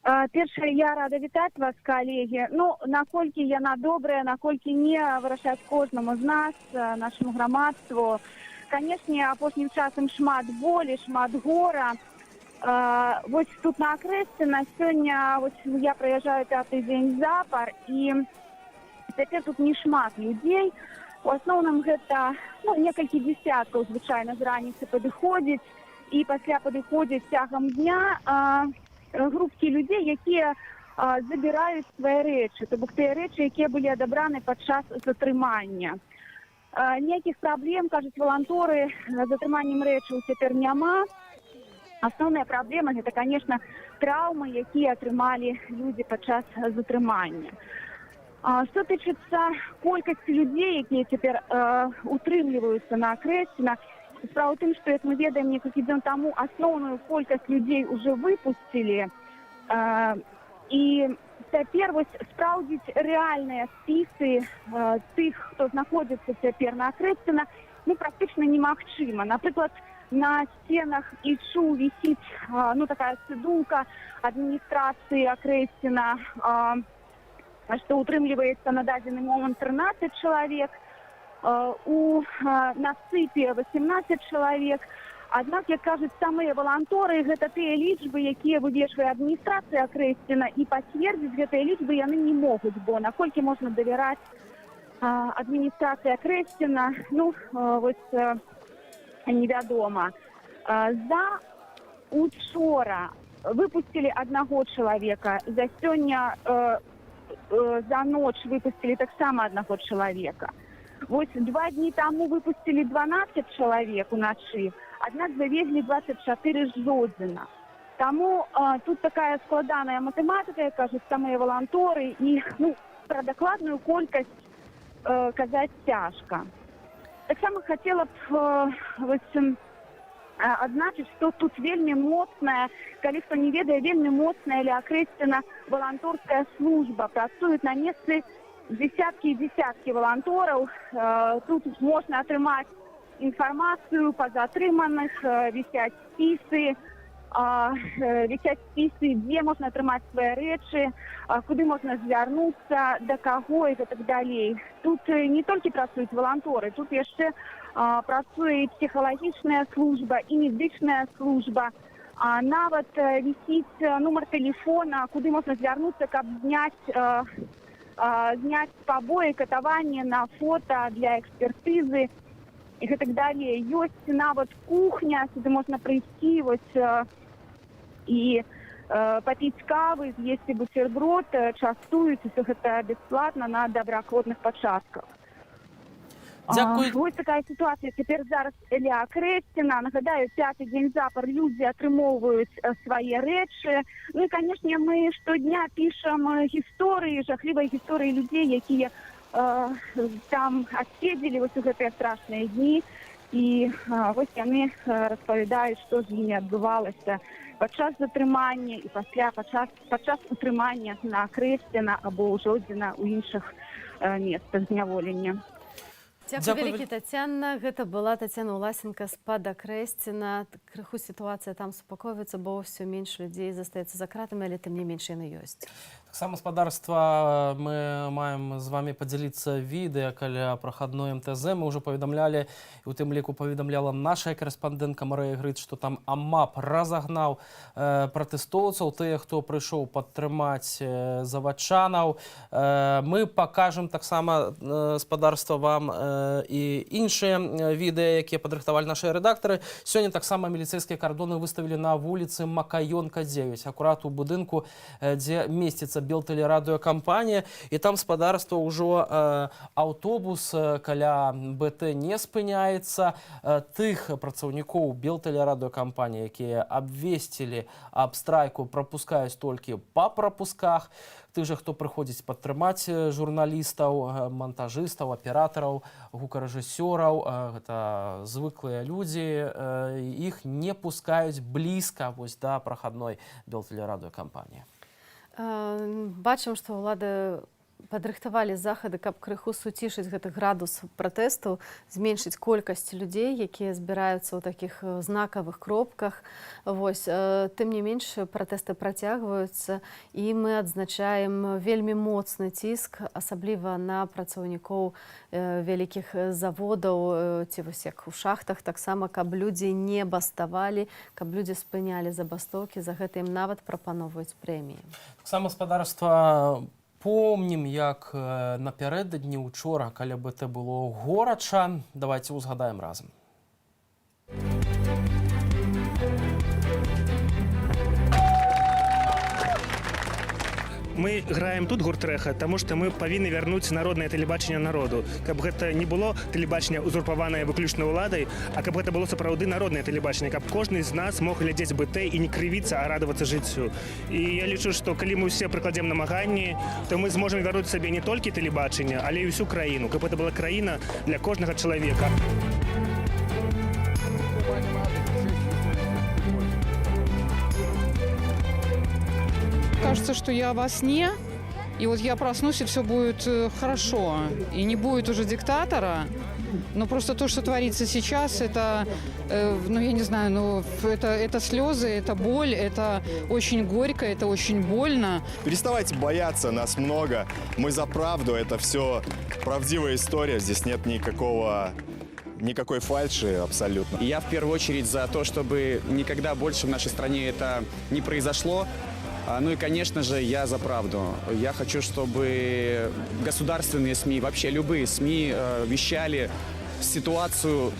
Першае, я рада вітаць вас, калегі. Ну, наколькі яна добрая, наколькі не, вырашаць кожнаму з нас, нашаму грамадству. Канешне, апошнім часам шмат болі, шмат гора. Вот тут на Окрестина сегодня я проезжаю 5-й день запар, и теперь тут не шмат людей. У основном это некалькі десятков, звычайно, з раніцы падыходзіць, и пасля падыходзіць цягам дня групкі людей, якія забираюць свае рэчы, то бок тыя рэчы, якія былі адабраны падчас затрымання. Ніякіх праблем, кажуць валанторы, з затрыманнем рэчаў цяпер няма. Основная праблема – это, конечно, траўмы, якія атрымалі людзі падчас затрымання. Што тычыцца колькасці людзей, якія цяпер утрымліваюцца на Окрестина, справа ў тым, што, як мы ведаем, некалькі дзён таму асноўную колькасць людзей уже выпусцілі. І цяпер спраўдзіць рэальныя спісы тых, хто знаходзіцца цяпер на Окрестина, практычна немагчыма. Напрыклад, на стенах ИЧУ висит такая цидулка администрации Окрестина, что утрымліваецца на дадзены момент 13 человек, на СЦИПе 18 человек. Аднак, як кажуць самыя валанторы, гэта тыя лічбы, якія вывешвае адміністрацыя Окрестина, і пацвердзіць гэтыя лічбы яны не могуць, бо наколькі можна давяраць адміністрацыі Окрестина, невядома. За учора выпустили одного человека, за сёння за ночь выпустили таксама одного человека. Вот 2 дні тому выпустили 12 человек уночы, однак завезли 24 з Жодзіна. Тому тут такая складаная математика, як кажуть самі волонтери, і про докладную колькасць казаць цяжка. Так само хотела б адзначыць, што тут вельмі моцная, калі хто не ведае, вельмі моцная Ля Акрэсціна волонтерская служба. Працуюць на месцы десяткі і десяткі волонтераў. Тут можна атрымаць інфармацыю па затрыманых, вісяць спісы, дзе можна атрымаць свае рэчы, куды можна звярнуцца, да каго і так далей. Тут не толькі працуюць волонтеры, тут яшчэ працуе і псіхалагічная служба, і медычная служба. Нават вісіць нумар тэлефона, куды можна звярнуцца, каб зняць пабоі, катаванне на фота для экспертызы і так далей. Ёсць нават кухня, сюды можна прыйсці і папіць кавы, з'есці бутерброд, частуюць, усё гэта бясплатна на добраахвотных пачатках. Вось такая сітуацыя цяпер зараз Ля Акрэсціна. Нагадаю, 5-й дзень запар людзі атрымоўваюць свае рэчы. Ну і, канешне, мы штодня пішам гісторыі, жахлівыя гісторыі людзей, якія там адседзелі вось у гэтыя страшныя дні. І вось яны распавядаюць, што з імі адбывалася падчас затрымання і пасля падчас утрымання на Акрэсціна або ў Жодзіна ў іншых месцах зняволення. Дзякуй вялікі, Тацяна. Гэта была Тацяна Уласенко з-пад Акрэсціна. Крыху сітуацыя там супакоіцца, бо ўсё менш людзей застаецца за кратамі, але тым не менш яны ёсць. Таксама, гаспадарства, мы маем з вами падзяліцца відэа каля прахадной МТЗ. Мы ўжо паведамлялі, і ў тым ліку паведамляла наша карэспандэнтка Марыя Грыц, што там АМАП разагнаў пратэстоўцаў, тыя, хто прыйшоў падтрымаць завадчанаў. Мы пакажам таксама, гаспадарства, вам і іншыя відэа, якія падрыхтавалі нашыя рэдактары. Сёння таксама міліцэйскія кардоны выставілі на вуліцы Макаёнка 9, акурат у будынку, дзе месціцца Белтэлерадыёкампанія, і там гаспадарства ўжо аўтобус каля БТ не спыняецца. Тых працаўнікоў Белтэлерадыёкампаніі, якія абвесцілі аб страйку, прапускаюць толькі па прапусках. Тых жа, хто прыходзіць падтрымаць журналістаў, монтажыстаў, аператараў, гукарэжысёраў, гэта звыклыя людзі, іх не пускаюць блізка да прахадной Белтэлерадыёкампаніі. Бачым, што ўлады падрыхтавалі захады, каб крыху суцішыць гэты градус пратэсту, зменшыць колькасць людзей, якія збіраюцца ў такіх знакавых кропках. Вось, тым не менш, пратэсты працягваюцца, і мы адзначаем вельмі моцны ціск, асабліва на працаўнікоў вялікіх заводаў, ці вось як у шахтах, таксама, каб людзі не баставалі, каб людзі спынялі забастоўкі, за гэта ім нават прапаноўваюць прэміі. Таксама, гаспадарства, помнім, як напярэдадні учора, каля БТ было горача. Давайте узгадаем разам. Мы граем тут гурт Рэха, таму што мы павінны вярнуць народнае тэлебачанне народу, каб гэта не было тэлебачанне узурпаванае выключна ўладай, а каб гэта было сапраўды народнае тэлебачанне, каб кожны з нас мог глядзець БТ і не крывіцца, а радавацца жыццю. І я лічу, што калі мы ўсе прыкладзем намаганні, то мы зможам вярнуць сабе не толькі тэлебачанне, але і ўсю краіну, каб гэта была краіна для кожнага чалавека. Кажется, что я во сне, и вот я проснусь, и все будет хорошо. И не будет уже диктатора. Но просто то, что творится сейчас, это, ну я не знаю, это слезы, это боль, это очень горько, это очень больно. Переставайте бояться, нас много. Мы за правду, это все правдивая история, здесь нет никакой фальши абсолютно. Я в первую очередь за то, чтобы никогда больше в нашей стране это не произошло. Ну и, конечно же, я за правду. Я хочу, чтобы государственные СМИ, вообще любые СМИ вещали ситуацию,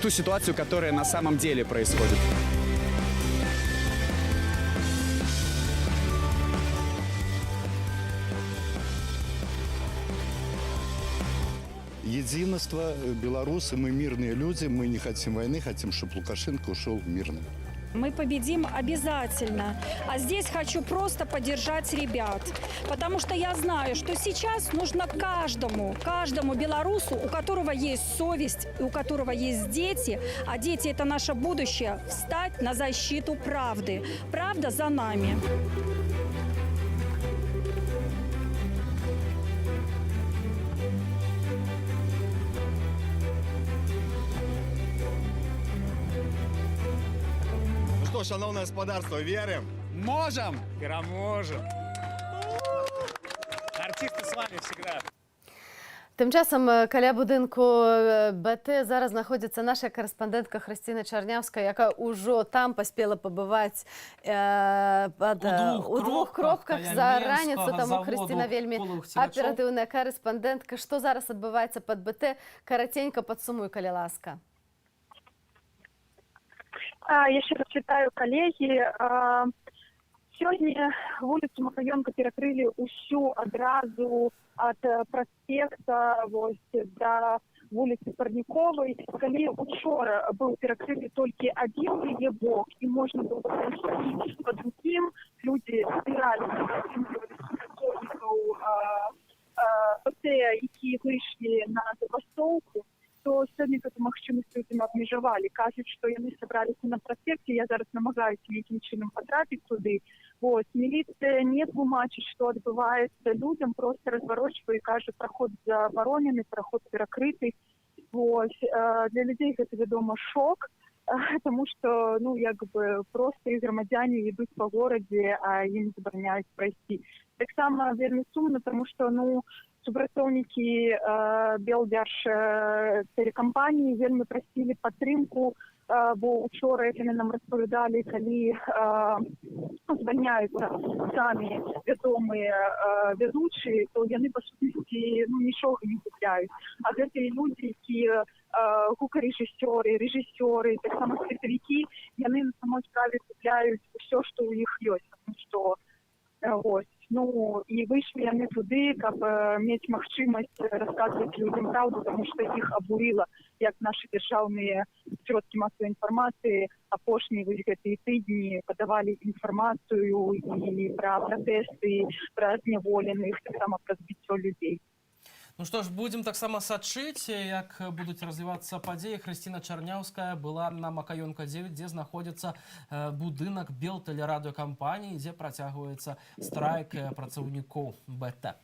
ту ситуацию, которая на самом деле происходит. Единство, белорусы, мы мирные люди, мы не хотим войны, хотим, чтобы Лукашенко ушел мирным. Мы победим обязательно. А здесь хочу просто поддержать ребят. Потому что я знаю, что сейчас нужно каждому белорусу, у которого есть совесть и у которого есть дети, а дети – это наше будущее, встать на защиту правды. Правда за нами. Шановне господарство, віримо? Можем! Переможем. Артисты с вами всегда. Тим часом каля будинку БТ зараз знаходиться наша кореспондентка Христина Чарнявська, яка уже там поспіла побувати у двох кропках за раніцю. Тому Христина вельми оперативна кореспондентка. Що зараз відбувається під БТ? Коротенько підсумуй, каля ласка. Я ще раз вітаю, колеги. Сьогодні вулицю Макаёнка перекрили усю одразу від проспекта до вулиці Парникової. Коли вчора був перекритий тільки один її бок, і можна було пройти по другим, люди збиралися, сотрудників ПТ, які вийшли на забастовку, то сьогодні цю магчимість людям обмежували. Кажуть, що вони зібралися на проспекті, я зараз намагаюся яким чином потрапити туди. Міліція не тлумачить, що відбувається. Людям просто розворачує і каже, проход заборонений, проход перекритий. Для людей це, відомо, шок, тому що, просто і громадяни йдуть по городі, а їм забороняють пройти. Так само вельми сумно, тому що, супрацовники Белдержтелекомпанії вельми просили підтримку, бо вчора, як вони нам розповідали, коли звільняються самі відомі ведучі, то вони, по суті, нічого не купляють. А це люди, які гукорежисери, режисери, так само світовики, вони на самому справі купляють все, що у них є. Тому що, і вийшли вони туди, щоб мати можливість розказувати людям правду, тому що їх обурило, як наші державні средства масової інформації опошні ці тижні подавали інформацію і про протести, про зневолених, так само про збиття людей. Ну што ж, будзем таксама сачыць, як будуць развівацца падзеі. Хрысціна Чарняўская была на Макаёнка 9, дзе знаходзіцца будынак Белтэлерадыёкампаніі, дзе працягваецца страйк працаўнікоў БТ.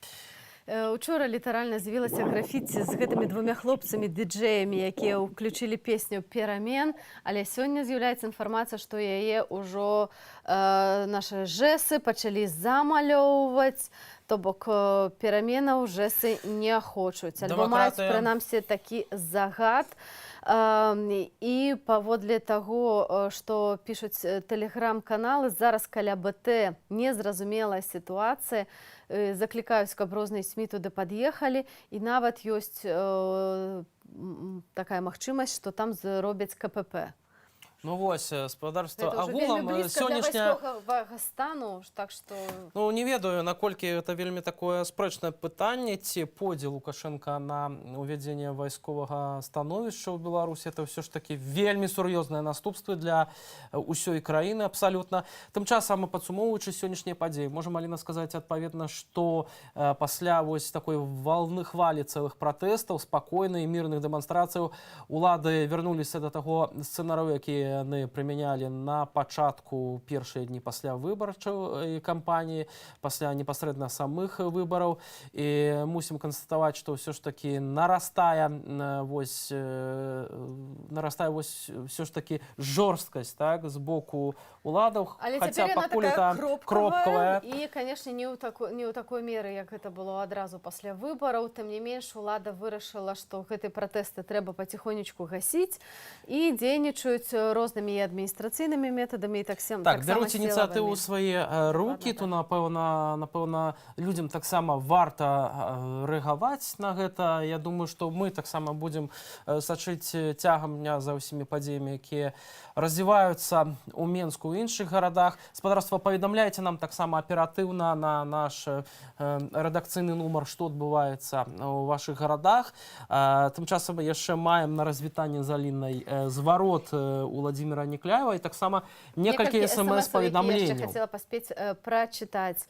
Учора літаральна з'явілася графіці з гэтымі двумя хлопцамі-дыджэямі, якія ўключылі песню «Перамен», але сёння з'яўляецца інфармацыя, што яе ўжо нашы жэсы пачалі замалёўваць, то бок пераменаў жэсы не хочуць. Альбо маюць, прынамсі, такі загад. І паводле таго, што пішуць тэлеграм-каналы, зараз каля БТ незразумелая сітуацыя, заклікаюць, каб розныя СМІ туды пад'ехалі, і нават ёсць такая магчымасць, што там зробяць КПП. Ну вось, спадарства, агулам сённяшняя... Гэта ўжо вельмі блізка для вайсковага стану, так што... Ну, не ведаю, наколькі это вельмі такое спрэчнае пытанне, ці пойдзе Лукашенко на увядзенне вайсковага становішча ў Беларусі. Это ўсё ж такі вельмі сур'ёзныя наступствы для ўсёй краіны, абсалютна. Тым часам, падсумоўваючы сённяшнія падзеі, можам, Аліна, сказаць адпаведна, што пасля вось такой валны хвалі цэлых пратэстаў, спакойных і мірных дэманстрацыяў, улады вярнуліся да таго сцэнарыю, які яны прымянялі на пачатку першыя дні пасля выбарчай кампаніі, пасля непасрэдна самых выбараў. І мусім канстатаваць, што ўсё ж такі нарастае ўсё ж такі жорсткасць, так, з боку уладаў. Але цяпер яна такая кропкавая і, канешне, не ў такой меры, як гэта было адразу пасля выбараў. Тым не менш, улада вырашыла, што гэтыя пратэсты трэба паціхонечку гасіць, і дзейнічаюць рознымі і адміністрацыйнымі метадамі, і таксама Так, бяруць сілавымі. ініцыятыву ў свае рукі, то, напэўна, людзям таксама варта рэагаваць на гэта. Я думаю, што мы таксама будзем сачыць цягам дня за ўсімі падзеямі, якія развіваюцца ў Менску і іншых гарадах. Спадарства, паведамляйце нам таксама аператыўна на наш рэдакцыйны нумар, што адбываецца ў вашых гарадах. Тым часам яшчэ маем на развітанне з Алінай зварот Владимира Некляева і таксама некалькі смс-паведамленняў. Я яшчэ хацела паспець прачытаць.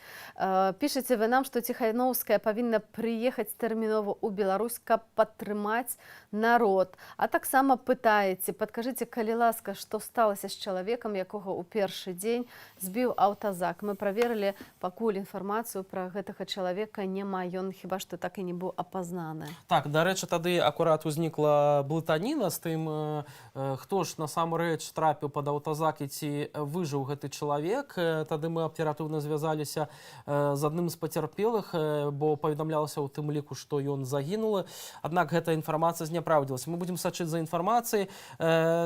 Пішаце вы нам, што Ціханаўская павінна прыехаць тэрмінова ў Беларусь, каб падтрымаць народ. А таксама пытаеце, падкажыце, калі ласка, што сталася з чалавекам, якога ў першы дзень збіў аўтазак. Мы праверылі, пакуль інфармацыю пра гэтага чалавека няма, ён хіба што так і не быў апазнаны. Так, дарэчы, тады акурат узнікла блытаніна з тым, хто ж насамрэч трапіў пад аўтазак і ці выжыў гэты чалавек. Тады мы аператыўна звязаліся з адным з пацярпелых, бо паведамлялася ў тым ліку, што ён загінулы. Аднак гэта інфармацыя зняправдзілася. Мы будзем сачыць за інфармацыяй.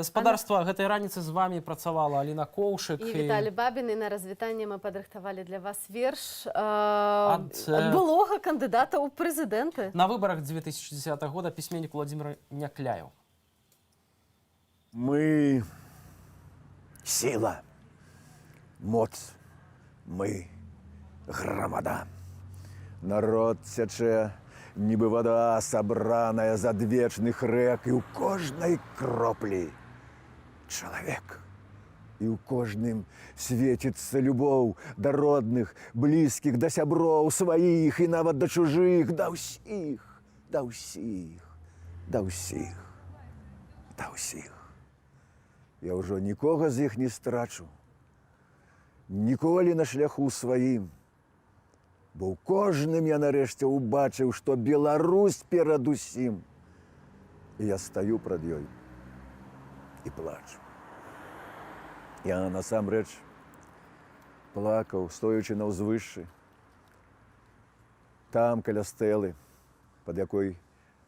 Спадарства, гэтай раніцы з вамі працавала Аліна Коўшык. І Віталій Бабін, і на развітанне мы падрыхтавалі для вас верш ад былога кандыдата ў прэзідэнты. На выбарах 2010 года пісьменнік Владимир Некляев. Мы сила, моц, мы громада. Народ цячэ, нібы вода, сабраная з адвечных рэк, і ў кожнай кроплі чалавек. І ў кожным свеціцца любоў да родных, блізкіх, да сяброў сваіх, і нават да чужых, да ўсіх, да ўсіх, да ўсіх, да ўсіх. Я ўжо нікога з іх не страчу, ніколі на шляху сваім, бо ў кожным я нарэшце ўбачыў, што Беларусь перад усім. І я стаю прад ёй і плачу. Я насамрэч плакаў, стоячы на ўзвышшы, там каля стэлы, пад якой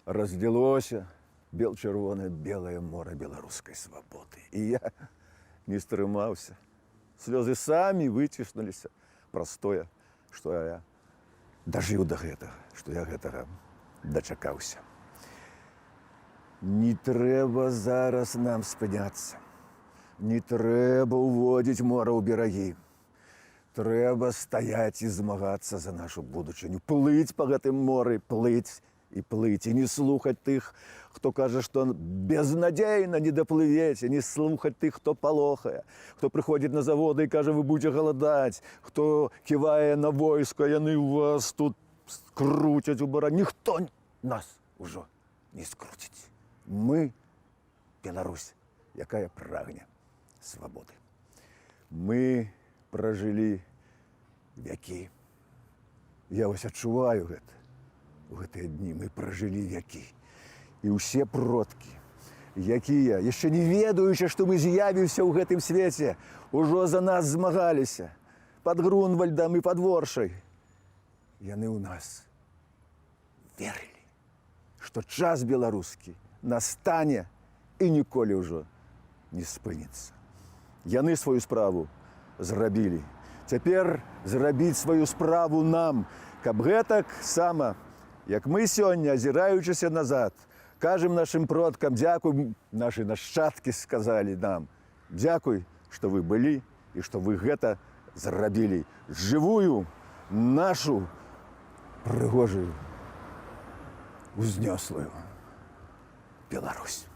разлілося бел-чырвонае белае мора беларускай свабоды. І я не стрымаўся. Слёзы самі выціснуліся праз тое, што я дажыў да гэтага, што я гэтага дачакаўся. Не трэба зараз нам спыняцца. Не трэба ўводзіць мора ў берагі. Трэба стаяць і змагацца за нашу будучыню. Плыць па гэтым моры, плыць і плыць. І не слухаць тых, хто кажа, што безнадзейна не даплывеце, не слухаць тых, хто палохае, хто прыходзіць на заводы і кажа, вы будзеце галадаць, хто ківае на войска, яны ў вас тут скруцяць у бара. Ніхто нас ужо не скруціць. Мы Беларусь, якая прагне свабоды. Мы пражылі вякі. Я вось адчуваю гэта. У гэтыя дні мы пражылі вякі. І ўсе продкі, якія, яшчэ не ведаючы, што мы з'явіўся ў гэтым свеце, ужо за нас змагаліся пад Грунвальдам і пад Воршай. Яны ў нас верылі, што час беларускі настане і ніколі ўжо не спыніцца. Яны сваю справу зрабілі. Цяпер зрабіць сваю справу нам, каб гэтак сама, як мы сёння, азіраючыся назад, кажам нашим продкам дзякуй, нашы нашчадкі сказалі нам, дзякуй, што вы былі і што вы гэта зрабілі. Жывую нашу прыгожую, узнёслую Беларусь.